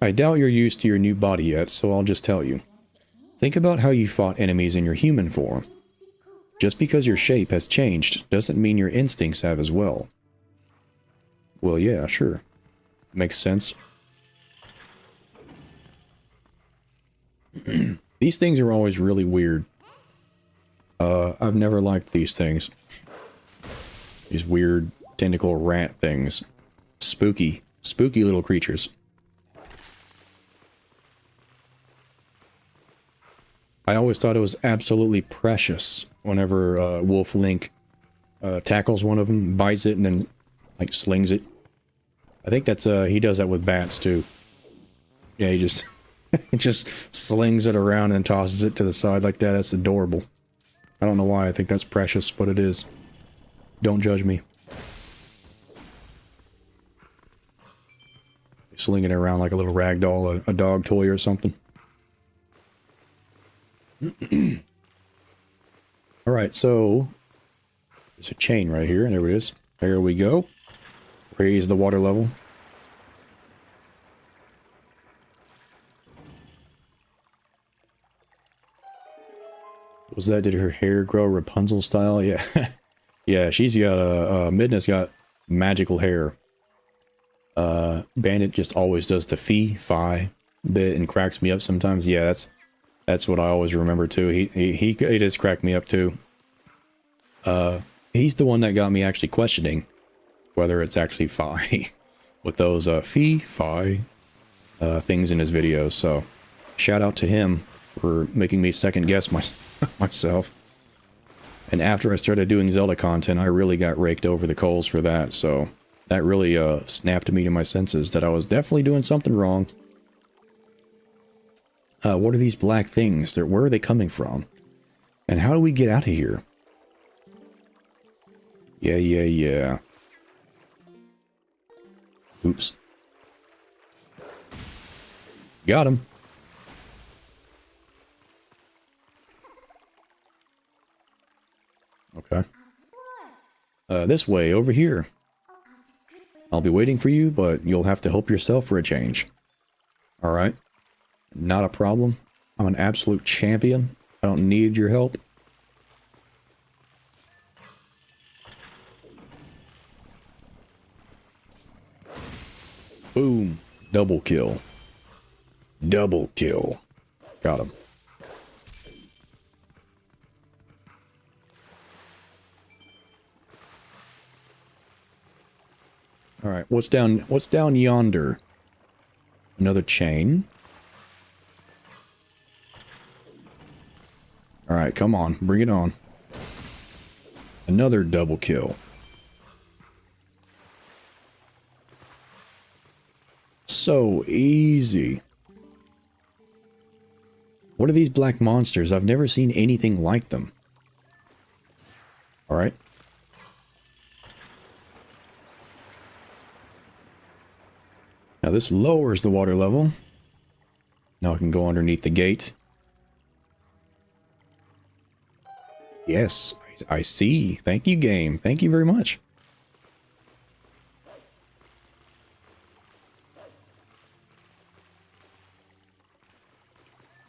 I doubt you're used to your new body yet, so I'll just tell you. Think about how you fought enemies in your human form. Just because your shape has changed doesn't mean your instincts have as well. Well, yeah, sure. Makes sense. These things are always really weird. I've never liked these things. These weird tentacle rat things. Spooky little creatures. I always thought it was absolutely precious whenever Wolf Link tackles one of them, bites it, and then like slings it. I think that's he does that with bats too. Yeah, he just he just slings it around and tosses it to the side like that. That's adorable. I don't know why I think that's precious, but it is. Don't judge me. Slinging it around like a little rag doll, a dog toy or something. Alright, so there's a chain right here, and there it is. There we go. Raise the water level. What was that? Did her hair grow Rapunzel style? Yeah. Yeah, she's got Midna's got magical hair. Bandit just always does the fi bit and cracks me up sometimes. Yeah, that's what I always remember too. He does crack me up too. He's the one that got me actually questioning whether it's actually fi with those fi things in his videos. So shout out to him for making me second guess myself. And after I started doing Zelda content, I really got raked over the coals for that. So that really snapped me to my senses that I was definitely doing something wrong. What are these black things? Where are they coming from? And how do we get out of here? Yeah. Oops. Got him. Okay. This way, over here. I'll be waiting for you, but you'll have to help yourself for a change. Alright. Not a problem. I'm an absolute champion. I don't need your help. Boom. Double kill. Double kill. Got him. Alright, what's down yonder? Another chain. Alright, come on, bring it on. Another double kill. So easy. What are these black monsters? I've never seen anything like them. Alright. Now this lowers the water level. Now I can go underneath the gate. Yes, I see. Thank you, game. Thank you very much.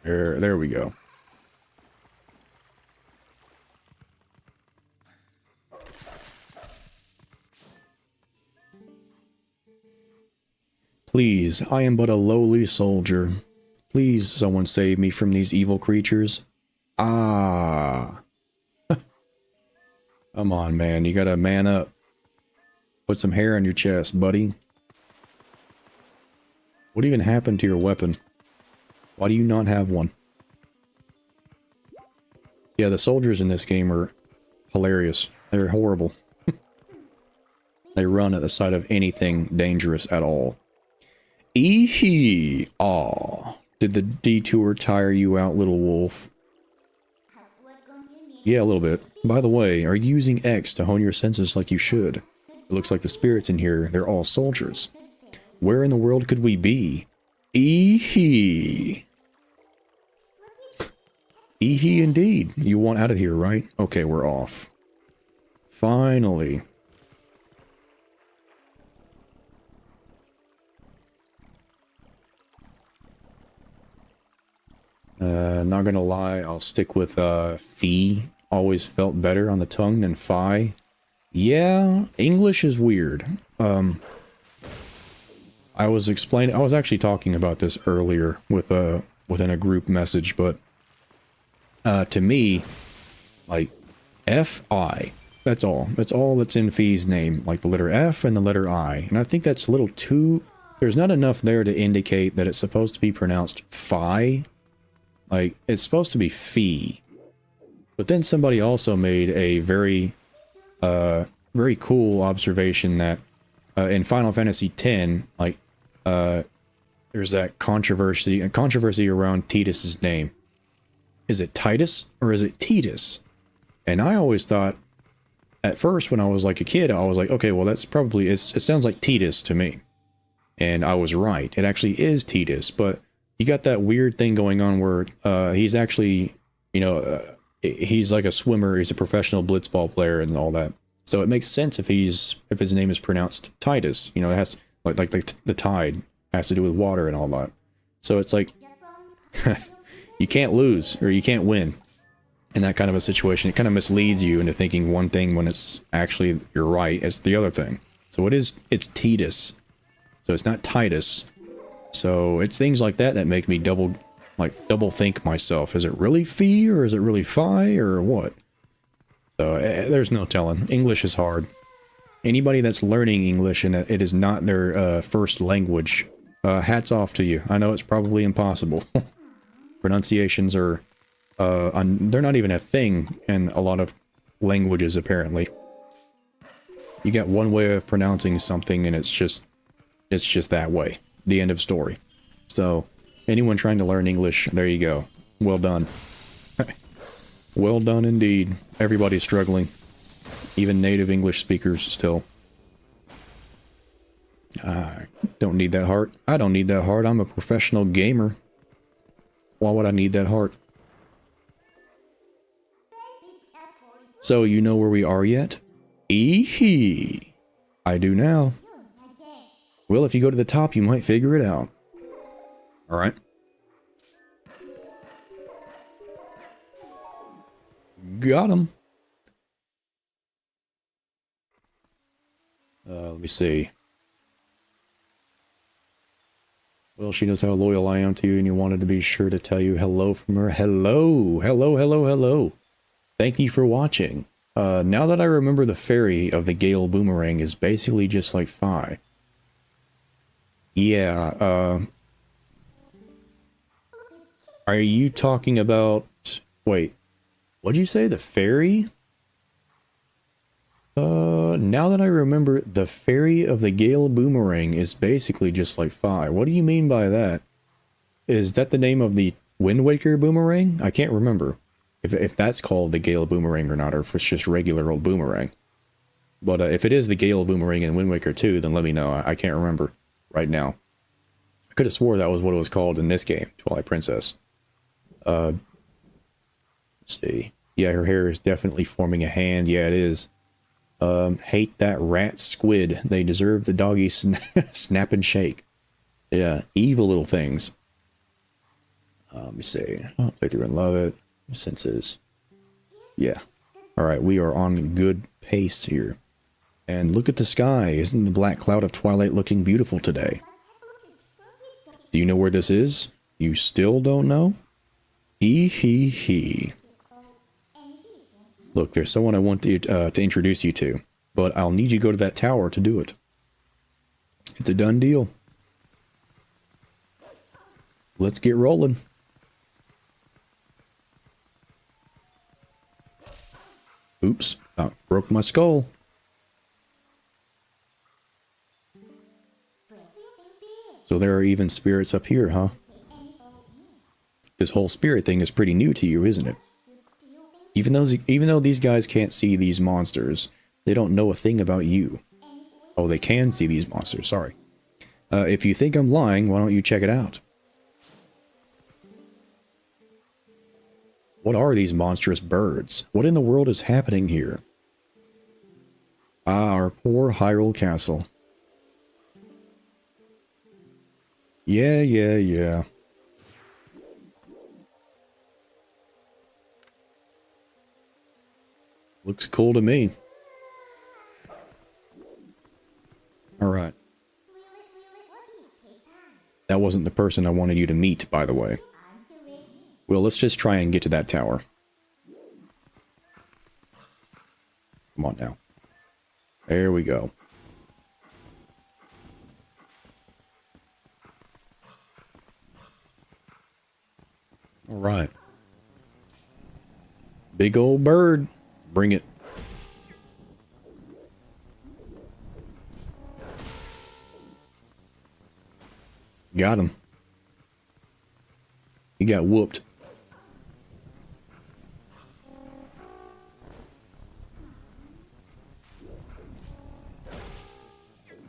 There we go. Please, I am but a lowly soldier. Please, someone save me from these evil creatures. Ah. Come on, man. You gotta man up. Put some hair on your chest, buddy. What even happened to your weapon? Why do you not have one? Yeah, the soldiers in this game are hilarious. They're horrible. They run at the sight of anything dangerous at all. Eehee! Aw. Did the detour tire you out, little wolf? Yeah, a little bit. By the way, are you using X to hone your senses like you should? It looks like the spirits in here, they're all soldiers. Where in the world could we be? Eehee! Eehee indeed. You want out of here, right? Okay, we're off. Finally. Not gonna lie, I'll stick with fee. Always felt better on the tongue than fi. Yeah, English is weird. I was actually talking about this earlier with within a group message, but to me, like F-I, that's all. That's all that's in Fee's name, like the letter F and the letter I. And I think that's a little too... There's not enough there to indicate that it's supposed to be pronounced fi. Like, it's supposed to be fee. But then somebody also made a very cool observation that in Final Fantasy X, like, there's that controversy around Tidus's name. Is it Titus or is it Titus? And I always thought, at first when I was like a kid, I was like, okay, well that's probably, it sounds like Titus to me. And I was right. It actually is Titus, but you got that weird thing going on where he's actually, you know, he's like a swimmer, he's a professional blitzball player and all that. So it makes sense if his name is pronounced Titus. You know, it has like the tide has to do with water and all that. So it's like you can't lose or you can't win in that kind of a situation. It kind of misleads you into thinking one thing when it's actually you're right. It's the other thing. So it's Titus. So it's not Titus. So it's things like that that make me double think myself. Is it really fee or is it really fi or what? So there's no telling. English is hard. Anybody that's learning English and it is not their first language, hats off to you. I know it's probably impossible. Pronunciations are, they're not even a thing in a lot of languages apparently. You got one way of pronouncing something and it's just that way. The end of story. So, anyone trying to learn English, there you go. Well done. Well done indeed. Everybody's struggling. Even native English speakers still. Don't need that heart. I don't need that heart. I'm a professional gamer. Why would I need that heart? So, you know where we are yet? Eehee. I do now. Well, if you go to the top, you might figure it out. Alright. Got him. Let me see. Well, she knows how loyal I am to you, and you wanted to be sure to tell you hello from her. Hello! Hello, hello, hello! Thank you for watching. Now that I remember, the fairy of the Gale Boomerang is basically just like Fi. Yeah, are you talking about... Wait, what'd you say? The fairy? Now that I remember, the fairy of the Gale Boomerang is basically just like Fi. What do you mean by that? Is that the name of the Wind Waker Boomerang? I can't remember if that's called the Gale Boomerang or not, or if it's just regular old Boomerang. But if it is the Gale Boomerang in Wind Waker 2, then let me know. I can't remember right now. I could have swore that was what it was called in this game, Twilight Princess. Let's see. Yeah, her hair is definitely forming a hand. Yeah, it is. Hate that rat squid. They deserve the doggy snap and shake. Yeah, evil little things. Let me see. I'll play through and love it. Senses. Yeah. Alright, we are on good pace here. And look at the sky. Isn't the black cloud of Twilight looking beautiful today? Do you know where this is? You still don't know? Hee. Look, there's someone I want to introduce you to, but I'll need you to go to that tower to do it. It's a done deal. Let's get rolling. Oops, I broke my skull. So there are even spirits up here, huh? This whole spirit thing is pretty new to you, isn't it? Even though these guys can't see these monsters, they don't know a thing about you. Oh, they can see these monsters, sorry. If you think I'm lying, why don't you check it out? What are these monstrous birds? What in the world is happening here? Ah, our poor Hyrule Castle. Yeah. Looks cool to me. Alright. That wasn't the person I wanted you to meet, by the way. Well, let's just try and get to that tower. Come on now. There we go. Alright. Big old bird. Bring it. Got him. He got whooped.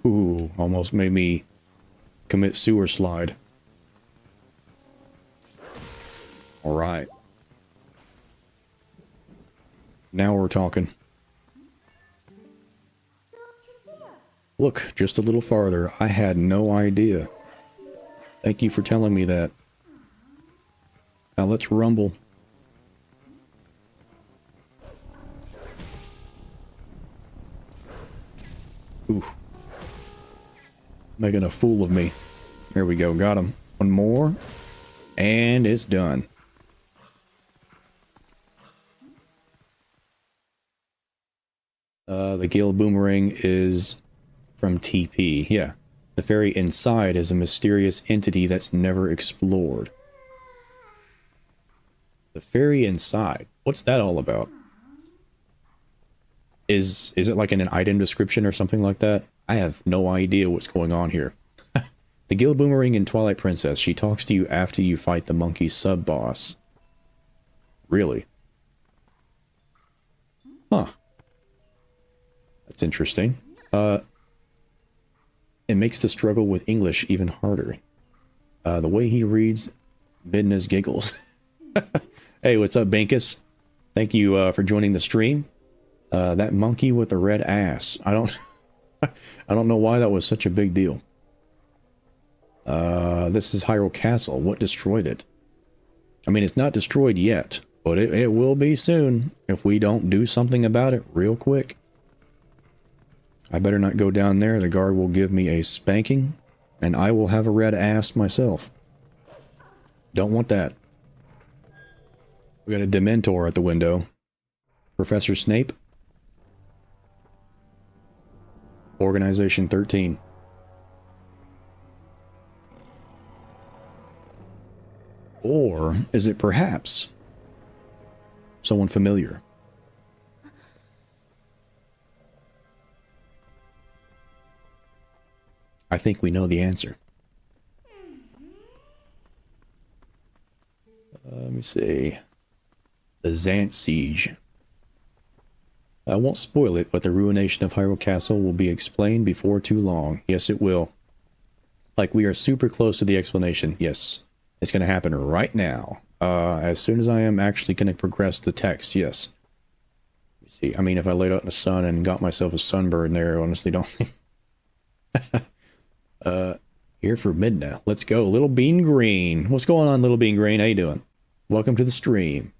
Ooh, almost made me commit sewer slide. Alright. Now we're talking. Look, just a little farther. I had no idea. Thank you for telling me that. Now let's rumble. Ooh. Making a fool of me. There we go, got him. One more. And it's done. The Gale Boomerang is from TP. Yeah. The fairy inside is a mysterious entity that's never explored. The fairy inside. What's that all about? Is it like in an item description or something like that? I have no idea what's going on here. The Gale Boomerang in Twilight Princess. She talks to you after you fight the monkey sub-boss. Really? Huh. That's interesting. It makes the struggle with English even harder. The way he reads Midna's giggles. Hey, what's up, Bankus? Thank you for joining the stream. That monkey with the red ass. I don't know why that was such a big deal. This is Hyrule Castle. What destroyed it? I mean, it's not destroyed yet, but it will be soon if we don't do something about it real quick. I better not go down there. The guard will give me a spanking, and I will have a red ass myself. Don't want that. We got a Dementor at the window. Professor Snape. Organization 13. Or is it perhaps someone familiar? I think we know the answer. Let me see. The Zant Siege. I won't spoil it, but the ruination of Hyrule Castle will be explained before too long. Yes, it will. Like, we are super close to the explanation. Yes, it's going to happen right now. As soon as I am actually going to progress the text, yes. See, I mean, if I laid out in the sun and got myself a sunburn there, I honestly don't think... here for midnight. Let's go. Little Bean Green. What's going on, Little Bean Green? How you doing? Welcome to the stream.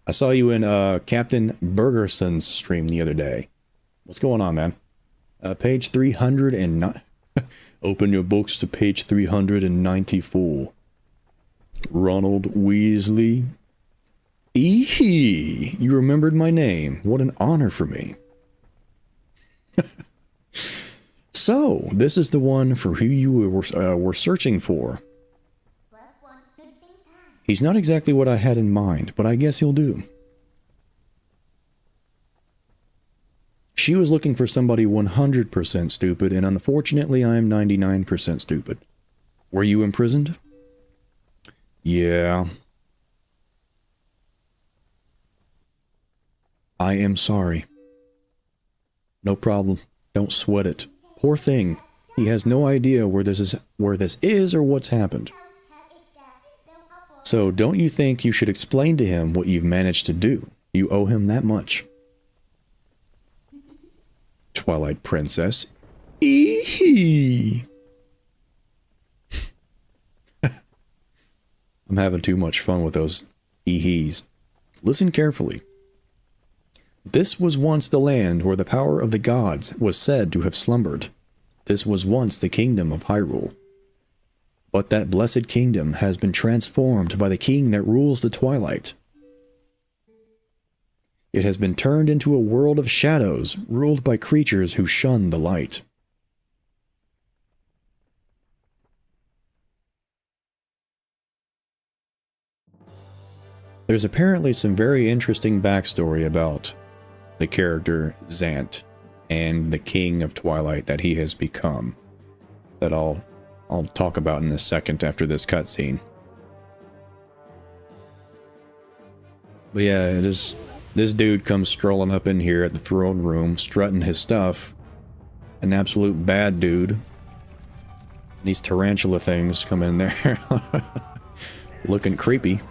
I saw you in Captain Bergerson's stream the other day. What's going on, man? Page 309. Open your books to page 394. Ronald Weasley. Eehee! You remembered my name. What an honor for me. So, this is the one for who you were searching for. He's not exactly what I had in mind, but I guess he'll do. She was looking for somebody 100% stupid, and unfortunately I am 99% stupid. Were you imprisoned? Yeah. I am sorry. No problem. Don't sweat it. Poor thing. He has no idea where this is or what's happened. So don't you think you should explain to him what you've managed to do? You owe him that much. Twilight Princess. Eehee! I'm having too much fun with those eehees. Listen carefully. This was once the land where the power of the gods was said to have slumbered. This was once the kingdom of Hyrule. But that blessed kingdom has been transformed by the king that rules the Twilight. It has been turned into a world of shadows, ruled by creatures who shun the light. There's apparently some very interesting backstory about the character Zant and the king of Twilight that he has become, that I'll talk about in a second after this cutscene. But yeah, this dude comes strolling up in here at the throne room, strutting his stuff. An absolute bad dude. These tarantula things come in there. Looking creepy.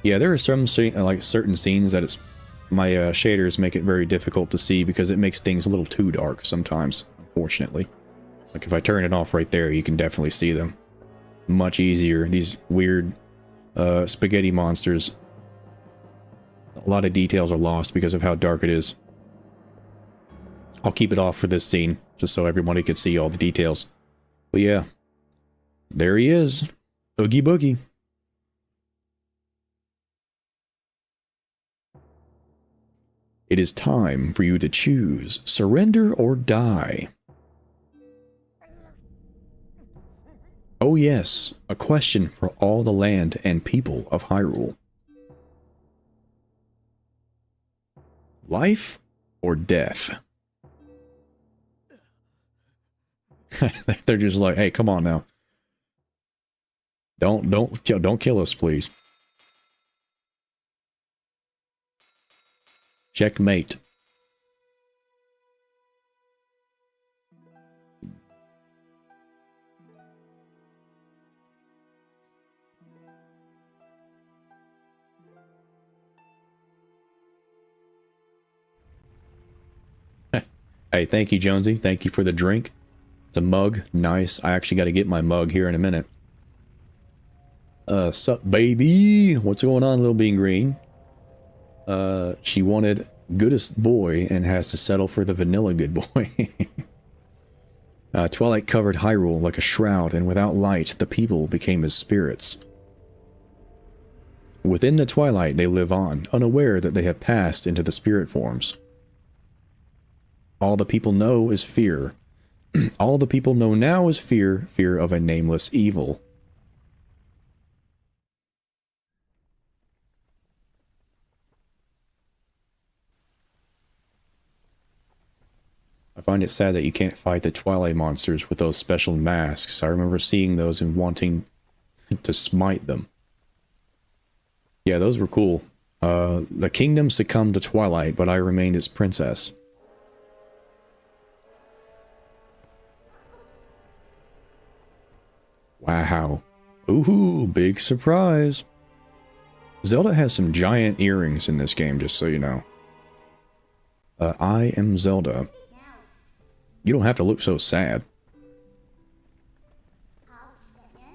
Yeah, there are some like certain scenes that it's my shaders make it very difficult to see because it makes things a little too dark sometimes, unfortunately. Like if I turn it off right there, you can definitely see them. Much easier. These weird spaghetti monsters. A lot of details are lost because of how dark it is. I'll keep it off for this scene, just so everybody could see all the details. But yeah, there he is. Oogie Boogie. It is time for you to choose surrender or die. Oh yes, a question for all the land and people of Hyrule. Life or death? They're just like, hey, come on now. Don't kill us, please. Checkmate. Hey, thank you, Jonsey. Thank you for the drink. It's a mug. Nice. I actually got to get my mug here in a minute. Sup, baby? What's going on, Little Bean Green? She wanted goodest boy and has to settle for the vanilla good boy. Twilight covered Hyrule like a shroud, and without light, the people became his spirits. Within the Twilight, they live on, unaware that they have passed into the spirit forms. All the people know is fear, All the people know now is fear, fear of a nameless evil. I find it sad that you can't fight the Twilight monsters with those special masks. I remember seeing those and wanting to smite them. Yeah, those were cool. The kingdom succumbed to Twilight, but I remained its princess. Wow. Ooh, big surprise. Zelda has some giant earrings in this game, just so you know. I am Zelda. You don't have to look so sad.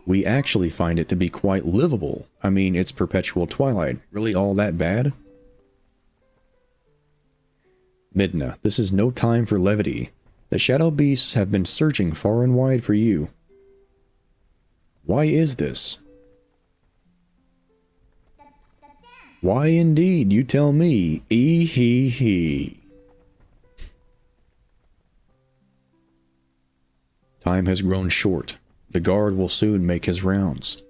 We actually find it to be quite livable. I mean, it's perpetual twilight. Really all that bad? Midna, this is no time for levity. The shadow beasts have been searching far and wide for you. Why is this? Why indeed, you tell me. Ee-hee-hee. Time has grown short. The guard will soon make his rounds.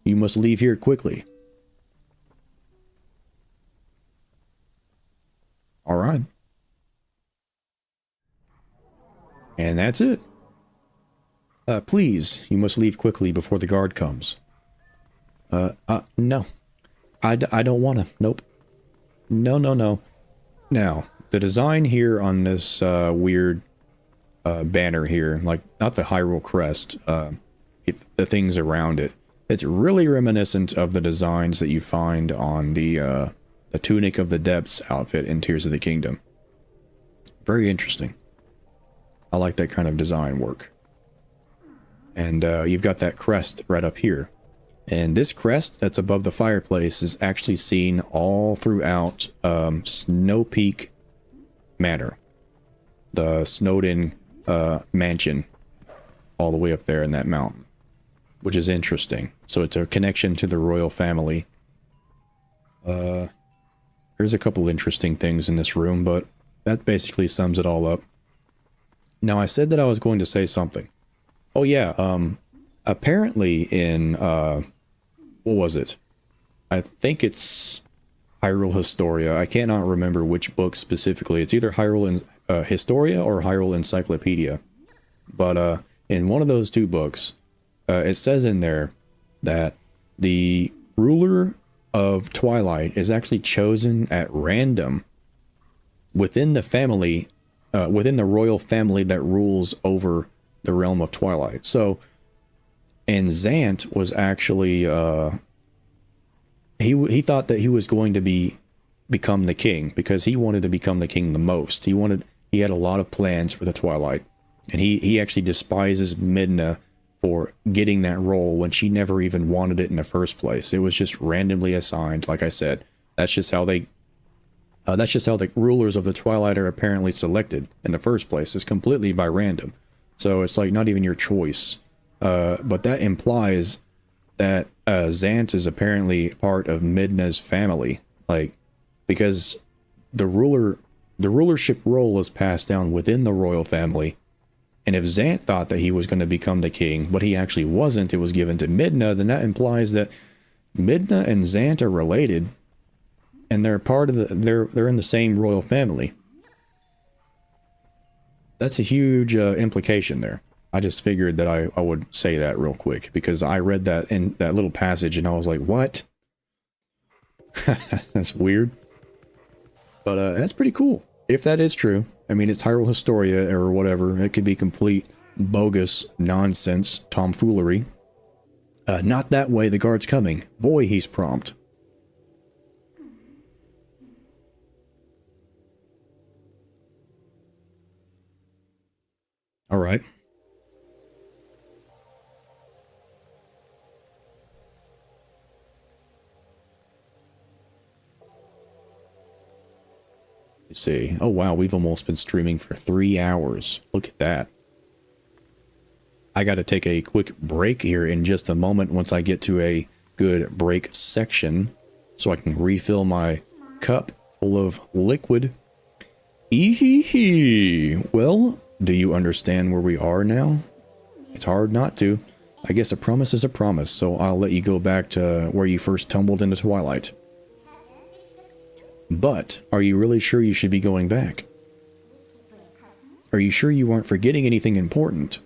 You must leave here quickly. All right. And that's it. Please, you must leave quickly before the guard comes. No. I don't want to. Nope. No. Now, the design here on this weird banner here, like, not the Hyrule crest, the things around it, it's really reminiscent of the designs that you find on the Tunic of the Depths outfit in Tears of the Kingdom. Very interesting. I like that kind of design work. And you've got that crest right up here. And this crest that's above the fireplace is actually seen all throughout Snow Peak Manor. The snowed-in mansion all the way up there in that mountain. Which is interesting. So it's a connection to the royal family. There's a couple interesting things in this room, but that basically sums it all up. Now, I said that I was going to say something. Oh yeah, apparently in, what was it? I think it's Hyrule Historia. I cannot remember which book specifically. It's either Hyrule Historia or Hyrule Encyclopedia. But in one of those two books, it says in there that the ruler of Twilight is actually chosen at random within the family, within the royal family that rules over the realm of Twilight. So, and Zant was actually, he thought that he was going to become the king because he wanted to become the king the most. He had a lot of plans for the Twilight, and he actually despises Midna for getting that role when she never even wanted it in the first place. It was just randomly assigned. Like I said, that's just how the rulers of the Twilight are apparently selected in the first place. It's completely by random. So it's like not even your choice. But that implies that Zant is apparently part of Midna's family. Like, because the rulership role is passed down within the royal family. And if Zant thought that he was going to become the king, but he actually wasn't, it was given to Midna, then that implies that Midna and Zant are related. And they're part of they're in the same royal family. That's a huge implication there. I just figured that I would say that real quick because I read that in that little passage and I was like, what? That's weird. But that's pretty cool. If that is true. I mean, it's Hyrule Historia or whatever. It could be complete bogus nonsense tomfoolery. Not that way, the guard's coming. Boy, he's prompt. All right. Let's see. Oh, wow. We've almost been streaming for 3 hours. Look at that. I got to take a quick break here in just a moment once I get to a good break section so I can refill my cup full of liquid. Eehee. Well, do you understand where we are now? It's hard not to. I guess a promise is a promise, so I'll let you go back to where you first tumbled into Twilight. But, are you really sure you should be going back? Are you sure you aren't forgetting anything important?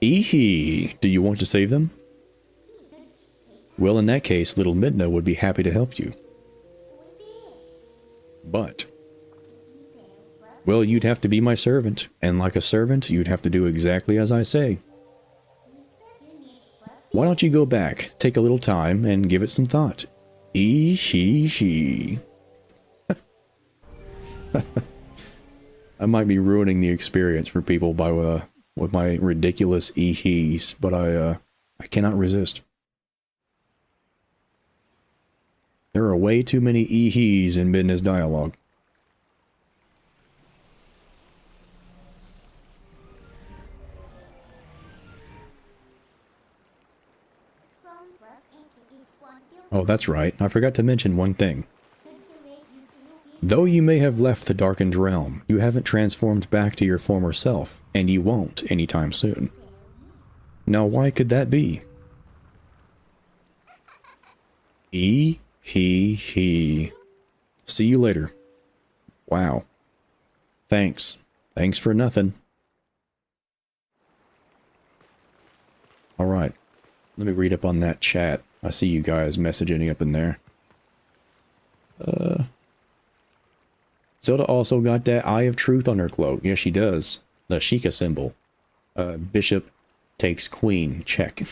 Eehee, do you want to save them? Well, in that case, little Midna would be happy to help you. But, well, you'd have to be my servant, and like a servant, you'd have to do exactly as I say. Why don't you go back, take a little time, and give it some thought? Eehee. I might be ruining the experience for people by with my ridiculous eehees, but I cannot resist. There are way too many eehees in business dialogue. Oh, that's right. I forgot to mention one thing. Though you may have left the darkened realm, you haven't transformed back to your former self, and you won't anytime soon. Now, why could that be? He. See you later. Wow. Thanks. Thanks for nothing. Alright. Let me read up on that chat. I see you guys messaging up in there. Zelda also got that Eye of Truth on her cloak. Yes, she does. The Sheikah symbol. Bishop takes queen. Check.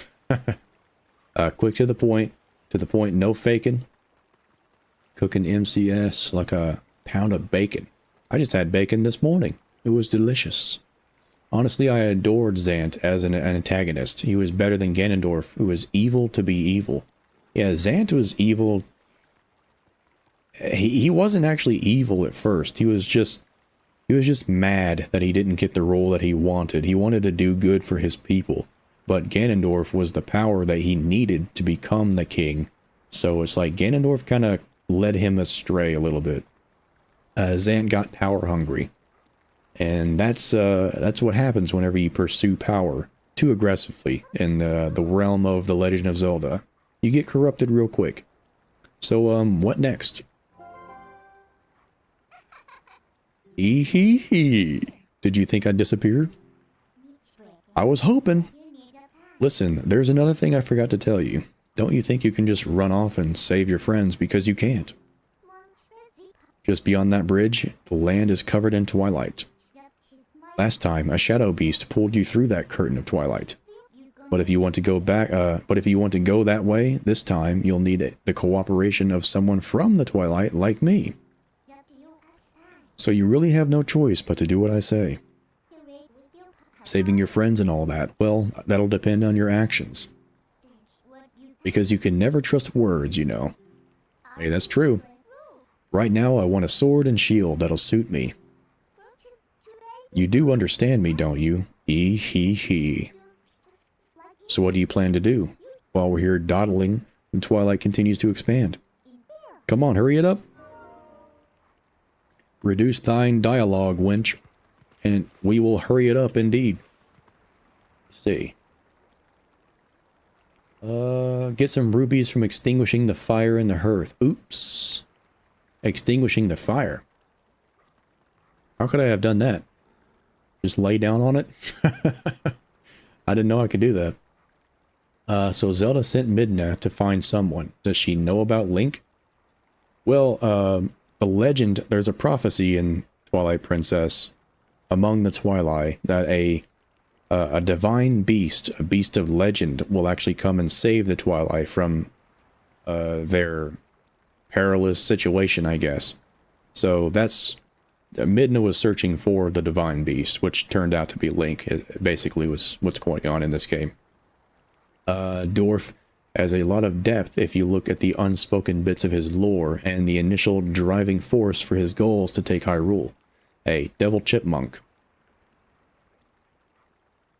Quick to the point. To the point, no faking. Cooking MCS like a pound of bacon. I just had bacon this morning. It was delicious. Honestly, I adored Zant as an antagonist. He was better than Ganondorf, who was evil to be evil. Yeah, Zant was evil. He wasn't actually evil at first. He was just mad that he didn't get the role that he wanted. He wanted to do good for his people. But Ganondorf was the power that he needed to become the king. So it's like Ganondorf kind of led him astray a little bit. Zant got power hungry. And that's what happens whenever you pursue power too aggressively in the realm of The Legend of Zelda. You get corrupted real quick. So, what next? Eehee. Did you think I'd disappeared? I was hoping. Listen, there's another thing I forgot to tell you. Don't you think you can just run off and save your friends because you can't? Just beyond that bridge, the land is covered in twilight. Last time, a shadow beast pulled you through that curtain of twilight. But if you want to go back, that way, this time you'll need the cooperation of someone from the twilight like me. So you really have no choice but to do what I say. Saving your friends and all that, well, that'll depend on your actions. Because you can never trust words, you know. Hey, that's true. Right now, I want a sword and shield that'll suit me. You do understand me, don't you? Eehee. So what do you plan to do? While we're here dawdling, and Twilight continues to expand. Come on, hurry it up. Reduce thine dialogue, wench. And we will hurry it up indeed. Let's see. Get some rubies from extinguishing the fire in the hearth. Oops. Extinguishing the fire. How could I have done that? Just lay down on it? I didn't know I could do that. So Zelda sent Midna to find someone. Does she know about Link? Well, the legend, there's a prophecy in Twilight Princess, among the Twilight, that a divine beast, a beast of legend, will actually come and save the Twilight from their perilous situation, I guess. So that's... Midna was searching for the divine beast, which turned out to be Link. It basically was what's going on in this game. Dorf has a lot of depth if you look at the unspoken bits of his lore and the initial driving force for his goals to take Hyrule. A devil chipmunk.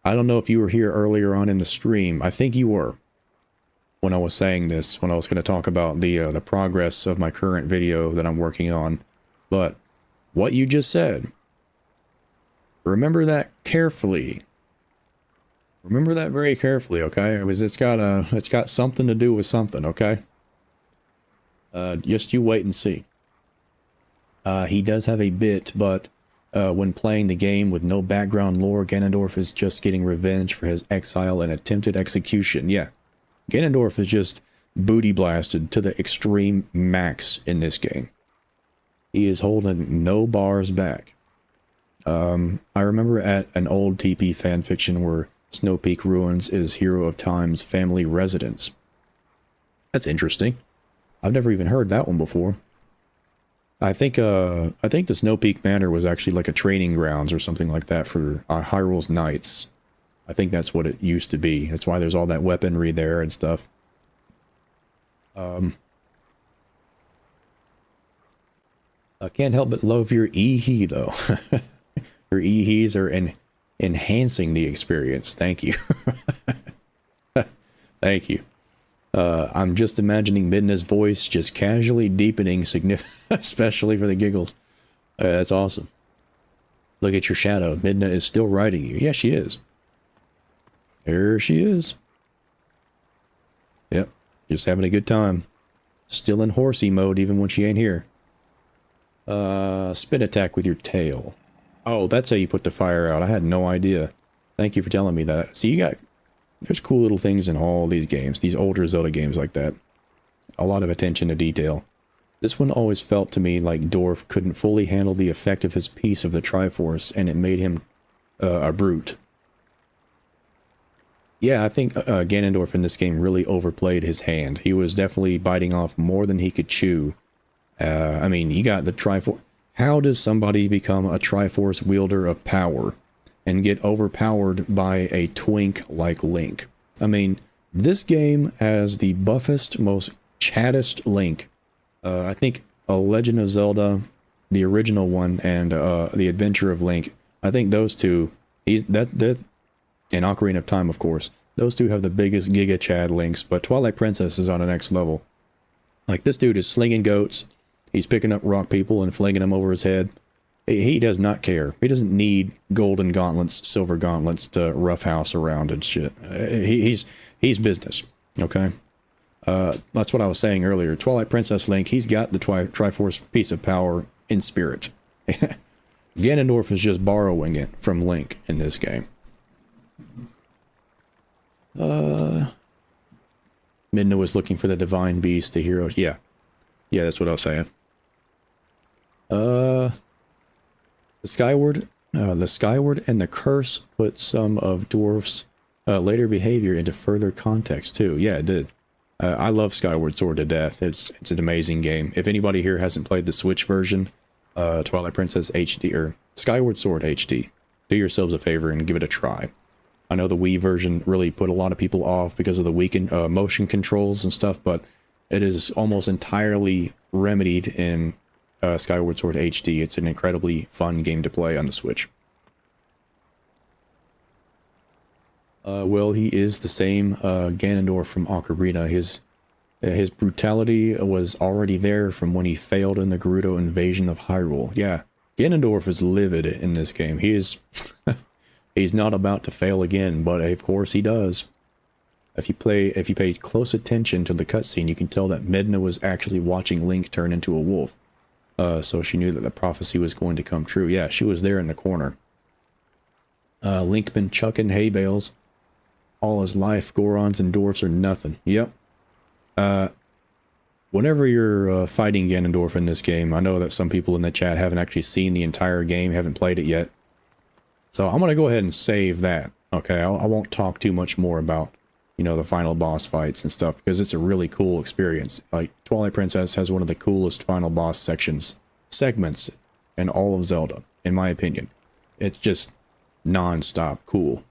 I don't know if you were here earlier on in the stream. I think you were. When I was saying this, when I was going to talk about the progress of my current video that I'm working on. But what you just said, remember that carefully. Remember that very carefully, okay? It's got something to do with something, okay? Just you wait and see. He does have a bit, but when playing the game with no background lore, Ganondorf is just getting revenge for his exile and attempted execution. Yeah. Ganondorf is just booty blasted to the extreme max in this game. He is holding no bars back. I remember at an old TP fanfiction where Snow Peak Ruins is Hero of Time's family residence. That's interesting. I've never even heard that one before. I think the Snow Peak Manor was actually like a training grounds or something like that for Hyrule's Knights. I think that's what it used to be. That's why there's all that weaponry there and stuff. I can't help but love your EHE though. Your EHEs are enhancing the experience. Thank you. Thank you. I'm just imagining Midna's voice just casually deepening, especially for the giggles. That's awesome. Look at your shadow. Midna is still riding you. Yeah, she is. There she is. Yep, just having a good time. Still in horsey mode even when she ain't here. Spin attack with your tail. Oh, that's how you put the fire out. I had no idea. Thank you for telling me that. See, there's cool little things in all these games, these older Zelda games like that. A lot of attention to detail. This one always felt to me like Dorf couldn't fully handle the effect of his piece of the Triforce, and it made him a brute. Yeah, I think Ganondorf in this game really overplayed his hand. He was definitely biting off more than he could chew. I mean, you got the Triforce. How does somebody become a Triforce wielder of power and get overpowered by a twink like Link? I mean, this game has the buffest, most chattest Link. I think A Legend of Zelda, the original one, and The Adventure of Link. I think those two, and Ocarina of Time, of course. Those two have the biggest Giga Chad links, but Twilight Princess is on the next level. Like, this dude is slinging goats. He's picking up rock people and flinging them over his head. He does not care. He doesn't need golden gauntlets, silver gauntlets to roughhouse around and shit. He's business, okay? That's what I was saying earlier. Twilight Princess Link, he's got the Triforce piece of power in spirit. Ganondorf is just borrowing it from Link in this game. Midna was looking for the Divine Beast, the hero. Yeah. Yeah, that's what I was saying. The Skyward and the Curse put some of Dwarf's later behavior into further context too. Yeah, it did. I love Skyward Sword to death. It's an amazing game. If anybody here hasn't played the Switch version, Twilight Princess HD or Skyward Sword HD, do yourselves a favor and give it a try. I know the Wii version really put a lot of people off because of the weakened motion controls and stuff, but it is almost entirely remedied in Skyward Sword HD. It's an incredibly fun game to play on the Switch. Well, he is the same Ganondorf from Ocarina. His brutality was already there from when he failed in the Gerudo invasion of Hyrule. Yeah, Ganondorf is livid in this game. He is... He's not about to fail again, but of course he does. If you pay close attention to the cutscene, you can tell that Midna was actually watching Link turn into a wolf. So she knew that the prophecy was going to come true. Yeah, she was there in the corner. Link been chucking hay bales all his life. Gorons and dwarfs are nothing. Yep. Whenever you're fighting Ganondorf in this game, I know that some people in the chat haven't actually seen the entire game, haven't played it yet. So I'm going to go ahead and save that, okay? I won't talk too much more about, you know, the final boss fights and stuff, because it's a really cool experience. Like, Twilight Princess has one of the coolest final boss segments in all of Zelda, in my opinion. It's just non-stop cool.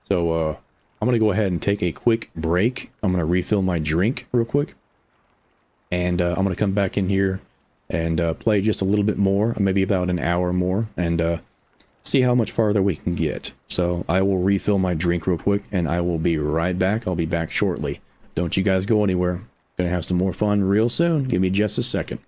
So, I'm going to go ahead and take a quick break. I'm going to refill my drink real quick. And I'm going to come back in here and play just a little bit more, maybe about an hour more, and see how much farther we can get. So I will refill my drink real quick, and I will be right back. I'll be back shortly. Don't you guys go anywhere. Gonna have some more fun real soon. Give me just a second.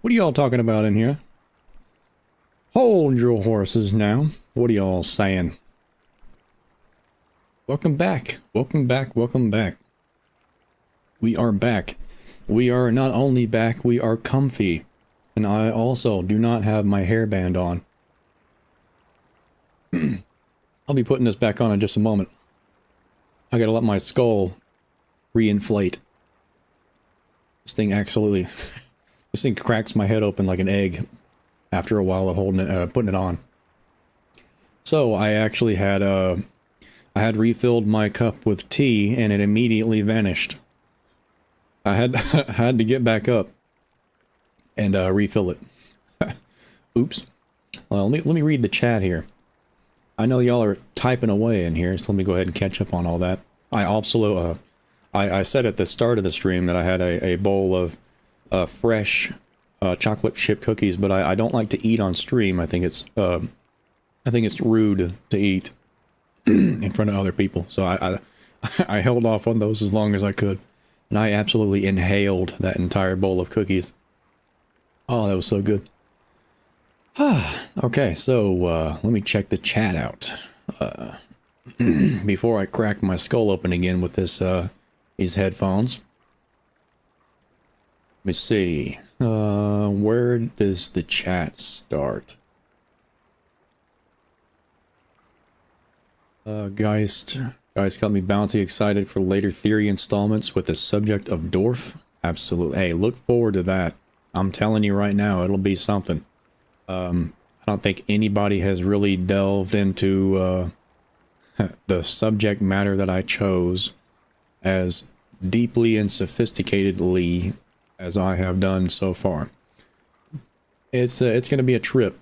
What are y'all talking about in here? Hold your horses now. What are y'all saying? Welcome back. Welcome back. Welcome back. We are back. We are not only back, we are comfy. And I also do not have my hairband on. I'll be putting this back on in just a moment. I gotta let my skull re-inflate. This thing absolutely... This thing cracks my head open like an egg after a while of holding it, putting it on. So I actually had I had refilled my cup with tea and it immediately vanished. I had I had to get back up and refill it. Oops. Well, let me read the chat here. I know y'all are typing away in here, so let me go ahead and catch up on all that. I also I said at the start of the stream that I had a bowl of fresh chocolate chip cookies, but I don't like to eat on stream. I think it's rude to eat in front of other people. So I held off on those as long as I could, and I absolutely inhaled that entire bowl of cookies. Oh, that was so good. Okay, so let me check the chat out before I crack my skull open again with this these headphones. Let me see. Where does the chat start? Geist got me bounty excited for later theory installments with the subject of Dwarf. Absolutely. Hey, look forward to that. I'm telling you right now, it'll be something. I don't think anybody has really delved into the subject matter that I chose as deeply and sophisticatedly as I have done so far. It's going to be a trip,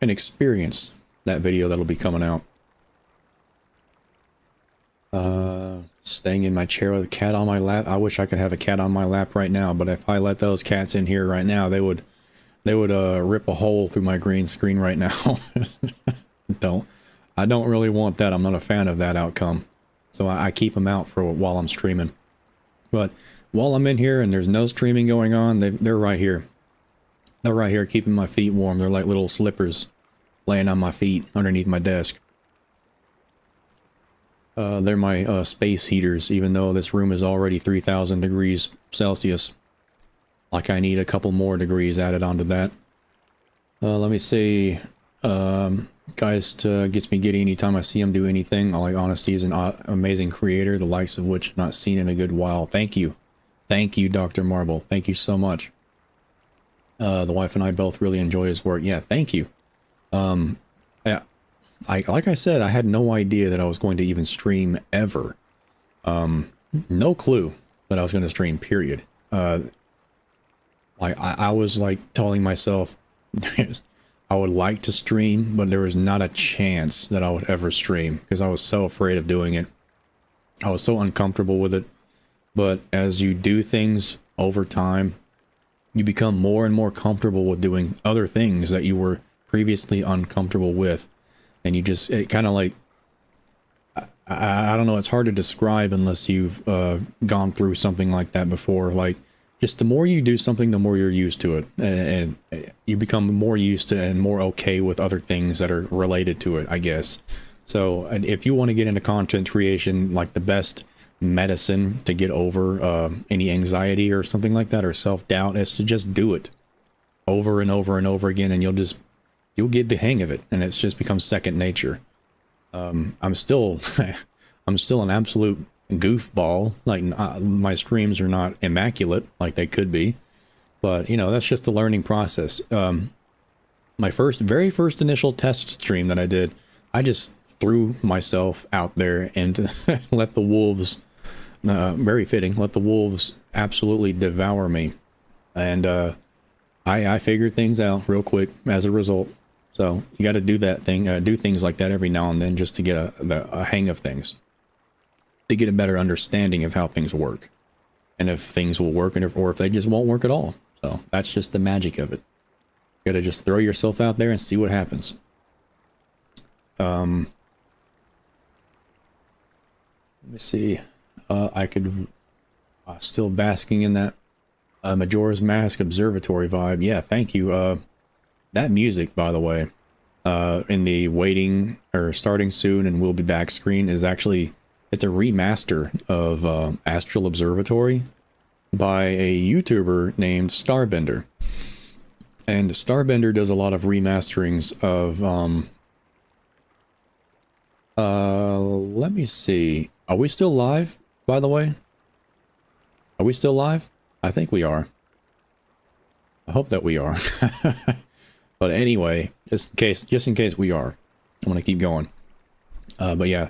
an experience, that video that'll be coming out. Staying in my chair with a cat on my lap. I wish I could have a cat on my lap right now, but if I let those cats in here right now, they would rip a hole through my green screen right now. I don't really want that. I'm not a fan of that outcome. So I keep them out for while I'm streaming. But while I'm in here and there's no streaming going on, they're right here. They're right here keeping my feet warm. They're like little slippers laying on my feet underneath my desk. They're my space heaters, even though this room is already 3,000 degrees Celsius. Like I need a couple more degrees added onto that. Let me see. Geist gets me giddy anytime I see him do anything. All like honesty, is an amazing creator, the likes of which I've not seen in a good while. Thank you. Thank you, Dr. Marbel. Thank you so much. The wife and I both really enjoy his work. Yeah, thank you. Yeah, like I said, I had no idea that I was going to even stream ever. No clue that I was going to stream, period. Like I was like telling myself I would like to stream, but there was not a chance that I would ever stream because I was so afraid of doing it. I was so uncomfortable with it. But as you do things over time, you become more and more comfortable with doing other things that you were previously uncomfortable with. And you just, it kind of like, I don't know, it's hard to describe unless you've gone through something like that before. Like, just the more you do something, the more you're used to it. And you become more used to and more okay with other things that are related to it, I guess. So if you want to get into content creation, like the best medicine to get over any anxiety or something like that, or self-doubt, is to just do it over and over and over again, and you'll get the hang of it, and it's just becomes second nature. I'm still an absolute goofball. Like, my streams are not immaculate like they could be, but you know, that's just the learning process. My very first initial test stream that I did, I just threw myself out there and let the wolves, very fitting, let the wolves absolutely devour me. And I figured things out real quick as a result. So you got to do that thing, do things like that every now and then, just to get a hang of things, to get a better understanding of how things work, and if things will work, or if they just won't work at all. So that's just the magic of it. You got to just throw yourself out there and see what happens. Let me see. I could still basking in that Majora's Mask Observatory vibe. Yeah, thank you. That music, by the way, in the waiting or starting soon and we'll be back screen is actually, it's a remaster of Astral Observatory by a YouTuber named Starbender. And Starbender does a lot of remasterings of let me see. Are we still live, by the way? Are we still live? I think we are. I hope that we are. But anyway, just in case we are, I'm gonna keep going. But yeah,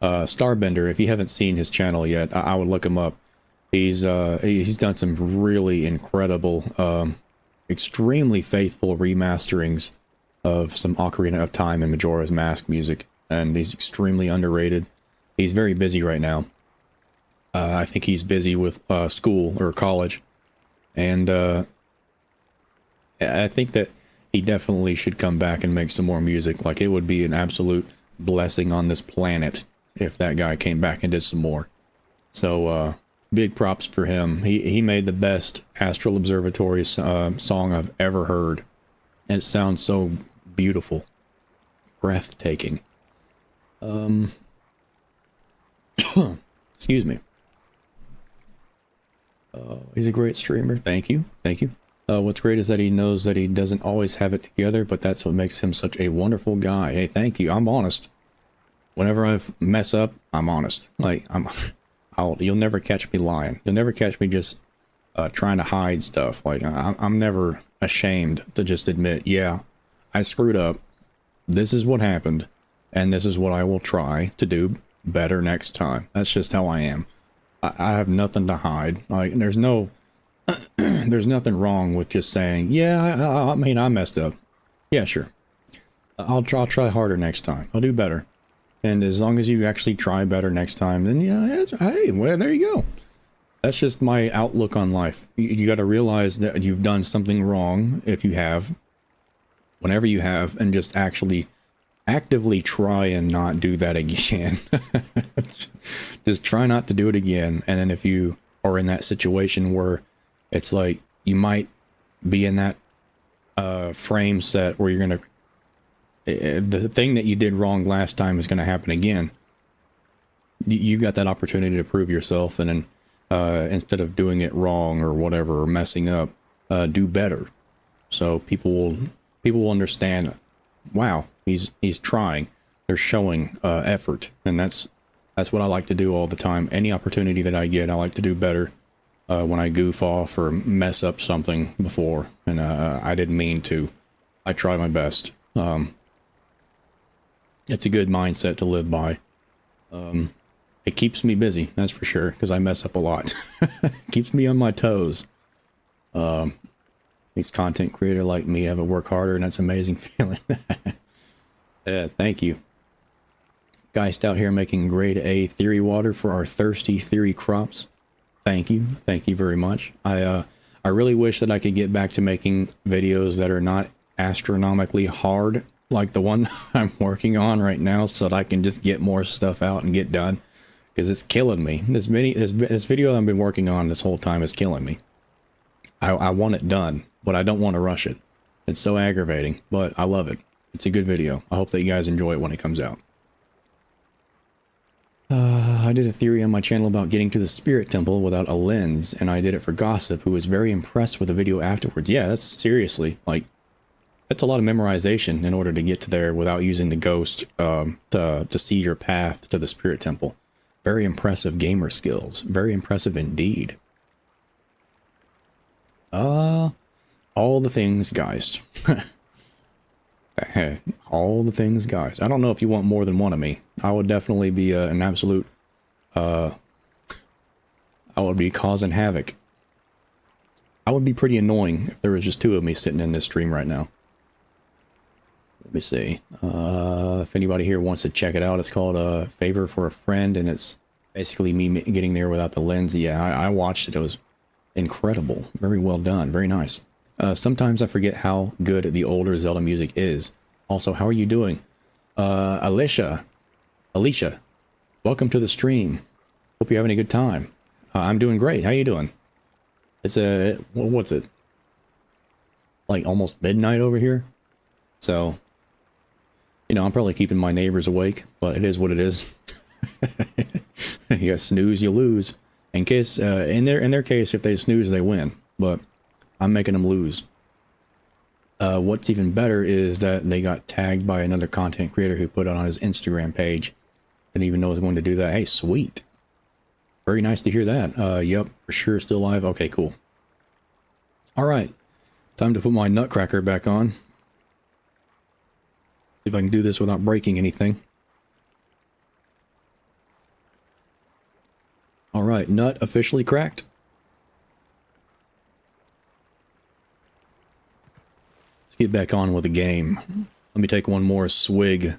Starbender, if you haven't seen his channel yet, I would look him up. He's done some really incredible, extremely faithful remasterings of some Ocarina of Time and Majora's Mask music, and he's extremely underrated. He's very busy right now. I think he's busy with school or college, and I think that he definitely should come back and make some more music. Like, it would be an absolute blessing on this planet if that guy came back and did some more. So big props for him. He made the best Astral Observatory song I've ever heard, and it sounds so beautiful, breathtaking. Excuse me. He's a great streamer. Thank you. Thank you. What's great is that he knows that he doesn't always have it together, but that's what makes him such a wonderful guy. Hey, thank you. I'm honest. Whenever I mess up, I'm honest. Like, you'll never catch me lying. You'll never catch me just trying to hide stuff. Like, I'm never ashamed to just admit, yeah, I screwed up. This is what happened, and this is what I will try to do better next time. That's just how I am. I have nothing to hide. Like, there's nothing wrong with just saying, yeah, I mean, I messed up. Yeah, sure. I'll try harder next time. I'll do better. And as long as you actually try better next time, then yeah, hey, well, there you go. That's just my outlook on life. You got to realize that you've done something wrong, if you have, whenever you have, and just actually actively try and not do that again. Just try not to do it again. And then if you are in that situation where it's like you might be in that frame set where you're going to, the thing that you did wrong last time is going to happen again. You got that opportunity to prove yourself, and then instead of doing it wrong or whatever, or messing up, do better. So people will understand, wow, He's trying. They're showing effort, and that's what I like to do all the time. Any opportunity that I get, I like to do better when I goof off or mess up something before, and I didn't mean to. I try my best. It's a good mindset to live by. It keeps me busy, that's for sure, because I mess up a lot. Keeps me on my toes. These content creator like me have to work harder, and that's an amazing feeling. Yeah, thank you. Geist out here making grade A theory water for our thirsty theory crops. Thank you very much. I really wish that I could get back to making videos that are not astronomically hard, like the one I'm working on right now, so that I can just get more stuff out and get done, because it's killing me. This video I've been working on this whole time is killing me. I want it done, but I don't want to rush it. It's so aggravating, but I love it. It's a good video. I hope that you guys enjoy it when it comes out. I did a theory on my channel about getting to the spirit temple without a lens, and I did it for Gossip, who was very impressed with the video afterwards. Yeah, that's seriously, like, that's a lot of memorization in order to get to there without using the ghost to see your path to the spirit temple. Very impressive gamer skills. Very impressive indeed. All the things, guys. All the things, guys. I don't know if you want more than one of me. I would definitely be an absolute... I would be causing havoc. I would be pretty annoying if there was just two of me sitting in this stream right now. Let me see. If anybody here wants to check it out, it's called Favor for a Friend, and it's basically me getting there without the lens. Yeah, I watched it. It was incredible. Very well done. Very nice. Sometimes I forget how good the older Zelda music is. Also, how are you doing? Alicia, welcome to the stream. Hope you're having a good time. I'm doing great. How you doing? It's what's it? Like almost midnight over here. So, you know, I'm probably keeping my neighbors awake, but it is what it is. You snooze, you lose. In case, in their case, if they snooze, they win. But I'm making them lose. What's even better is that they got tagged by another content creator who put it on his Instagram page. Didn't even know I was going to do that. Hey, sweet. Very nice to hear that. Yep, for sure, still alive. Okay, cool. All right, time to put my nutcracker back on. See if I can do this without breaking anything. All right, nut officially cracked. Let's get back on with the game. Let me take one more swig.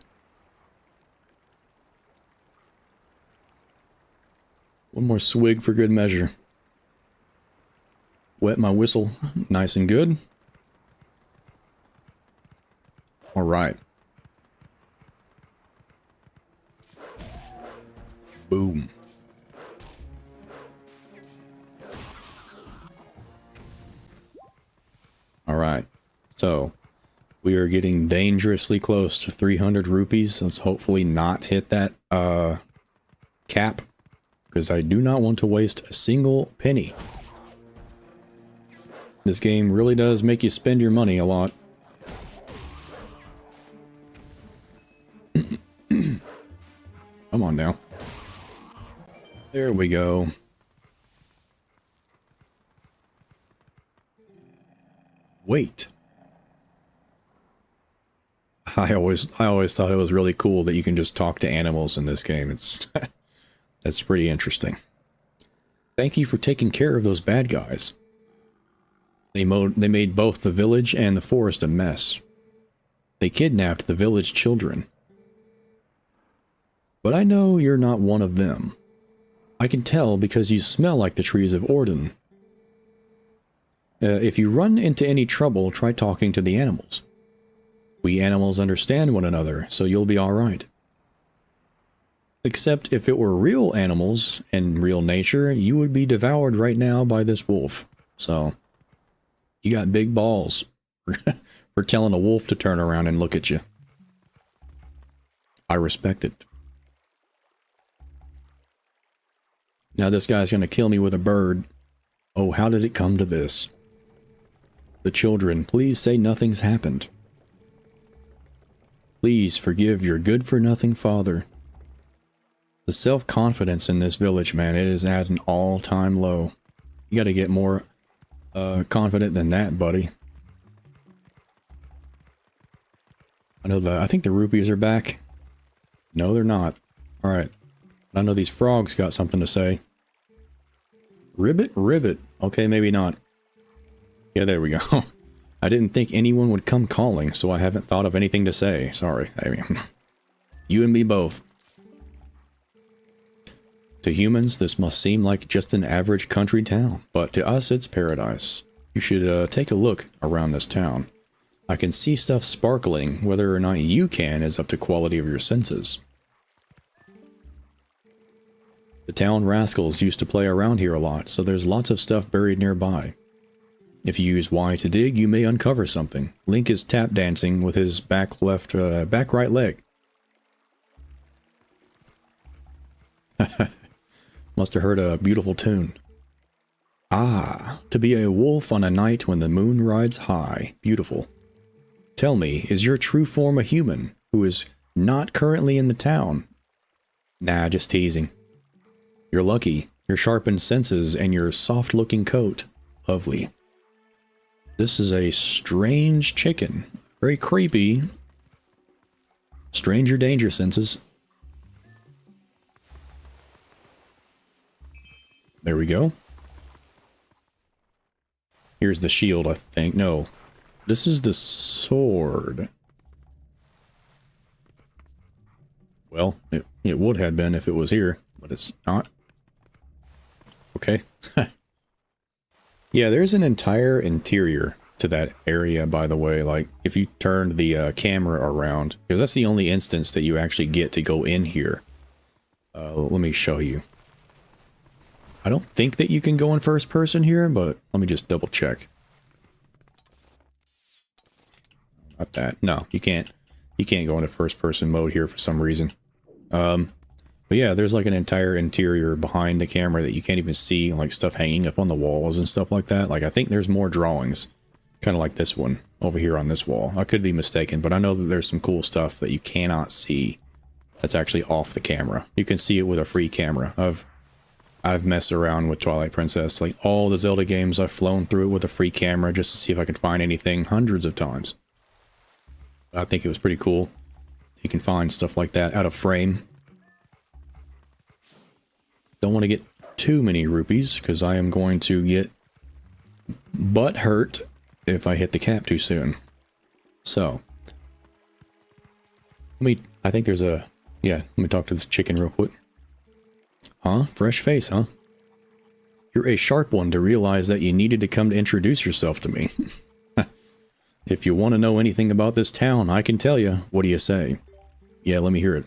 One more swig for good measure. Wet my whistle nice and good. All right. Boom. All right. So, we are getting dangerously close to 300 rupees. Let's hopefully not hit that cap, because I do not want to waste a single penny. This game really does make you spend your money a lot. Come on now. There we go. Wait. I always thought it was really cool that you can just talk to animals in this game. It's that's pretty interesting. Thank you for taking care of those bad guys. They made both the village and the forest a mess. They kidnapped the village children. But I know you're not one of them. I can tell because you smell like the trees of Orden. If you run into any trouble, try talking to the animals. We animals understand one another, so you'll be alright. Except if it were real animals and real nature, you would be devoured right now by this wolf. So, you got big balls for telling a wolf to turn around and look at you. I respect it. Now this guy's gonna kill me with a bird. Oh, how did it come to this? The children, please say nothing's happened. Please forgive your good-for-nothing father. The self-confidence in this village, man, it is at an all-time low. You gotta get more confident than that, buddy. I think the rupees are back. No, they're not. Alright. I know these frogs got something to say. Ribbit? Ribbit. Okay, maybe not. Yeah, there we go. I didn't think anyone would come calling, so I haven't thought of anything to say. Sorry. I mean, you and me both. To humans, this must seem like just an average country town, but to us, it's paradise. You should take a look around this town. I can see stuff sparkling. Whether or not you can is up to quality of your senses. The town rascals used to play around here a lot, so there's lots of stuff buried nearby. If you use Y to dig, you may uncover something. Link is tap dancing with his back right leg. Must have heard a beautiful tune. Ah, to be a wolf on a night when the moon rides high. Beautiful. Tell me, is your true form a human who is not currently in the town? Nah, just teasing. You're lucky. Your sharpened senses and your soft-looking coat. Lovely. This is a strange chicken. Very creepy. Stranger danger senses. There we go. Here's the shield, I think. No. This is the sword. Well, it would have been if it was here, but it's not. Okay. Yeah, there's an entire interior to that area, by the way. Like, if you turned the camera around, because that's the only instance that you actually get to go in here. Let me show you. I don't think that you can go in first person here, but let me just double check. Not that. No, you can't. You can't go into first person mode here for some reason. But yeah, there's like an entire interior behind the camera that you can't even see, like stuff hanging up on the walls and stuff like that. Like, I think there's more drawings, kind of like this one over here on this wall. I could be mistaken, but I know that there's some cool stuff that you cannot see that's actually off the camera. You can see it with a free camera. I've messed around with Twilight Princess, like all the Zelda games. I've flown through it with a free camera just to see if I could find anything hundreds of times. I think it was pretty cool. You can find stuff like that out of frame. Don't want to get too many rupees because I am going to get butt hurt if I hit the cap too soon. So, I think there's a, yeah, let me talk to this chicken real quick. Huh? Fresh face, huh? You're a sharp one to realize that you needed to come to introduce yourself to me. If you want to know anything about this town, I can tell you. What do you say? Yeah, let me hear it.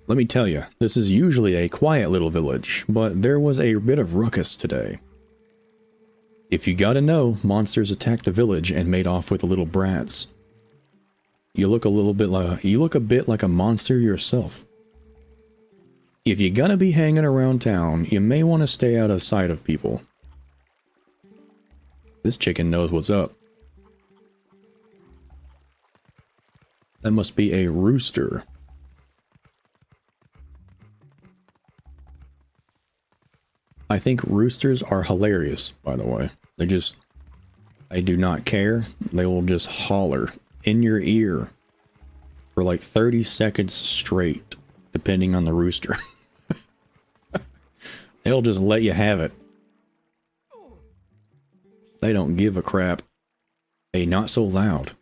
Let me tell you, this is usually a quiet little village, but there was a bit of ruckus today. If you gotta know, monsters attacked the village and made off with the little brats. You look a bit like a monster yourself. If you're gonna be hanging around town, you may want to stay out of sight of people. This chicken knows what's up. That must be a rooster. I think roosters are hilarious, by the way. They do not care. They will just holler in your ear for like 30 seconds straight, depending on the rooster. They'll just let you have it. They don't give a crap. Hey, not so loud.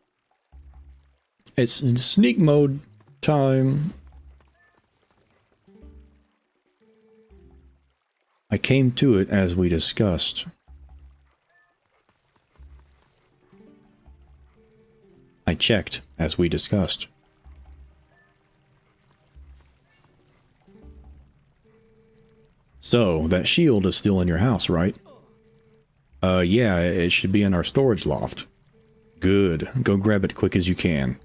It's sneak mode time. I came to it as we discussed. I checked as we discussed. So, that shield is still in your house, right? Yeah, it should be in our storage loft. Good. Go grab it quick as you can.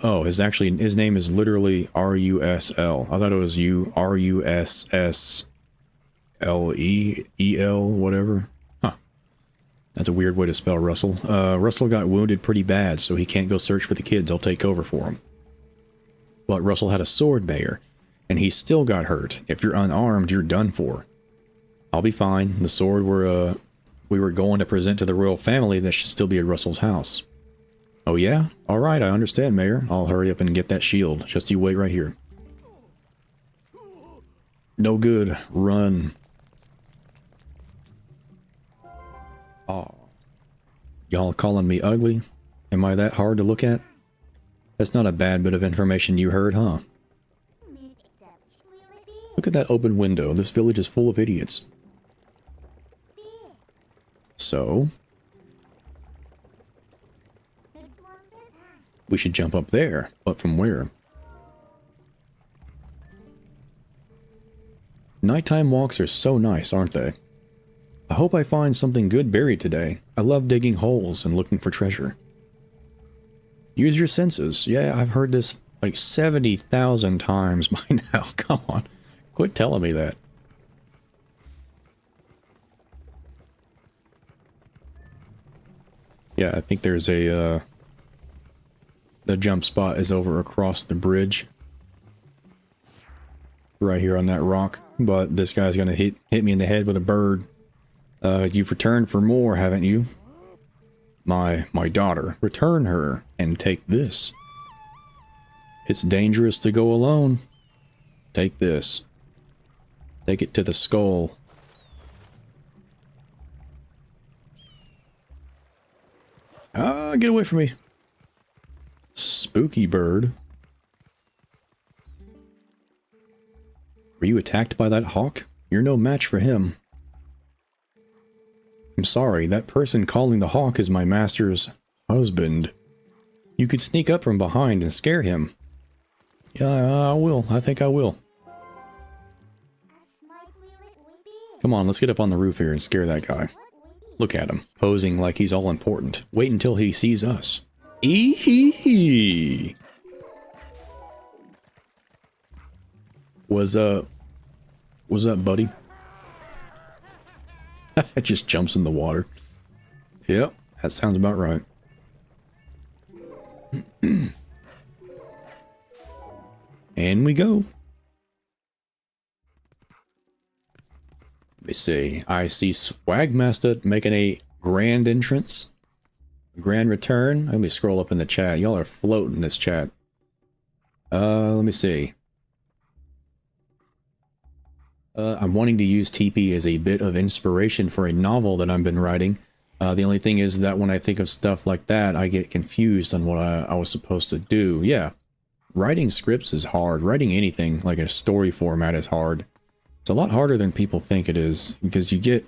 Oh, his name is literally R-U-S-L. I thought it was R-U-S-S-L-E-E-L, whatever. Huh. That's a weird way to spell Russell. Russell got wounded pretty bad, so he can't go search for the kids. I'll take over for him. But Russell had a sword, Mayor, and he still got hurt. If you're unarmed, you're done for. I'll be fine. The sword we were going to present to the royal family that should still be at Russell's house. Oh yeah? Alright, I understand, Mayor. I'll hurry up and get that shield. Just you wait right here. No good. Run. Aw. Y'all calling me ugly? Am I that hard to look at? That's not a bad bit of information you heard, huh? Look at that open window. This village is full of idiots. So, we should jump up there, but from where? Nighttime walks are so nice, aren't they? I hope I find something good buried today. I love digging holes and looking for treasure. Use your senses. Yeah, I've heard this like 70,000 times by now. Come on. Quit telling me that. Yeah, I think there's a, the jump spot is over across the bridge. Right here on that rock. But this guy's gonna hit me in the head with a bird. You've returned for more, haven't you? My daughter. Return her and take this. It's dangerous to go alone. Take this. Take it to the skull. Ah, get away from me. Spooky bird. Were you attacked by that hawk? You're no match for him. I'm sorry, that person calling the hawk is my master's husband. You could sneak up from behind and scare him. Yeah, I will. I think I will. Come on, let's get up on the roof here and scare that guy. Look at him, posing like he's all important. Wait until he sees us. Eehee! What's up, buddy? It just jumps in the water. Yep, that sounds about right. And we go. Let me see. I see SwaggMasta making a grand entrance. Grand return. Let me scroll up in the chat. Y'all are floating in this chat. Let me see. I'm wanting to use TP as a bit of inspiration for a novel that I've been writing. The only thing is that when I think of stuff like that, I get confused on what I was supposed to do. Yeah, writing scripts is hard. Writing anything like a story format is hard. It's a lot harder than people think it is, because you get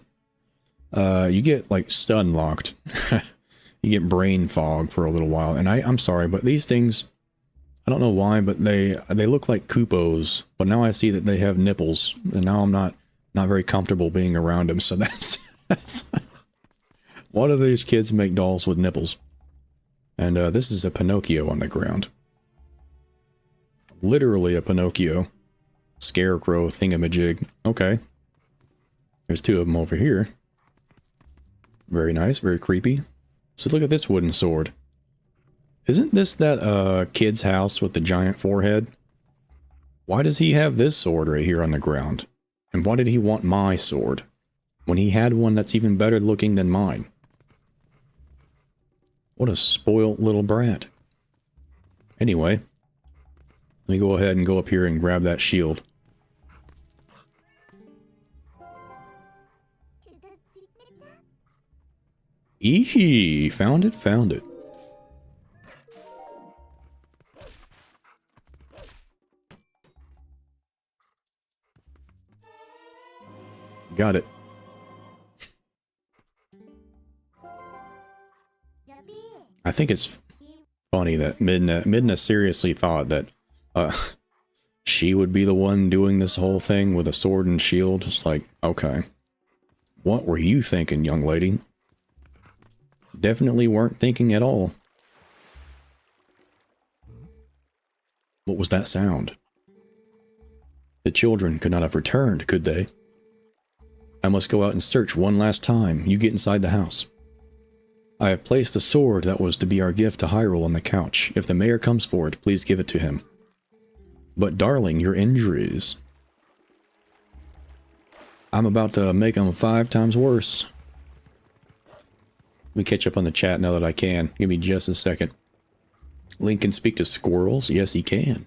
like stun locked. You get brain fog for a little while. And I'm sorry, but these things, I don't know why, but they look like Koopos, but now I see that they have nipples, and now I'm not very comfortable being around them, so that's one of these kids make dolls with nipples. And this is a Pinocchio on the ground. Literally a Pinocchio. Scarecrow thingamajig. Okay. There's two of them over here. Very nice, very creepy. So look at this wooden sword. Isn't this that kid's house with the giant forehead? Why does he have this sword right here on the ground? And why did he want my sword when he had one that's even better looking than mine? What a spoiled little brat. Anyway, let me go ahead and go up here and grab that shield. Eehee! Found it, found it. Got it. I think it's funny that Midna seriously thought that she would be the one doing this whole thing with a sword and shield. It's like, okay. What were you thinking, young lady? Definitely weren't thinking at all. What was that sound? The children could not have returned, could they? I must go out and search one last time. You get inside the house. I have placed the sword that was to be our gift to Hyrule on the couch. If the mayor comes for it, please give it to him. But darling, your injuries. I'm about to make them 5 times worse. Let me catch up on the chat now that I can. Give me just a second. Link can speak to squirrels? Yes, he can.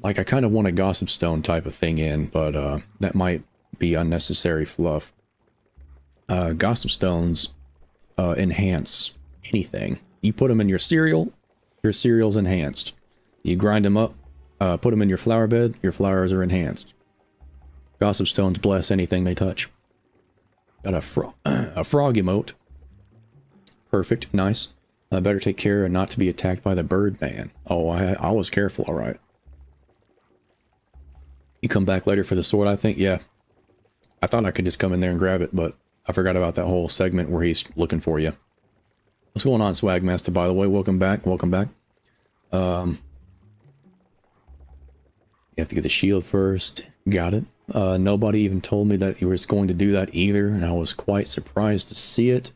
Like, I kind of want a Gossip Stone type of thing in, but that might be unnecessary fluff. Gossip Stones enhance anything. You put them in your cereal's enhanced. You grind them up, put them in your flower bed, your flowers are enhanced. Gossip Stones bless anything they touch. Got a frog emote. Perfect, nice. I better take care not to be attacked by the bird man. Oh, I was careful, alright. You come back later for the sword, I think? Yeah. I thought I could just come in there and grab it, but I forgot about that whole segment where he's looking for you. What's going on, SwaggMasta, by the way? Welcome back, welcome back. You have to get the shield first. Got it. Nobody even told me that he was going to do that either, and I was quite surprised to see it.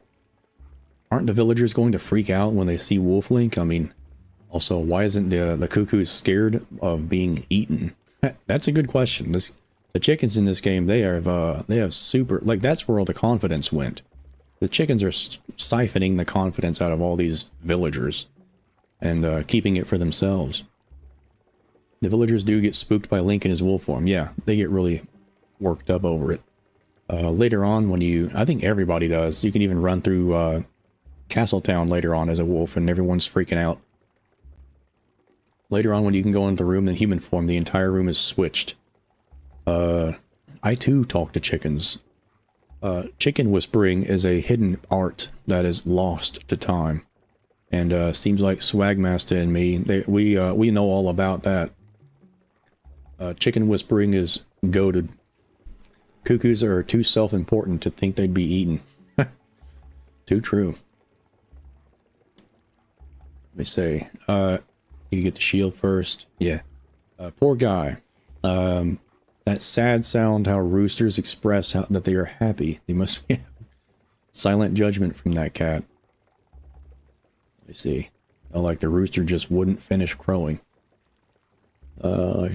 Aren't the villagers going to freak out when they see Wolf Link? I mean, also, why isn't the cuckoo scared of being eaten? That's a good question. The chickens in this game, they have super, like, that's where all the confidence went. The chickens are siphoning the confidence out of all these villagers and keeping it for themselves. The villagers do get spooked by Link in his wolf form. Yeah, they get really worked up over it. Later on, when I think everybody does, you can even run through Castletown later on as a wolf and everyone's freaking out. Later on, when you can go into the room in human form, the entire room is switched. I too talk to chickens. Chicken whispering is a hidden art that is lost to time. And seems like SwaggMasta and me, we know all about that. Chicken whispering is goated. Cuckoos are too self-important to think they'd be eaten. Too true. Let me say, you get the shield first. Yeah. Poor guy. That sad sound how roosters express that they are happy. They must be silent judgment from that cat. Let me see. Oh, like the rooster just wouldn't finish crowing.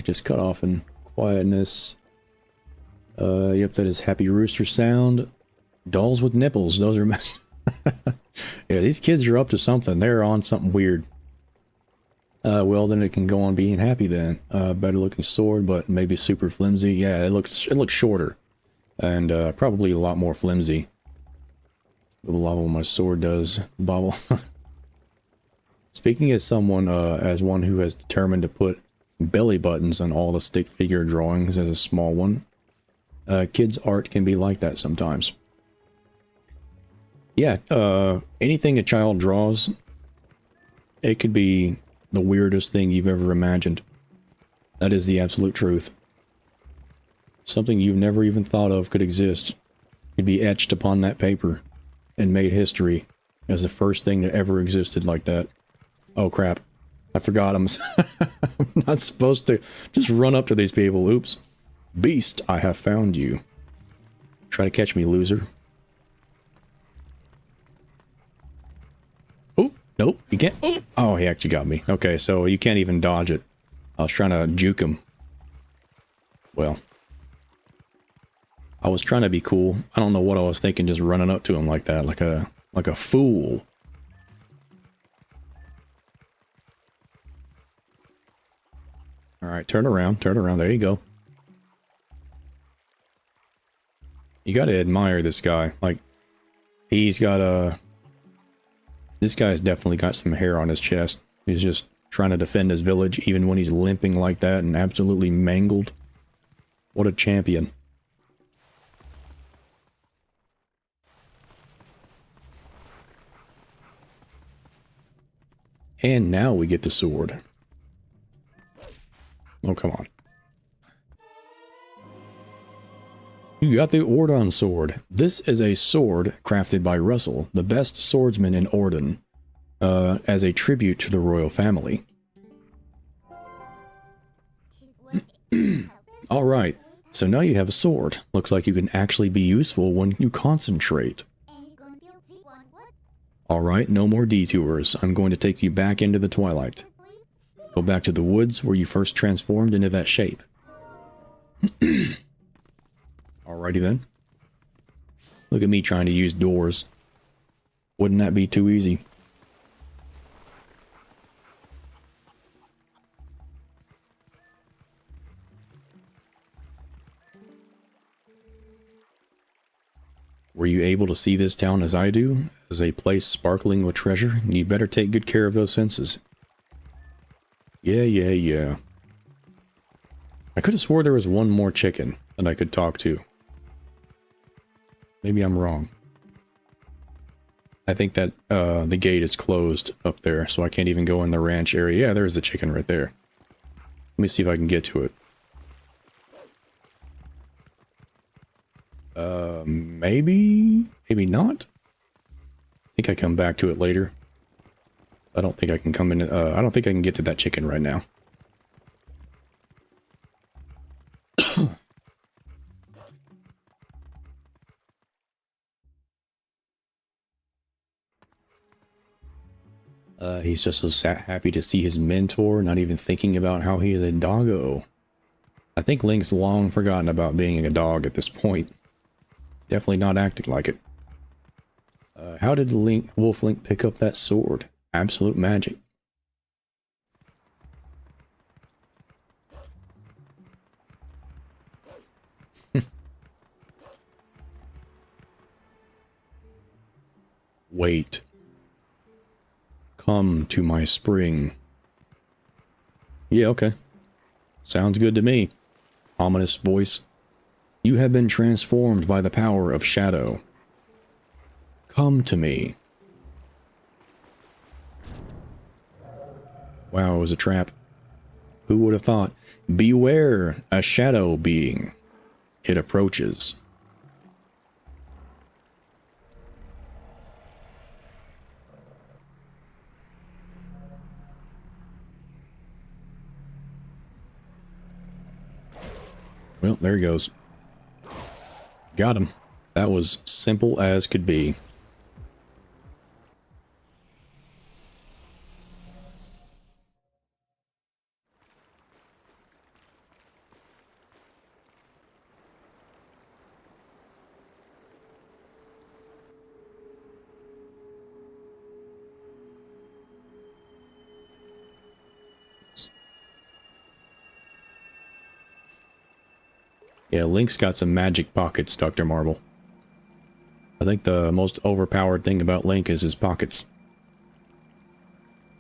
Just cut off in quietness. Yep, that is happy rooster sound. Dolls with nipples, those are messed. Yeah, these kids are up to something. They're on something weird. Well, then it can go on being happy then. Better looking sword, but maybe super flimsy. Yeah, it looks shorter. And probably a lot more flimsy. A lot of what my sword does. Bobble. Speaking as someone, as one who has determined to put belly buttons on all the stick figure drawings as a small one, kids' art can be like that sometimes. Yeah, anything a child draws, it could be the weirdest thing you've ever imagined. That is the absolute truth. Something you've never even thought of could exist could be etched upon that paper and made history as the first thing that ever existed like that. Oh crap. I forgot I'm not supposed to just run up to these people. Oops. Beast, I have found you. Try to catch me, loser. Oh, nope, you can't. Oh, he actually got me. Okay, so you can't even dodge it. I was trying to juke him. Well, I was trying to be cool. I don't know what I was thinking, just running up to him like that, like a fool. All right, turn around, there you go. You gotta admire this guy. Like, he's got this guy's definitely got some hair on his chest. He's just trying to defend his village, even when he's limping like that and absolutely mangled. What a champion. And now we get the sword. Oh, come on. You got the Ordon sword. This is a sword crafted by Russell, the best swordsman in Ordon, as a tribute to the royal family. Alright, so now you have a sword. Looks like you can actually be useful when you concentrate. Alright, no more detours. I'm going to take you back into the Twilight. Go back to the woods where you first transformed into that shape. Alrighty then. Look at me trying to use doors. Wouldn't that be too easy? Were you able to see this town as I do? As a place sparkling with treasure? You better take good care of those senses. Yeah. I could have swore there was one more chicken that I could talk to. Maybe I'm wrong. I think that the gate is closed up there, so I can't even go in the ranch area. Yeah, there's the chicken right there. Let me see if I can get to it. Maybe not. I think I come back to it later. I don't think I can come in. I don't think I can get to that chicken right now. He's just so happy to see his mentor, not even thinking about how he is a doggo. I think Link's long forgotten about being a dog at this point. Definitely not acting like it. How did Wolf Link pick up that sword? Absolute magic. Wait. Come to my spring. Yeah, okay. Sounds good to me. Ominous voice. You have been transformed by the power of shadow. Come to me. Wow, it was a trap. Who would have thought? Beware, a shadow being. It approaches. Well, there he goes. Got him. That was simple as could be. Yeah, Link's got some magic pockets, Dr. Marbel. I think the most overpowered thing about Link is his pockets.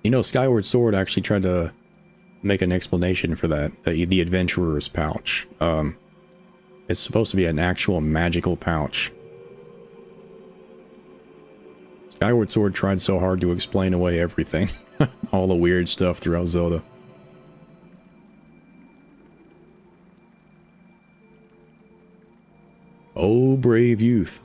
You know, Skyward Sword actually tried to make an explanation for that. The Adventurer's Pouch. It's supposed to be an actual magical pouch. Skyward Sword tried so hard to explain away everything. All the weird stuff throughout Zelda. Oh, brave youth.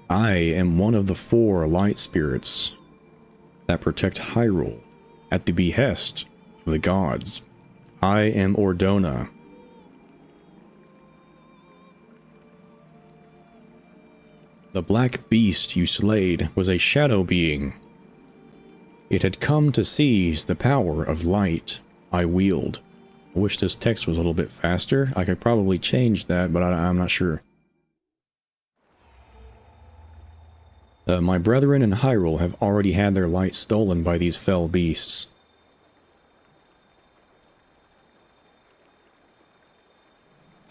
I am one of the 4 light spirits that protect Hyrule at the behest of the gods. I am Ordona. The black beast you slayed was a shadow being. It had come to seize the power of light I wield. I wish this text was a little bit faster. I could probably change that, but I'm not sure. My brethren in Hyrule have already had their light stolen by these fell beasts.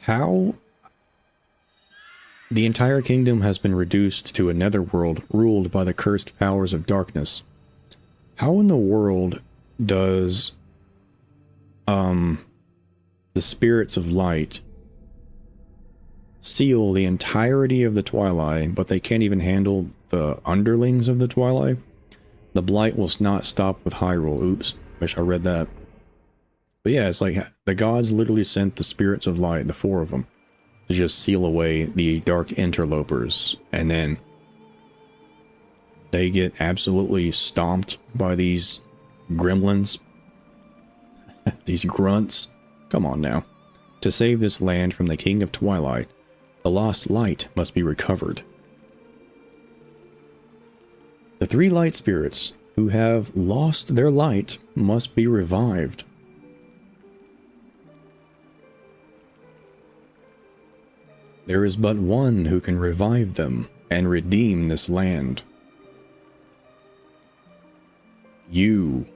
How? The entire kingdom has been reduced to a netherworld ruled by the cursed powers of darkness. How in the world does the spirits of light seal the entirety of the Twilight, but they can't even handle the underlings of the Twilight? The blight will not stop with Hyrule. Oops, wish I read that. But yeah, it's like the gods literally sent the spirits of light, the 4 of them, to just seal away the dark interlopers, and then they get absolutely stomped by these gremlins. These grunts. Come on now. To save this land from the King of Twilight, the lost light must be recovered. The 3 light spirits who have lost their light must be revived. There is but one who can revive them and redeem this land. You.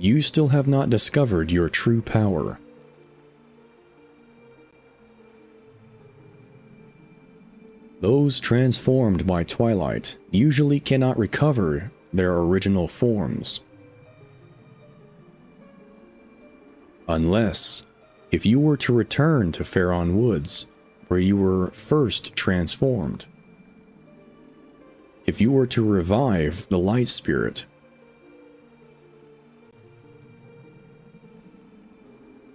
You still have not discovered your true power. Those transformed by Twilight usually cannot recover their original forms. Unless, if you were to return to Faron Woods, where you were first transformed. If you were to revive the Light Spirit.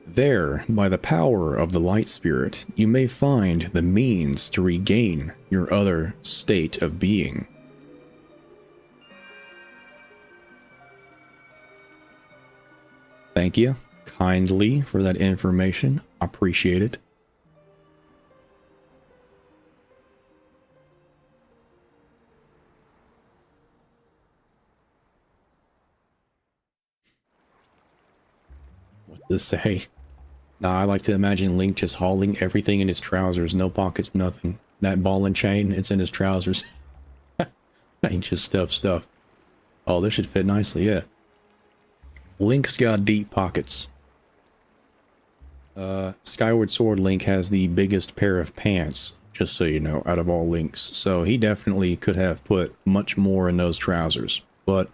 There, by the power of the Light Spirit, you may find the means to regain your other state of being. Thank you kindly for that information. Appreciate it. What's this say? Nah, I like to imagine Link just hauling everything in his trousers, no pockets, nothing. That ball and chain, it's in his trousers. Ain't just stuff. Oh, this should fit nicely, yeah. Link's got deep pockets. Skyward Sword Link has the biggest pair of pants, just so you know, out of all Links. So he definitely could have put much more in those trousers. But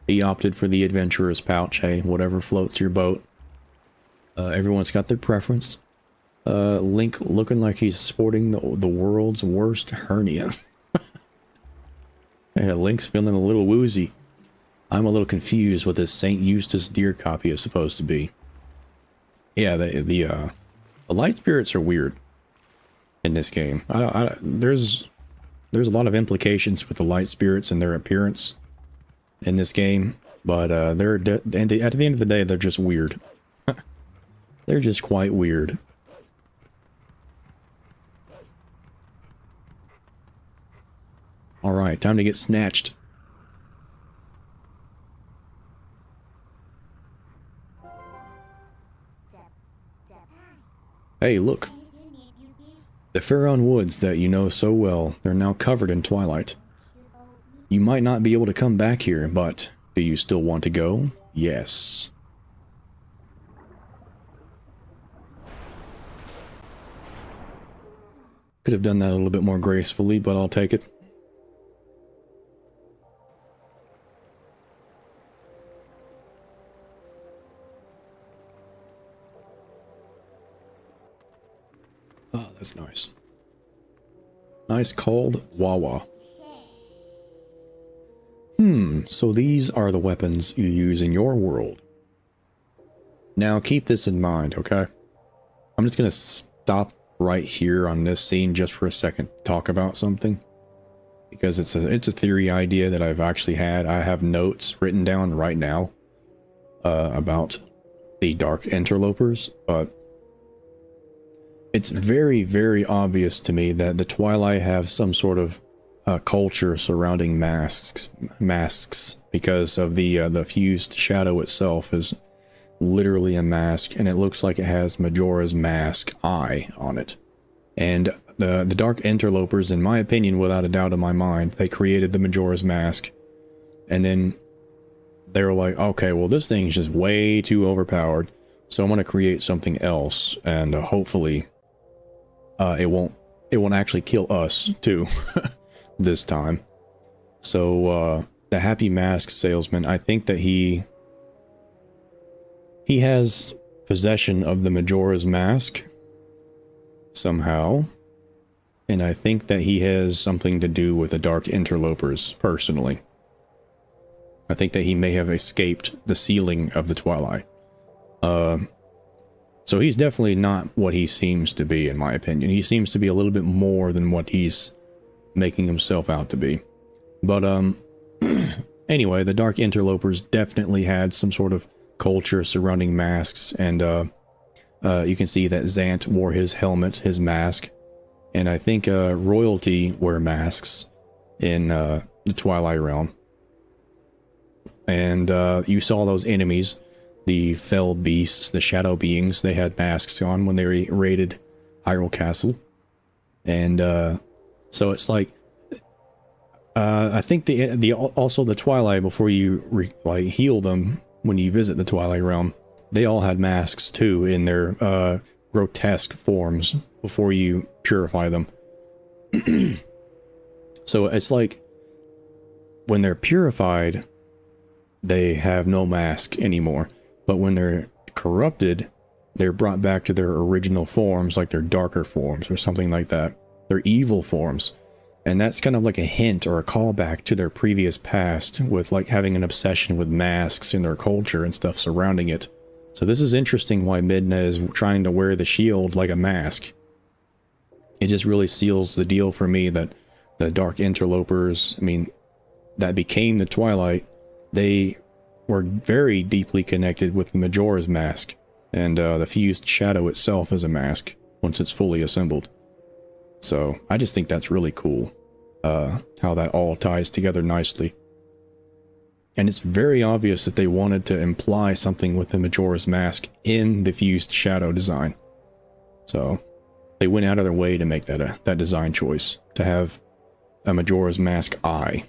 he opted for the adventurer's pouch, hey, whatever floats your boat. Everyone's got their preference. Link looking like he's sporting the world's worst hernia. Yeah, Link's feeling a little woozy. I'm a little confused what this St. Eustace deer copy is supposed to be. Yeah, the light spirits are weird in this game. There's a lot of implications with the light spirits and their appearance in this game, but at the end of the day, they're just weird. They're just quite weird. Alright, time to get snatched. Hey, look. The Faron Woods that you know so well, they're now covered in twilight. You might not be able to come back here, but do you still want to go? Yes. Could have done that a little bit more gracefully, but I'll take it. Oh, that's nice. Nice cold Wawa. So these are the weapons you use in your world. Now keep this in mind, okay? I'm just gonna stop right here on this scene just for a second to talk about something, because it's a theory idea that I've actually had. I have notes written down right now about the Dark Interlopers, but it's very, very obvious to me that the Twilight have some sort of culture surrounding masks, because of the fused shadow itself is literally a mask, and it looks like it has Majora's Mask eye on it. And the Dark Interlopers, in my opinion, without a doubt in my mind, they created the Majora's Mask, and then they were like, okay, well, this thing's just way too overpowered, so I'm going to create something else, and hopefully it won't actually kill us too this time. So the Happy Mask salesman, I think that he has possession of the Majora's Mask somehow, and I think that he has something to do with the Dark Interlopers personally. I think that he may have escaped the sealing of the Twilight. So he's definitely not what he seems to be, in my opinion. He seems to be a little bit more than what he's making himself out to be. But anyway, the Dark Interlopers definitely had some sort of culture surrounding masks, and you can see that Zant wore his helmet, his mask, and I think royalty wear masks in the Twilight Realm. And you saw those enemies, the fell beasts, the shadow beings. They had masks on when they raided Hyrule Castle, and so it's like I think also the Twilight, before you like heal them when you visit the Twilight Realm, they all had masks too in their grotesque forms before you purify them. So it's like when they're purified, they have no mask anymore. But when they're corrupted, they're brought back to their original forms, like their darker forms or something like that. Their evil forms. And that's kind of like a hint or a callback to their previous past, with like having an obsession with masks in their culture and stuff surrounding it. So this is interesting why Midna is trying to wear the shield like a mask. It just really seals the deal for me that the Dark Interlopers, I mean, that became the Twilight, they were very deeply connected with the Majora's Mask, and the fused shadow itself is a mask once it's fully assembled. So I just think that's really cool, how that all ties together nicely. And it's very obvious that they wanted to imply something with the Majora's Mask in the fused shadow design. So they went out of their way to make that that design choice, to have a Majora's Mask eye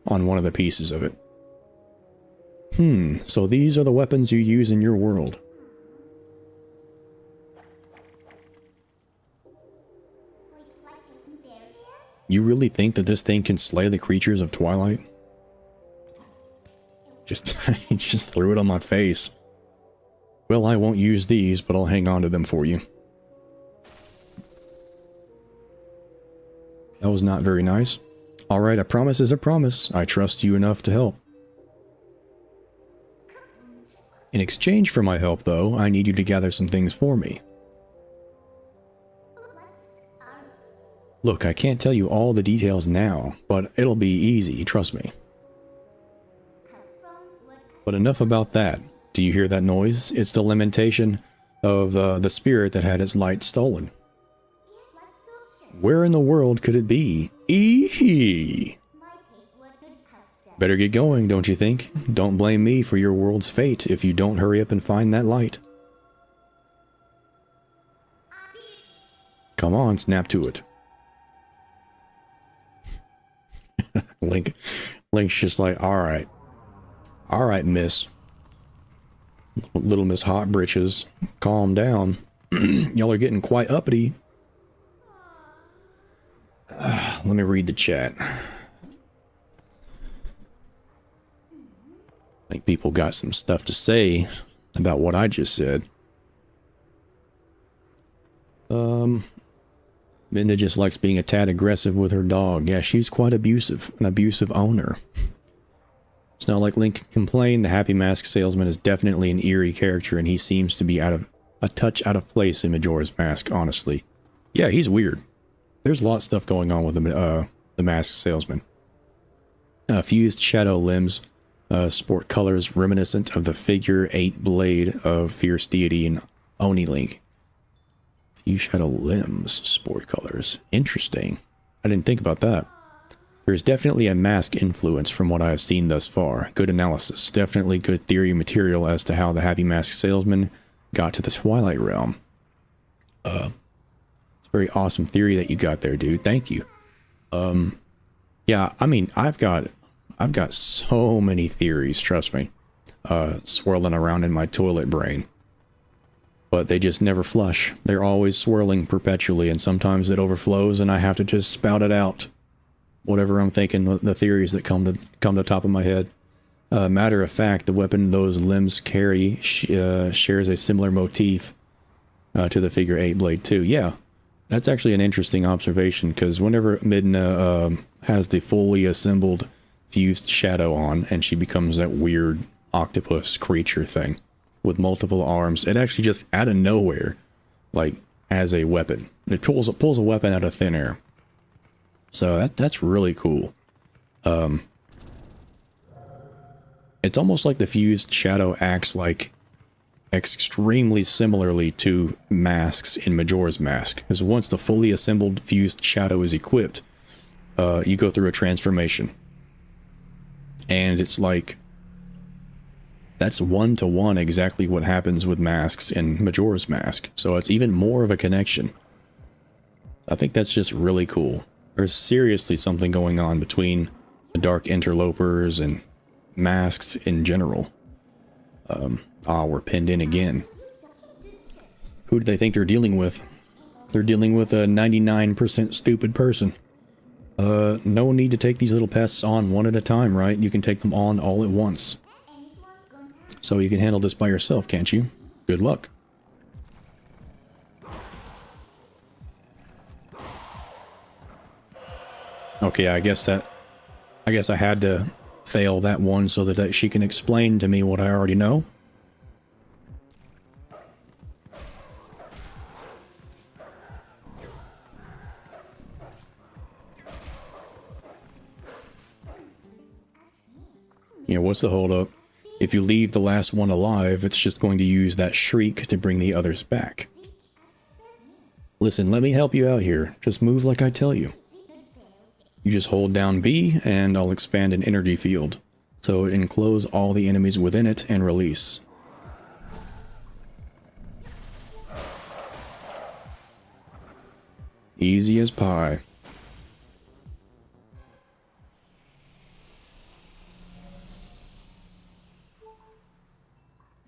on one of the pieces of it. So these are the weapons you use in your world. You really think that this thing can slay the creatures of Twilight? He just threw it on my face. Well, I won't use these, but I'll hang on to them for you. That was not very nice. Alright, a promise is a promise. I trust you enough to help. In exchange for my help, though, I need you to gather some things for me. Look, I can't tell you all the details now, but it'll be easy, trust me. But enough about that. Do you hear that noise? It's the lamentation of the spirit that had its light stolen. Where in the world could it be? Eehee! Better get going, don't you think? Don't blame me for your world's fate if you don't hurry up and find that light. Come on, snap to it. Link's just like, alright. Alright, miss. Little Miss Hot Britches, calm down. Y'all are getting quite uppity. Let me read the chat. I think people got some stuff to say about what I just said. Minda just likes being a tad aggressive with her dog. Yeah, she's quite abusive, an abusive owner. It's not like Link complained. The Happy Mask salesman is definitely an eerie character, and he seems to be a touch out of place in Majora's Mask, honestly. Yeah, he's weird. There's a lot of stuff going on with the Mask salesman. Fused shadow limbs. Sport colors reminiscent of the figure 8 blade of Fierce Deity and Oni Link. Fused shadow limbs, sport colors. Interesting. I didn't think about that. There's definitely a mask influence from what I have seen thus far. Good analysis. Definitely good theory material as to how the Happy Mask salesman got to the Twilight Realm. It's a very awesome theory that you got there, dude. Thank you. Yeah, I mean, I've got so many theories, trust me, swirling around in my toilet brain. But they just never flush. They're always swirling perpetually, and sometimes it overflows and I have to just spout it out. Whatever I'm thinking, the theories that come to the top of my head. Matter of fact, the weapon those limbs carry shares a similar motif to the figure 8 blade too. Yeah, that's actually an interesting observation, because whenever Midna has the fully assembled fused shadow on, and she becomes that weird octopus creature thing with multiple arms, it actually just out of nowhere, like, as a weapon. It pulls a weapon out of thin air. So that's really cool. It's almost like the fused shadow acts like extremely similarly to masks in Majora's Mask. Because once the fully assembled fused shadow is equipped, you go through a transformation. And it's like, that's one-to-one exactly what happens with masks in Majora's Mask. So it's even more of a connection. I think that's just really cool. There's seriously something going on between the Dark Interlopers and masks in general. We're pinned in again. Who do they think they're dealing with? They're dealing with a 99% stupid person. No need to take these little pests on one at a time, right? You can take them on all at once. So you can handle this by yourself, can't you? Good luck. Okay, I guess I had to fail that one so that she can explain to me what I already know. You know, what's the holdup? If you leave the last one alive, it's just going to use that shriek to bring the others back. Listen, let me help you out here. Just move like I tell you. You just hold down B, and I'll expand an energy field, so it enclose all the enemies within it and release. Easy as pie.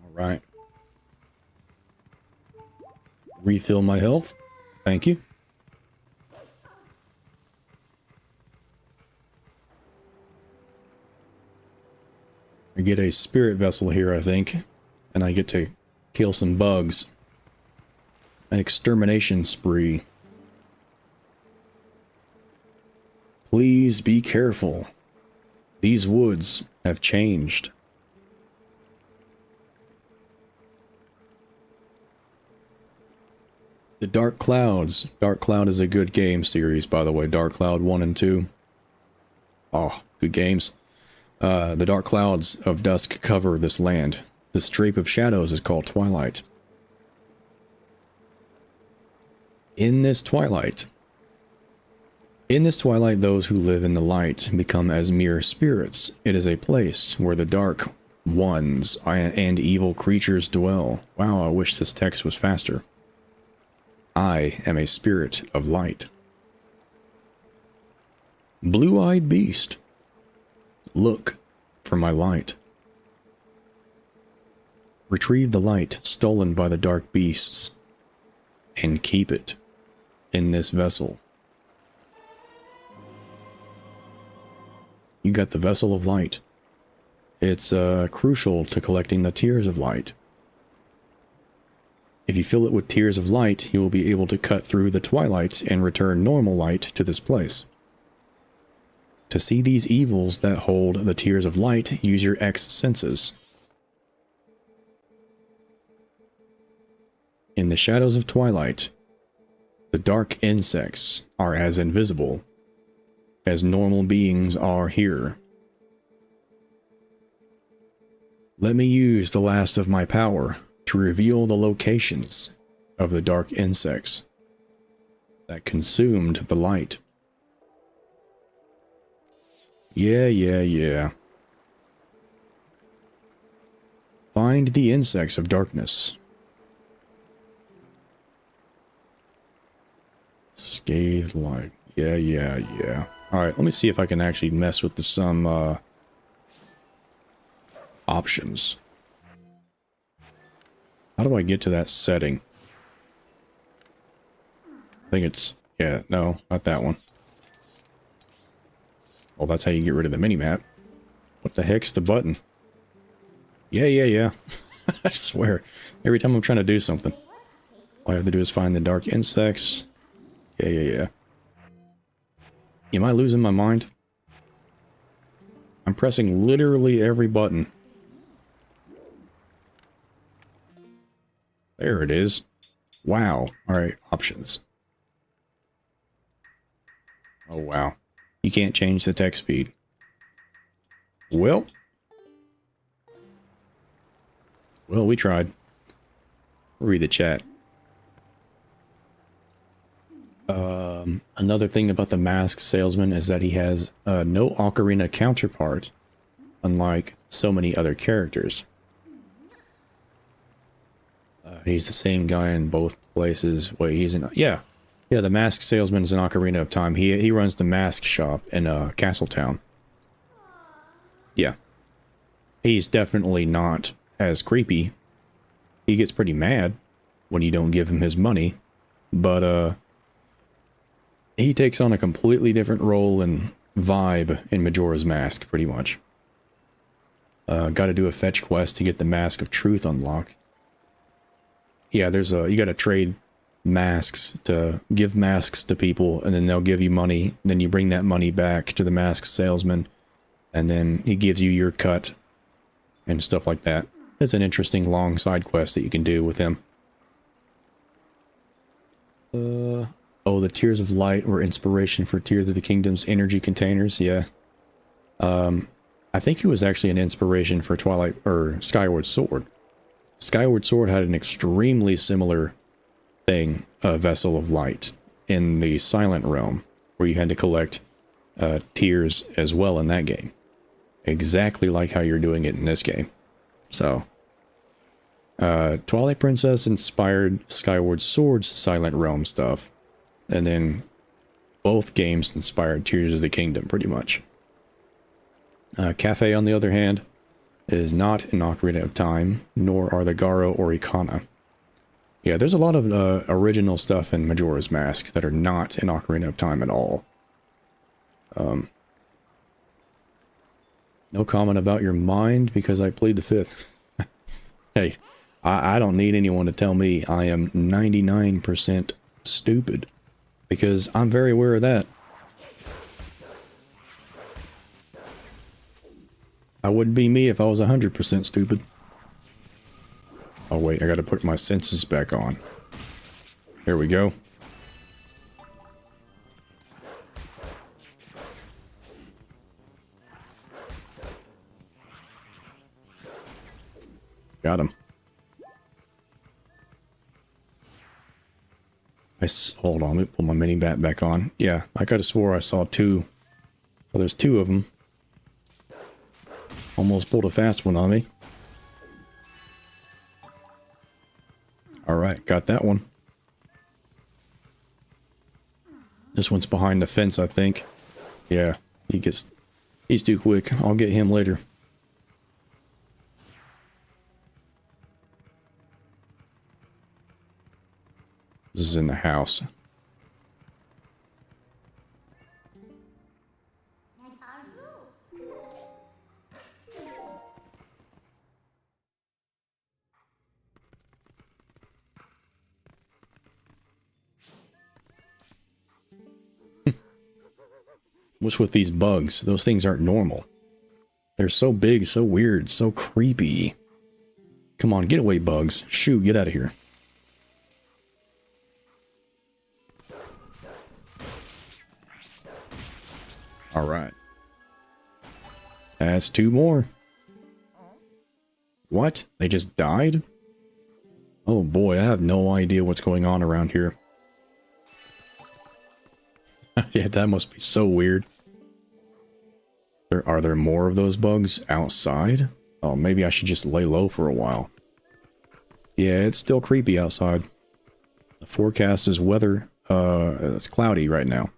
Alright. Refill my health. Thank you. I get a spirit vessel here, I think, and I get to kill some bugs. An extermination spree. Please be careful. These woods have changed. The Dark Clouds. Dark Cloud is a good game series, by the way. Dark Cloud 1 and 2. Oh, good games. The dark clouds of dusk cover this land. This drape of shadows is called Twilight. In this Twilight, those who live in the light become as mere spirits. It is a place where the dark ones and evil creatures dwell. Wow, I wish this text was faster. I am a spirit of light. Blue-eyed beast. Look for my light. Retrieve the light stolen by the dark beasts and keep it in this vessel. You got the vessel of light. It's crucial to collecting the tears of light. If you fill it with tears of light, you will be able to cut through the twilight and return normal light to this place. To see these evils that hold the tears of light, use your X senses. In the shadows of twilight, the dark insects are as invisible as normal beings are here. Let me use the last of my power to reveal the locations of the dark insects that consumed the light. Yeah. Find the insects of darkness. Scathed light. Yeah. Alright, let me see if I can actually mess with some options. How do I get to that setting? I think it's... yeah, no, not that one. Well, that's how you get rid of the minimap. What the heck's the button? Yeah. I swear, every time I'm trying to do something, all I have to do is find the dark insects. Yeah. Am I losing my mind? I'm pressing literally every button. There it is. Wow. Alright, options. Oh, wow. You can't change the text speed. Well, we tried. read the chat. Another thing about the mask salesman is that he has no ocarina counterpart, unlike so many other characters. He's the same guy in both places. Wait, he's in... Yeah, the mask salesman is in Ocarina of Time. He runs the mask shop in Castletown. Yeah. He's definitely not as creepy. He gets pretty mad when you don't give him his money, but he takes on a completely different role and vibe in Majora's Mask, pretty much. Gotta do a fetch quest to get the Mask of Truth unlocked. Yeah, there's you gotta trade masks to give masks to people, and then they'll give you money. Then you bring that money back to the mask salesman, and then he gives you your cut and stuff like that. It's an interesting long side quest that you can do with him. Oh, the Tears of Light were inspiration for Tears of the Kingdom's energy containers. Yeah. I think it was actually an inspiration for Twilight or Skyward Sword. Skyward Sword had an extremely similar thing, a Vessel of Light, in the Silent Realm, where you had to collect tears as well in that game. Exactly like how you're doing it in this game. So, Twilight Princess inspired Skyward Sword's Silent Realm stuff, and then both games inspired Tears of the Kingdom, pretty much. Cafe, on the other hand, is not in Ocarina of Time, nor are the Garo or Ikana. Yeah, there's a lot of original stuff in Majora's Mask that are not in Ocarina of Time at all. No comment about your mind, because I plead the fifth. Hey, I don't need anyone to tell me I am 99% stupid, because I'm very aware of that. I wouldn't be me if I was 100% stupid. Oh wait, I gotta put my senses back on. There we go. Got him. Hold on, let me pull my mini bat back on. Yeah, I could have swore I saw two. Well, there's two of them. Almost pulled a fast one on me. Alright, got that one. This one's behind the fence, I think. Yeah, he's too quick. I'll get him later. This is in the house. What's with these bugs? Those things aren't normal. They're so big, so weird, so creepy. Come on, get away, bugs. Shoo, get out of here. Alright. That's two more. What? They just died? Oh boy, I have no idea what's going on around here. Yeah, that must be so weird. Are there more of those bugs outside? Oh, maybe I should just lay low for a while. Yeah, it's still creepy outside. The forecast is weather. It's cloudy right now.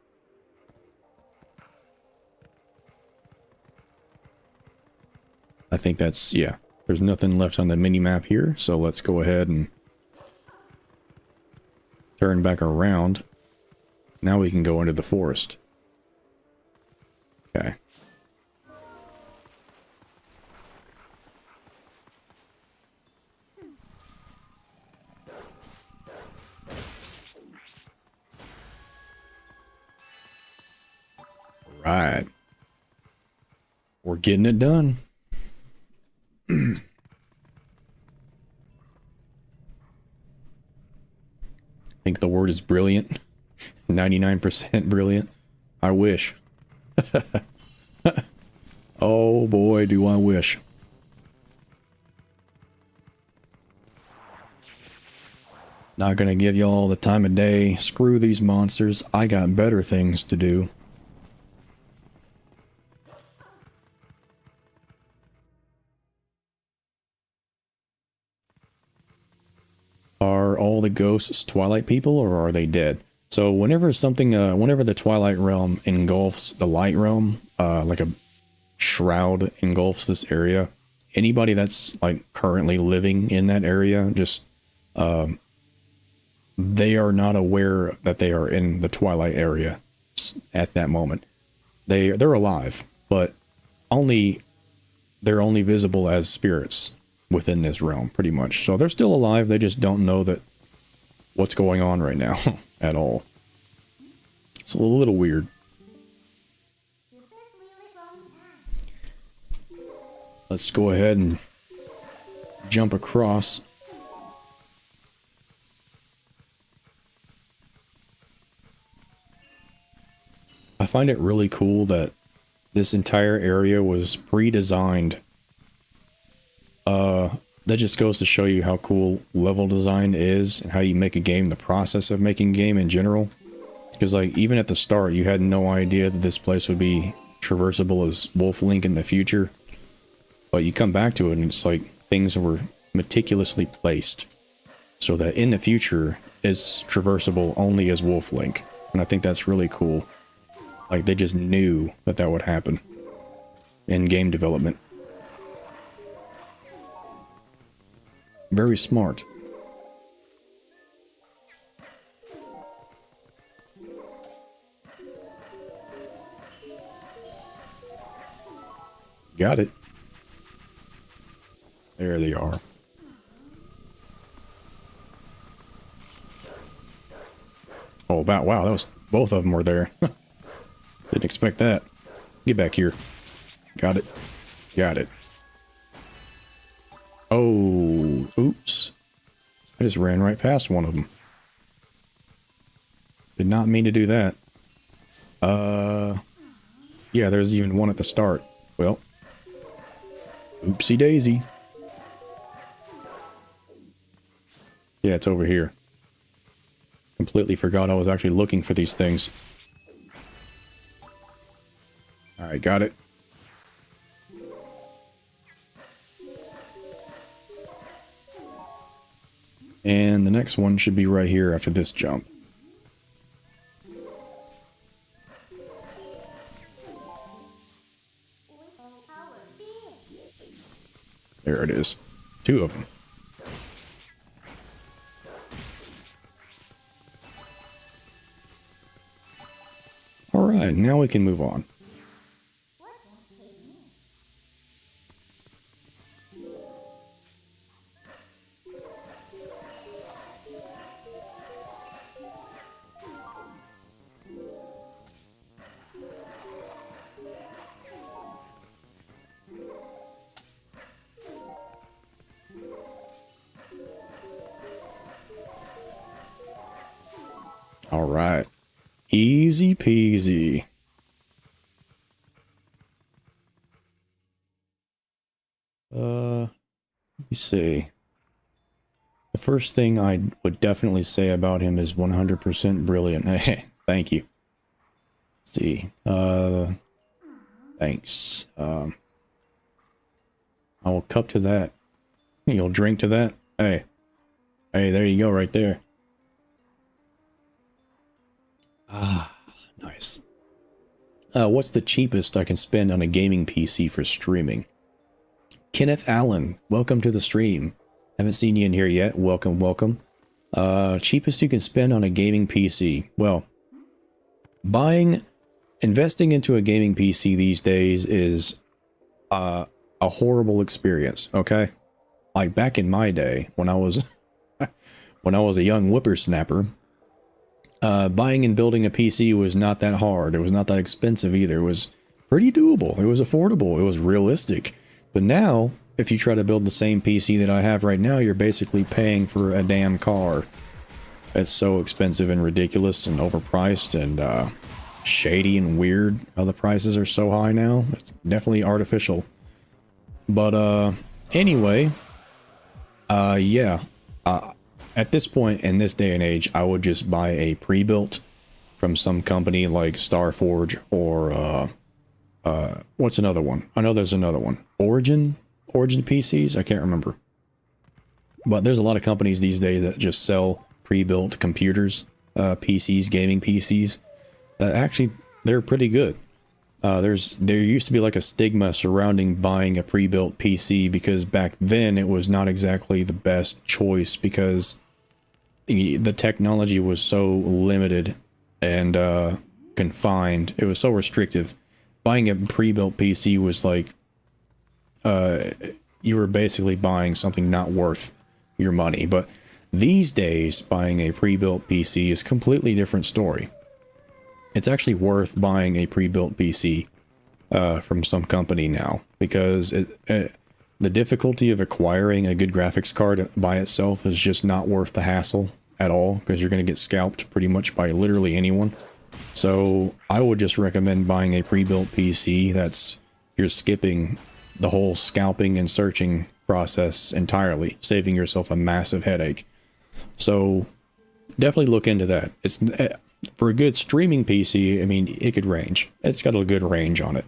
I think that's, yeah. There's nothing left on the mini-map here, so let's go ahead and turn back around. Now we can go into the forest. Okay. Right. We're getting it done. I think the word is brilliant. 99% brilliant. I wish. Oh boy, do I wish. Not gonna give y'all the time of day. Screw these monsters. I got better things to do. Are all the ghosts Twilight people, or are they dead? So whenever something, whenever the Twilight realm engulfs the Light realm, like a shroud engulfs this area, anybody that's like currently living in that area, just, they are not aware that they are in the Twilight area at that moment. They're alive, but they're only visible as spirits within this realm, pretty much. So they're still alive, they just don't know that what's going on right now at all. It's a little weird. Let's go ahead and jump across. I find it really cool that this entire area was pre-designed. That just goes to show you how cool level design is and how you make a game, the process of making a game in general. Because like even at the start you had no idea that this place would be traversable as Wolf-Link in the future. But you come back to it and it's like things were meticulously placed so that in the future it's traversable only as Wolf-Link. And I think that's really cool. Like they just knew that that would happen in game development. Very smart. Got it. There they are. Oh, wow, that was, both of them were there. Didn't expect that. Get back here. Got it. Got it. Oh, oops. I just ran right past one of them. Did not mean to do that. Yeah, there's even one at the start. Well, oopsie daisy. Yeah, it's over here. Completely forgot I was actually looking for these things. Alright, got it. And the next one should be right here after this jump. There it is. Two of them. Alright, now we can move on. Alright. Easy peasy. Let me see. The first thing I would definitely say about him is 100% brilliant. Hey, thank you. Let's see. Thanks. I will cup to that. You'll drink to that. Hey. Hey, there you go right there. Ah, nice. What's the cheapest I can spend on a gaming PC for streaming? Kenneth Allen, welcome to the stream. Haven't seen you in here yet. Welcome, welcome. Cheapest you can spend on a gaming PC. Well, investing into a gaming PC these days is a horrible experience, okay? Like back in my day, when I was a young whippersnapper, buying and building a PC was not that hard. It was not that expensive either. It was pretty doable. It was affordable. It was realistic. But now, if you try to build the same PC that I have right now, you're basically paying for a damn car. It's so expensive and ridiculous and overpriced and shady and weird how the prices are so high now. It's definitely artificial. But anyway, yeah. at this point in this day and age, I would just buy a pre-built from some company like Starforge or what's another one? I know there's another one. Origin PCs? I can't remember. But there's a lot of companies these days that just sell pre-built computers, PCs, gaming PCs. Actually, they're pretty good. There used to be like a stigma surrounding buying a pre-built PC because back then it was not exactly the best choice because the technology was so limited and confined. It was so restrictive. Buying a pre-built PC was like you were basically buying something not worth your money. But these days, buying a pre-built PC is a completely different story. It's actually worth buying a pre-built PC from some company now because the difficulty of acquiring a good graphics card by itself is just not worth the hassle at all because you're going to get scalped pretty much by literally anyone. So I would just recommend buying a pre-built PC that's you're skipping the whole scalping and searching process entirely, saving yourself a massive headache. So definitely look into that. It's for a good streaming PC, I mean, it could range. It's got a good range on it.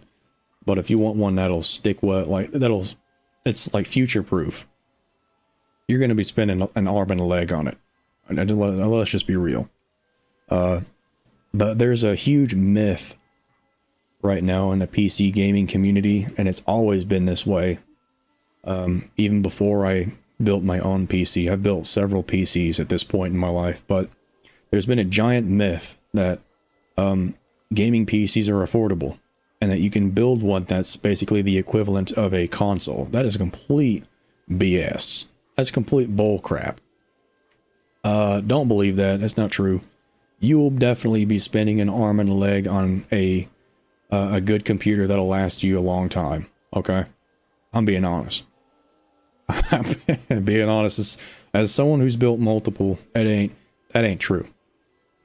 But if you want one that'll stick it's like future-proof, you're going to be spending an arm and a leg on it. Let's just be real. There's a huge myth right now in the PC gaming community, and it's always been this way. Even before I built my own PC. I've built several PCs at this point in my life, but there's been a giant myth that gaming PCs are affordable and that you can build one that's basically the equivalent of a console. That is complete BS. That's complete bull crap. Don't believe that. That's not true. You will definitely be spending an arm and a leg on a good computer that'll last you a long time. Okay? I'm being honest. Being honest, as someone who's built multiple, that ain't true.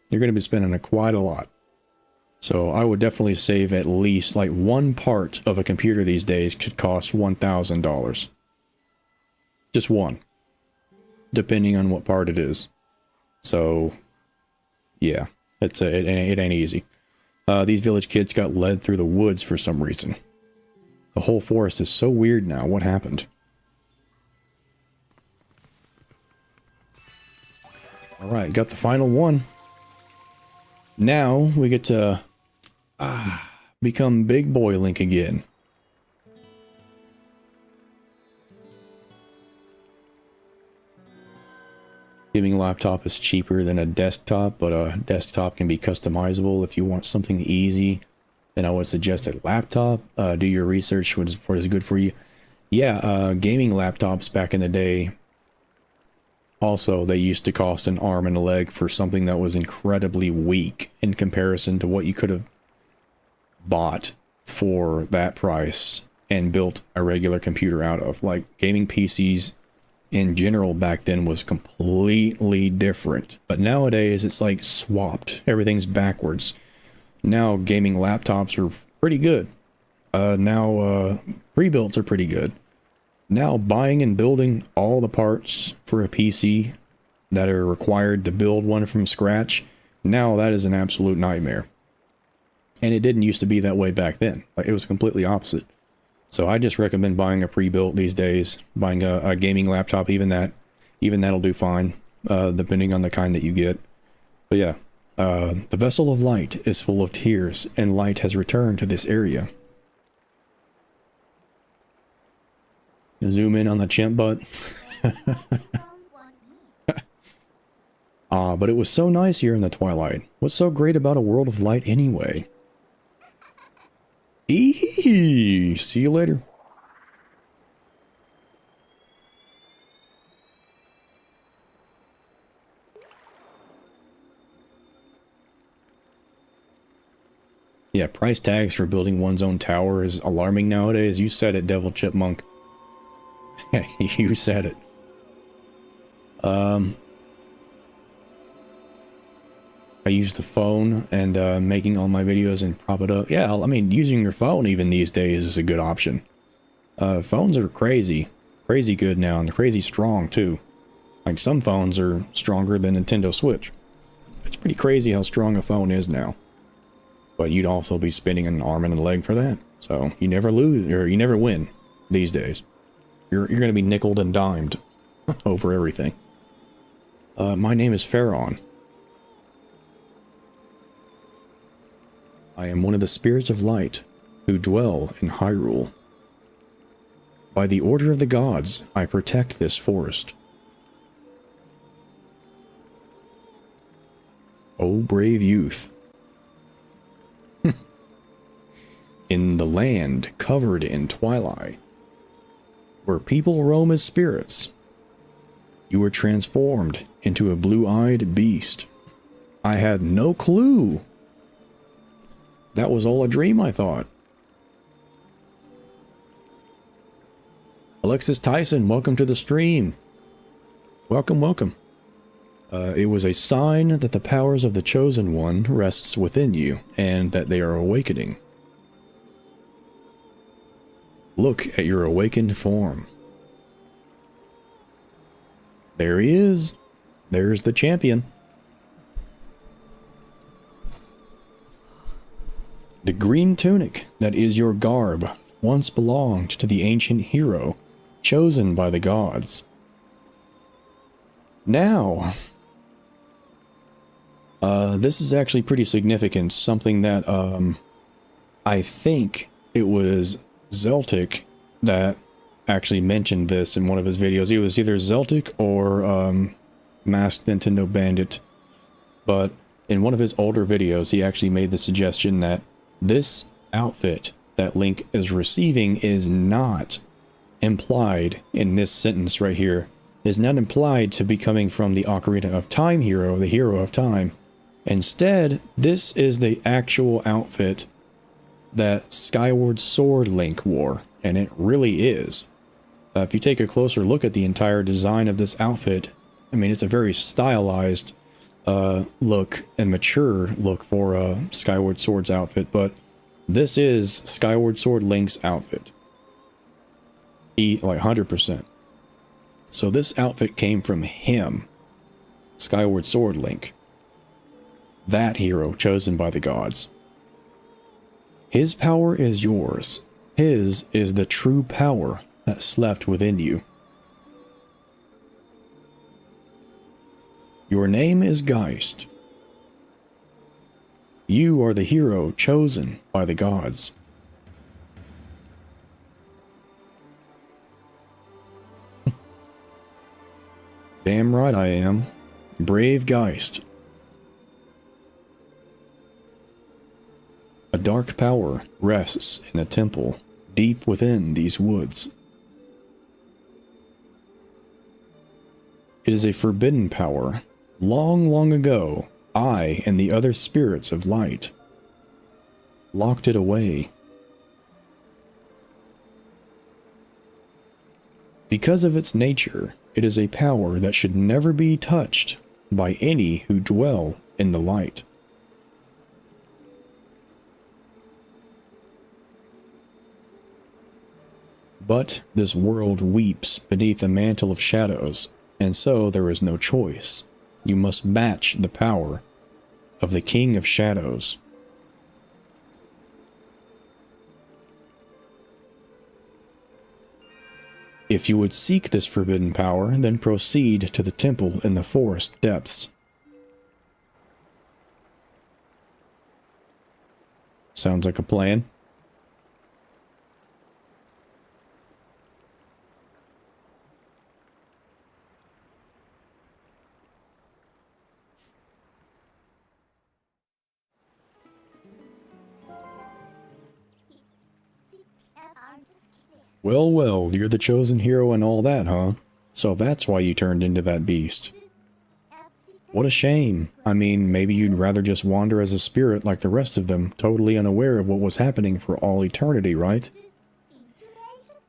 You're going to be spending quite a lot. So I would definitely save at least like one part of a computer these days could cost $1,000. Just one. Depending on what part it is. So yeah, it ain't easy. These village kids got led through the woods for some reason. The whole forest is so weird now. What happened? Alright, got the final one. Now we get to become Big Boy Link again. Gaming laptop is cheaper than a desktop, but a desktop can be customizable. If you want something easy, then I would suggest a laptop. Do your research, what is good for you. Yeah, gaming laptops back in the day, also, they used to cost an arm and a leg for something that was incredibly weak in comparison to what you could have bought for that price and built a regular computer out of. Like, gaming PCs in general back then was completely different. But nowadays, it's like swapped. Everything's backwards. Now, gaming laptops are pretty good. Now, pre-builts are pretty good. Now, buying and building all the parts for a PC that are required to build one from scratch, now that is an absolute nightmare. And it didn't used to be that way back then. Like, it was completely opposite. So I just recommend buying a pre-built these days. Buying a gaming laptop, even that'll do fine, depending on the kind that you get. But yeah, the Vessel of Light is full of tears, and light has returned to this area. Zoom in on the chimp butt. But it was so nice here in the Twilight. What's so great about a world of light anyway? Eee! See you later. Yeah, price tags for building one's own tower is alarming nowadays. You said it, Devil Chipmunk. You said it. I use the phone and making all my videos and prop it up. Yeah, I mean, using your phone even these days is a good option. Phones are crazy. Crazy good now, and they're crazy strong too. Like, some phones are stronger than Nintendo Switch. It's pretty crazy how strong a phone is now. But you'd also be spending an arm and a leg for that. So you never lose, or you never win these days. You're going to be nickeled and dimed over everything. My name is Pharaon. I am one of the spirits of light who dwell in Hyrule. By the order of the gods, I protect this forest. O brave youth. In the land covered in twilight, where people roam as spirits, you were transformed into a blue-eyed beast. I had no clue. That was all a dream, I thought. Alexis Tyson, welcome to the stream. Welcome, welcome. It was a sign that the powers of the Chosen One rests within you, and that they are awakening. Look at your awakened form. There he is. There's the champion. The green tunic that is your garb once belonged to the ancient hero, chosen by the gods. Now, this is actually pretty significant. Something that, I think it was Zeltic that actually mentioned this in one of his videos. It was either Zeltic or, Masked Nintendo Bandit. But in one of his older videos, he actually made the suggestion that this outfit that Link is receiving is not implied in this sentence right here. Is not implied to be coming from the Ocarina of Time hero, the hero of time. Instead, this is the actual outfit that Skyward Sword Link wore, and it really is. If you take a closer look at the entire design of this outfit, I mean, it's a very stylized look and mature look for Skyward Sword's outfit, but this is Skyward Sword Link's outfit. Like 100%. So this outfit came from him, Skyward Sword Link. That hero chosen by the gods. His power is yours. His is the true power that slept within you. Your name is Geist. You are the hero chosen by the gods. Damn right I am. Brave Geist. A dark power rests in a temple deep within these woods. It is a forbidden power. Long, long ago, I and the other spirits of light locked it away. Because of its nature, it is a power that should never be touched by any who dwell in the light. But this world weeps beneath a mantle of shadows, and so there is no choice. You must match the power of the King of Shadows. If you would seek this forbidden power, then proceed to the temple in the forest depths. Sounds like a plan. Well, well, you're the chosen hero and all that, huh? So that's why you turned into that beast. What a shame. I mean, maybe you'd rather just wander as a spirit like the rest of them, totally unaware of what was happening for all eternity, right?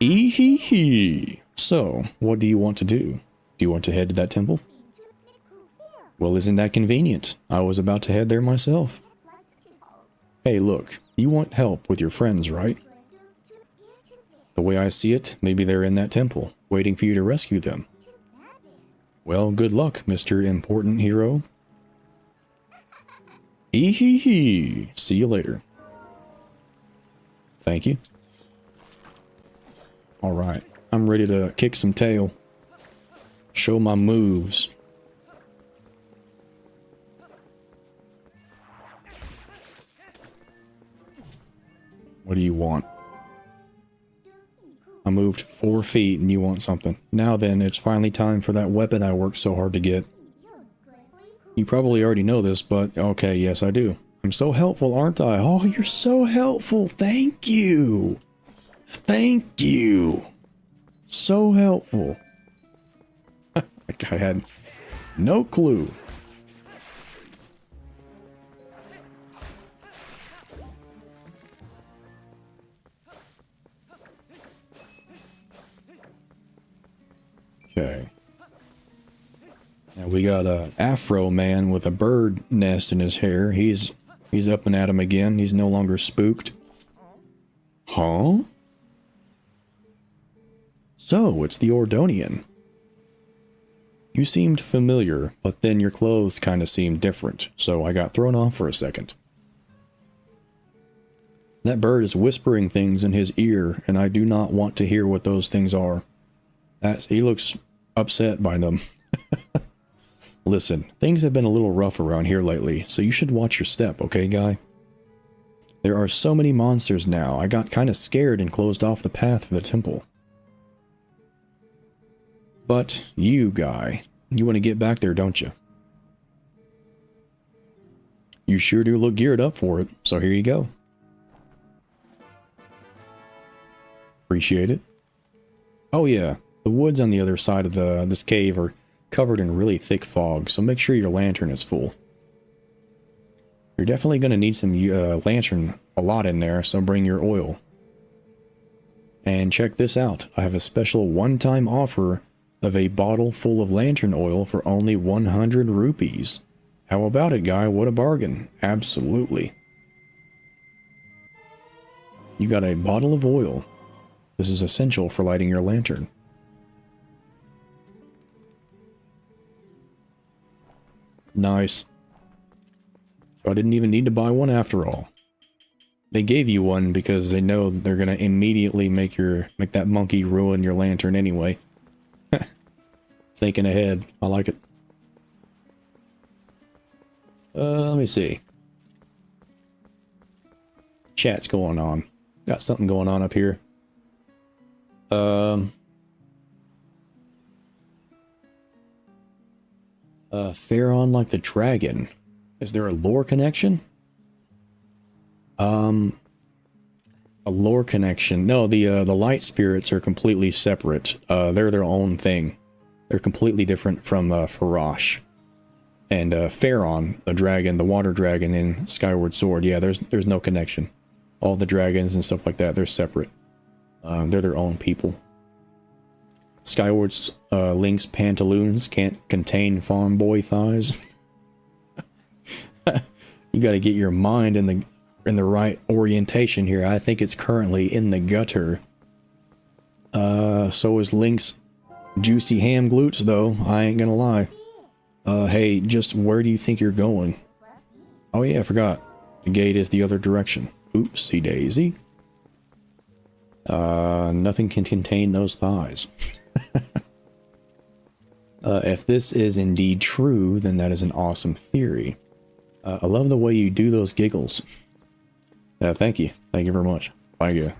Eehee. So, what do you want to do? Do you want to head to that temple? Well, isn't that convenient? I was about to head there myself. Hey, look, you want help with your friends, right? The way I see it, maybe they're in that temple, waiting for you to rescue them. Well, good luck, Mr. Important Hero. Eehee. See you later. Thank you. Alright, I'm ready to kick some tail. Show my moves. What do you want? I moved 4 feet and you want something. Now then, it's finally time for that weapon I worked so hard to get. You probably already know this, but okay, yes I do. I'm so helpful, aren't I? Oh, you're so helpful. Thank you. Thank you. So helpful. Like I had no clue. Okay. Now we got a Afro man with a bird nest in his hair. He's up and at him again. He's no longer spooked. Huh? So, it's the Ordonian. You seemed familiar, but then your clothes kind of seemed different, so I got thrown off for a second. That bird is whispering things in his ear, and I do not want to hear what those things are. He looks upset by them. Listen, things have been a little rough around here lately, so you should watch your step, okay, guy? There are so many monsters now, I got kind of scared and closed off the path for the temple. But you, guy, you want to get back there, don't you? You sure do look geared up for it, so here you go. Appreciate it. Oh yeah, the woods on the other side of this cave are covered in really thick fog, so make sure your lantern is full. You're definitely going to need some lantern a lot in there, so bring your oil. And check this out, I have a special one-time offer of a bottle full of lantern oil for only 100 rupees. How about it, guy? What a bargain. Absolutely. You got a bottle of oil. This is essential for lighting your lantern. Nice. So I didn't even need to buy one after all. They gave you one because they know they're gonna immediately make that monkey ruin your lantern anyway. Thinking ahead. I like it. Let me see. Chat's going on. Got something going on up here. Pharaon like the dragon. Is there a lore connection? A lore connection. No, the light spirits are completely separate. They're their own thing. They're completely different from Farash. And Pharaon, the dragon, the water dragon in Skyward Sword, yeah, there's no connection. All the dragons and stuff like that, they're separate. They're their own people. Skyward Link's pantaloons can't contain farm boy thighs. You got to get your mind in the right orientation here. I think it's currently in the gutter. So is Link's juicy ham glutes, though. I ain't gonna lie. Hey, just where do you think you're going? Oh yeah, I forgot. The gate is the other direction. Oopsie daisy. Nothing can contain those thighs. If this is indeed true, then that is an awesome theory. I love the way you do those giggles. Thank you. Thank you very much. Thank you.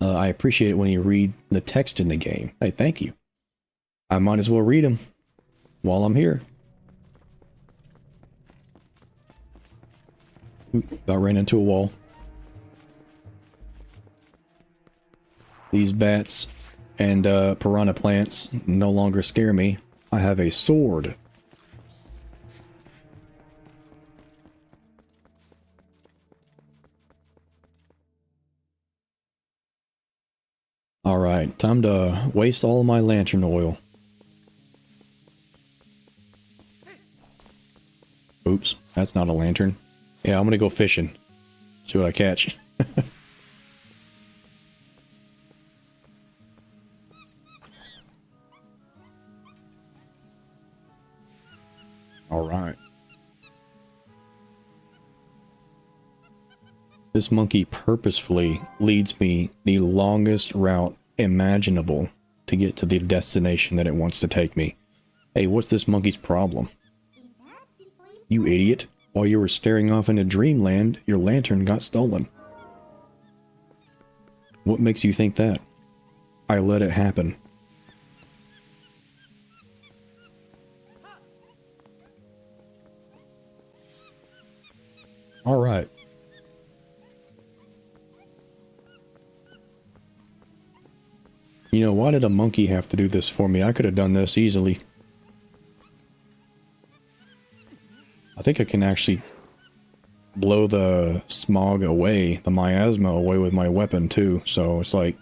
I appreciate it when you read the text in the game. Hey, thank you. I might as well read them while I'm here. Oop, about ran into a wall. These bats and piranha plants no longer scare me. I have a sword. Alright, time to waste all my lantern oil. Oops, that's not a lantern. Yeah, I'm gonna go fishing. See what I catch. All right. This monkey purposefully leads me the longest route imaginable to get to the destination that it wants to take me. Hey, what's this monkey's problem? You idiot. While you were staring off into dreamland, your lantern got stolen. What makes you think that? I let it happen. All right. You know, why did a monkey have to do this for me? I could have done this easily. I think I can actually blow the smog away, the miasma away with my weapon too. So it's like,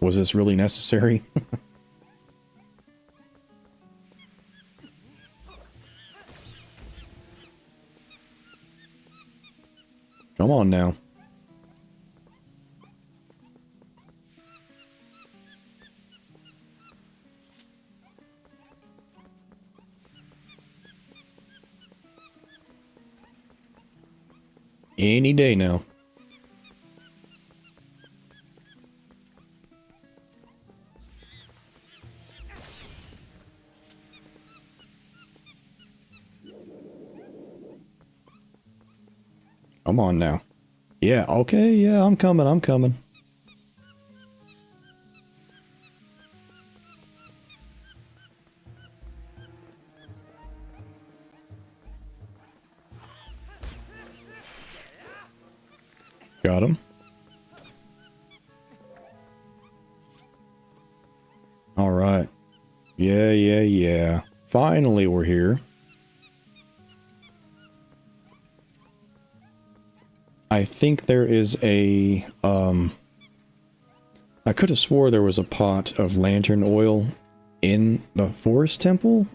was this really necessary? Come on now. Any day now. Come on now. Yeah, okay, yeah, I'm coming, I'm coming. Got him. All right. Yeah. Finally, we're here. I think there is a, I could have swore there was a pot of lantern oil in the forest temple.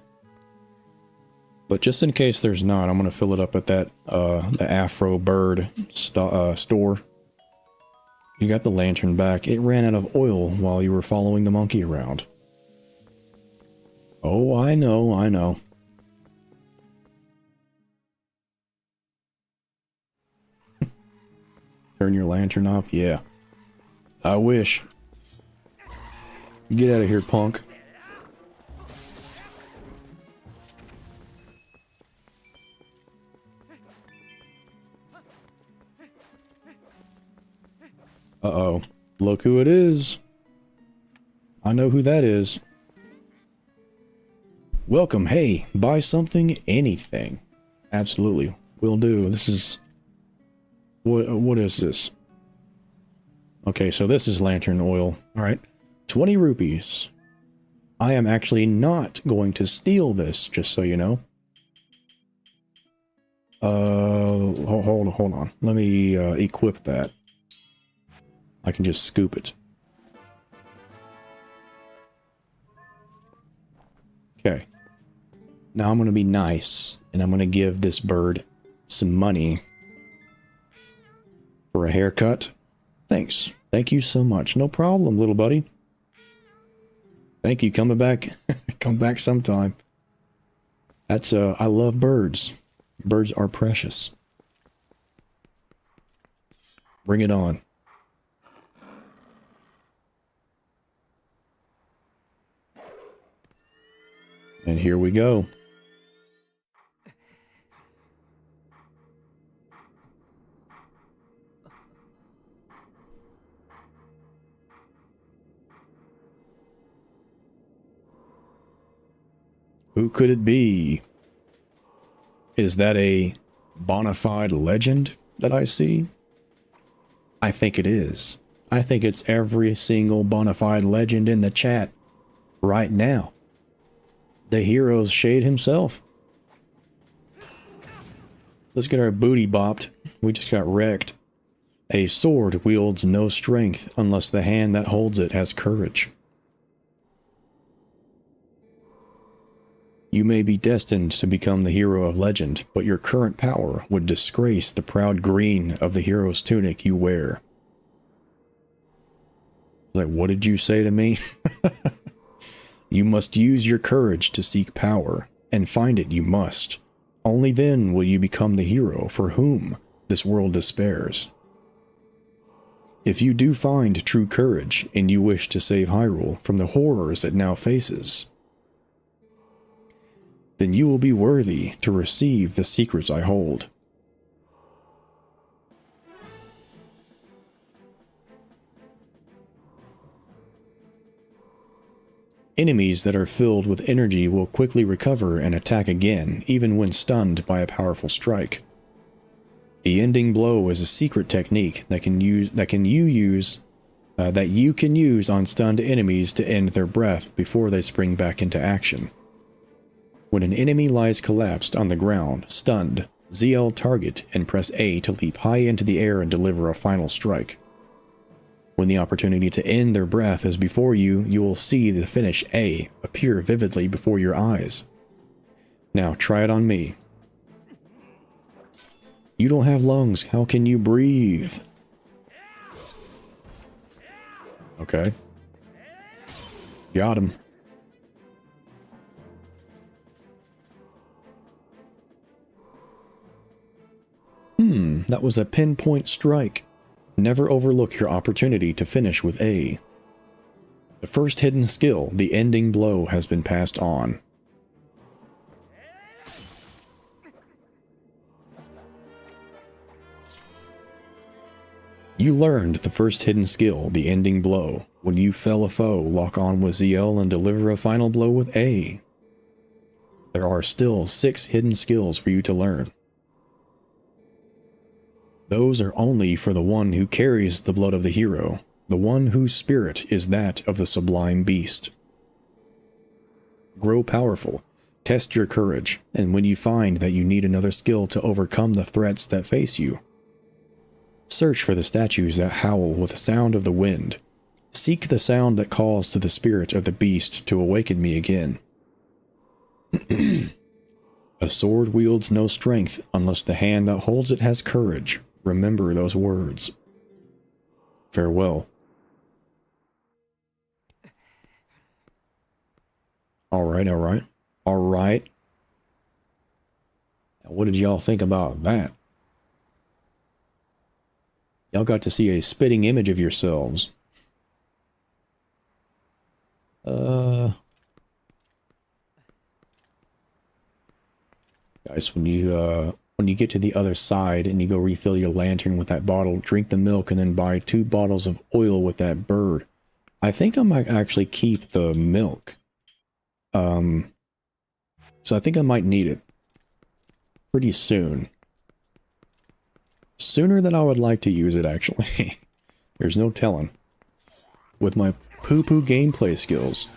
But just in case there's not, I'm going to fill it up at that, the Afro Bird store. You got the lantern back. It ran out of oil while you were following the monkey around. Oh, I know. Turn your lantern off? Yeah. I wish. Get out of here, punk. Uh-oh. Look who it is. I know who that is. Welcome. Hey, buy something, anything. Absolutely. Will do. This is... What is this? Okay, so this is lantern oil. Alright. 20 rupees. I am actually not going to steal this, just so you know. Hold on. Let me equip that. I can just scoop it. Okay. Now I'm going to be nice, and I'm going to give this bird some money for a haircut. Thanks. Thank you so much. No problem, little buddy. Thank you. Coming back. Come back sometime. That's, I love birds. Birds are precious. Bring it on. And here we go. Who could it be? Is that a Bonafide legend that I see? I think it is. I think it's every single Bonafide legend in the chat right now. The hero's shade himself. Let's get our booty bopped. We just got wrecked. A sword wields no strength unless the hand that holds it has courage. You may be destined to become the hero of legend, but your current power would disgrace the proud green of the hero's tunic you wear. Like, what did you say to me? You must use your courage to seek power, and find it you must. Only then will you become the hero for whom this world despairs. If you do find true courage and you wish to save Hyrule from the horrors it now faces, then you will be worthy to receive the secrets I hold. Enemies that are filled with energy will quickly recover and attack again, even when stunned by a powerful strike. The ending blow is a secret technique that you can use on stunned enemies to end their breath before they spring back into action. When an enemy lies collapsed on the ground, stunned, ZL target and press A to leap high into the air and deliver a final strike. When the opportunity to end their breath is before you, you will see the finish A appear vividly before your eyes. Now try it on me. You don't have lungs, how can you breathe? Okay. Got him. That was a pinpoint strike. Never overlook your opportunity to finish with A. The first hidden skill, the ending blow, has been passed on. You learned the first hidden skill, the ending blow. When you fell a foe, lock on with ZL and deliver a final blow with A. There are still 6 hidden skills for you to learn. Those are only for the one who carries the blood of the hero, the one whose spirit is that of the sublime beast. Grow powerful, test your courage, and when you find that you need another skill to overcome the threats that face you, search for the statues that howl with the sound of the wind. Seek the sound that calls to the spirit of the beast to awaken me again. A sword wields no strength unless the hand that holds it has courage. Remember those words. Farewell. Alright. Alright. What did y'all think about that? Y'all got to see a spitting image of yourselves. Guys, when you get to the other side and you go refill your lantern with that bottle, drink the milk and then buy 2 bottles of oil with that bird. I think I might actually keep the milk. So I think I might need it pretty soon. Sooner than I would like to use it, actually. There's no telling. With my poo-poo gameplay skills.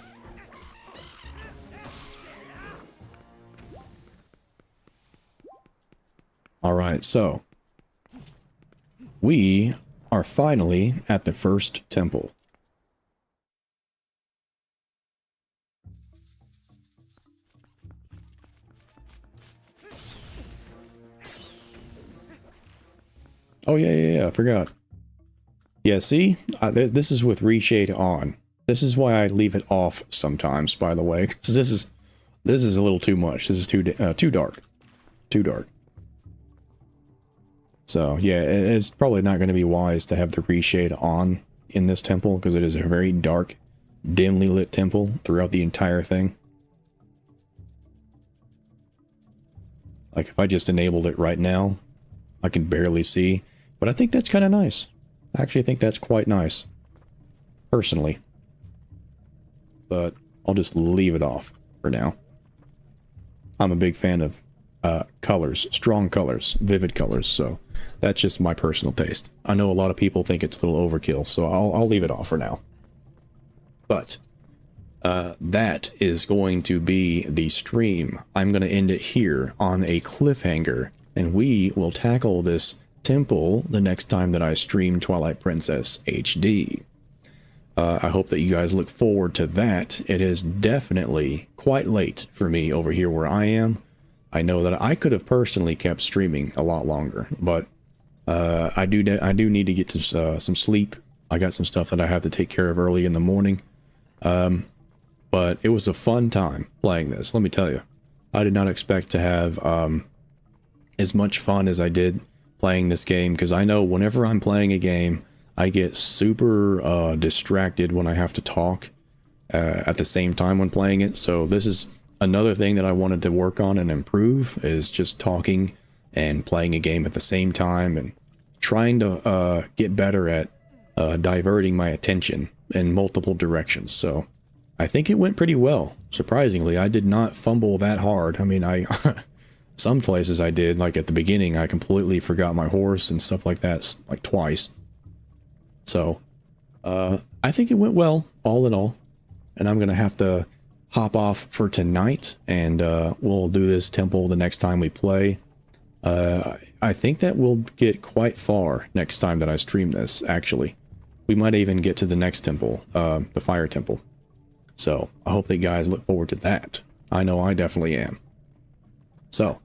Alright, so we are finally at the first temple. Oh yeah, I forgot. Yeah, see? This is with reshade on. This is why I leave it off sometimes, by the way, because this is a little too much. This is too dark. Too dark. So, yeah, it's probably not going to be wise to have the reshade on in this temple, because it is a very dark, dimly lit temple throughout the entire thing. Like, if I just enabled it right now, I can barely see. But I think that's kind of nice. I actually think that's quite nice. Personally. But I'll just leave it off for now. I'm a big fan of colors, strong colors, vivid colors, so that's just my personal taste. I know a lot of people think it's a little overkill, so I'll leave it off for now. But that is going to be the stream. I'm going to end it here on a cliffhanger, and we will tackle this temple the next time that I stream Twilight Princess HD. I hope that you guys look forward to that. It is definitely quite late for me over here where I am. I know that I could have personally kept streaming a lot longer, but I do need to get to some sleep. I got some stuff that I have to take care of early in the morning. But it was a fun time playing this, let me tell you. I did not expect to have as much fun as I did playing this game, because I know whenever I'm playing a game, I get super distracted when I have to talk at the same time when playing it. So this is another thing that I wanted to work on and improve, is just talking and playing a game at the same time, and trying to get better at diverting my attention in multiple directions. So I think it went pretty well. Surprisingly, I did not fumble that hard. I mean, some places I did, like at the beginning, I completely forgot my horse and stuff like that, like twice. So, I think it went well, all in all. And I'm going to have to hop off for tonight, and we'll do this temple the next time we play. I think that we'll get quite far next time that I stream this, actually. We might even get to the next temple, the fire temple. So, I hope that you guys look forward to that. I know I definitely am. So,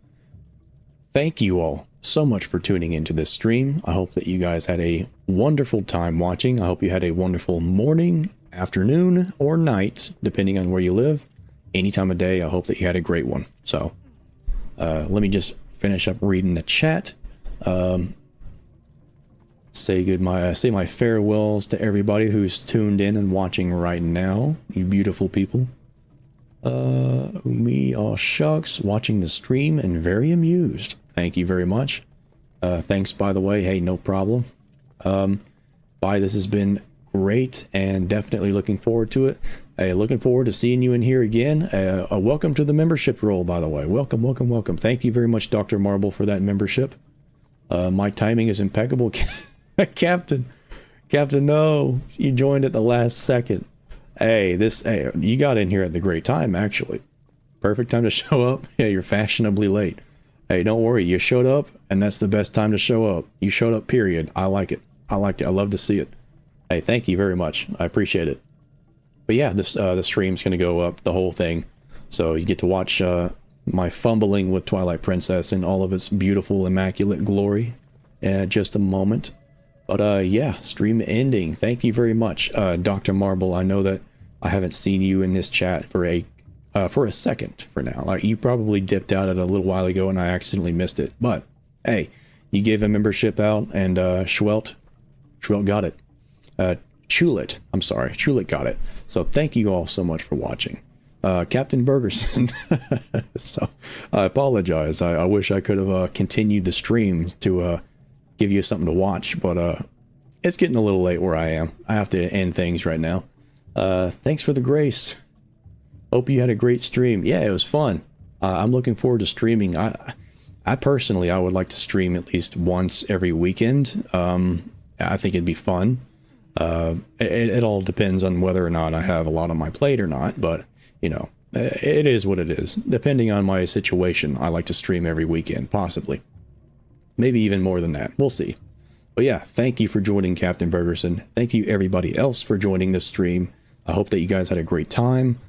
thank you all so much for tuning into this stream. I hope that you guys had a wonderful time watching. I hope you had a wonderful morning, afternoon, or night, depending on where you live. Any time of day, I hope that you had a great one. So, let me just finish up reading the chat. Say my farewells to everybody who's tuned in and watching right now. You beautiful people. Me, oh shucks, watching the stream and very amused. Thank you very much. Thanks, by the way. Hey, no problem. Bye, this has been great, and definitely looking forward to it. Hey, looking forward to seeing you in here again. Welcome to the membership role, by the way. Welcome, welcome, welcome. Thank you very much, Dr. Marbel, for that membership. My timing is impeccable. Captain, no, you joined at the last second. Hey, you got in here at the great time, actually. Perfect time to show up. Yeah, you're fashionably late. Hey, don't worry, you showed up, and that's the best time to show up. You showed up, period. I like it. I liked it. I love to see it. Hey, thank you very much. I appreciate it. But yeah, the stream's going to go up, the whole thing. So you get to watch my fumbling with Twilight Princess in all of its beautiful, immaculate glory in just a moment. But yeah, stream ending. Thank you very much, Dr. Marbel. I know that I haven't seen you in this chat for a second for now. Like, you probably dipped out at a little while ago and I accidentally missed it. But hey, you gave a membership out, and Schwelt got it. Chulet got it. So thank you all so much for watching. Captain Bergerson. So I apologize. I wish I could have continued the stream to give you something to watch, but it's getting a little late where I am. I have to end things right now. Thanks for the grace. Hope you had a great stream. Yeah, it was fun. I'm looking forward to streaming. I personally, I would like to stream at least once every weekend. I think it'd be fun. It all depends on whether or not I have a lot on my plate or not, but you know, it is what it is. Depending on my situation, I like to stream every weekend, possibly. Maybe even more than that. We'll see. But yeah, thank you for joining, Captain Bergerson. Thank you everybody else for joining this stream. I hope that you guys had a great time.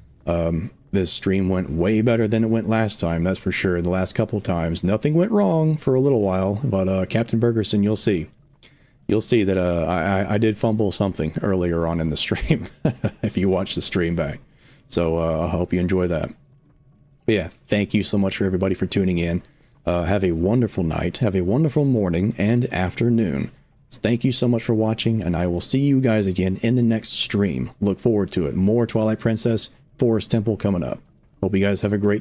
This stream went way better than it went last time, that's for sure. The last couple of times, nothing went wrong for a little while, but Captain Bergerson, you'll see. You'll see that I did fumble something earlier on in the stream, if you watch the stream back. So I hope you enjoy that. But yeah, thank you so much for everybody for tuning in. Have a wonderful night, have a wonderful morning and afternoon. Thank you so much for watching, and I will see you guys again in the next stream. Look forward to it. More Twilight Princess, Forest Temple coming up. Hope you guys have a great time.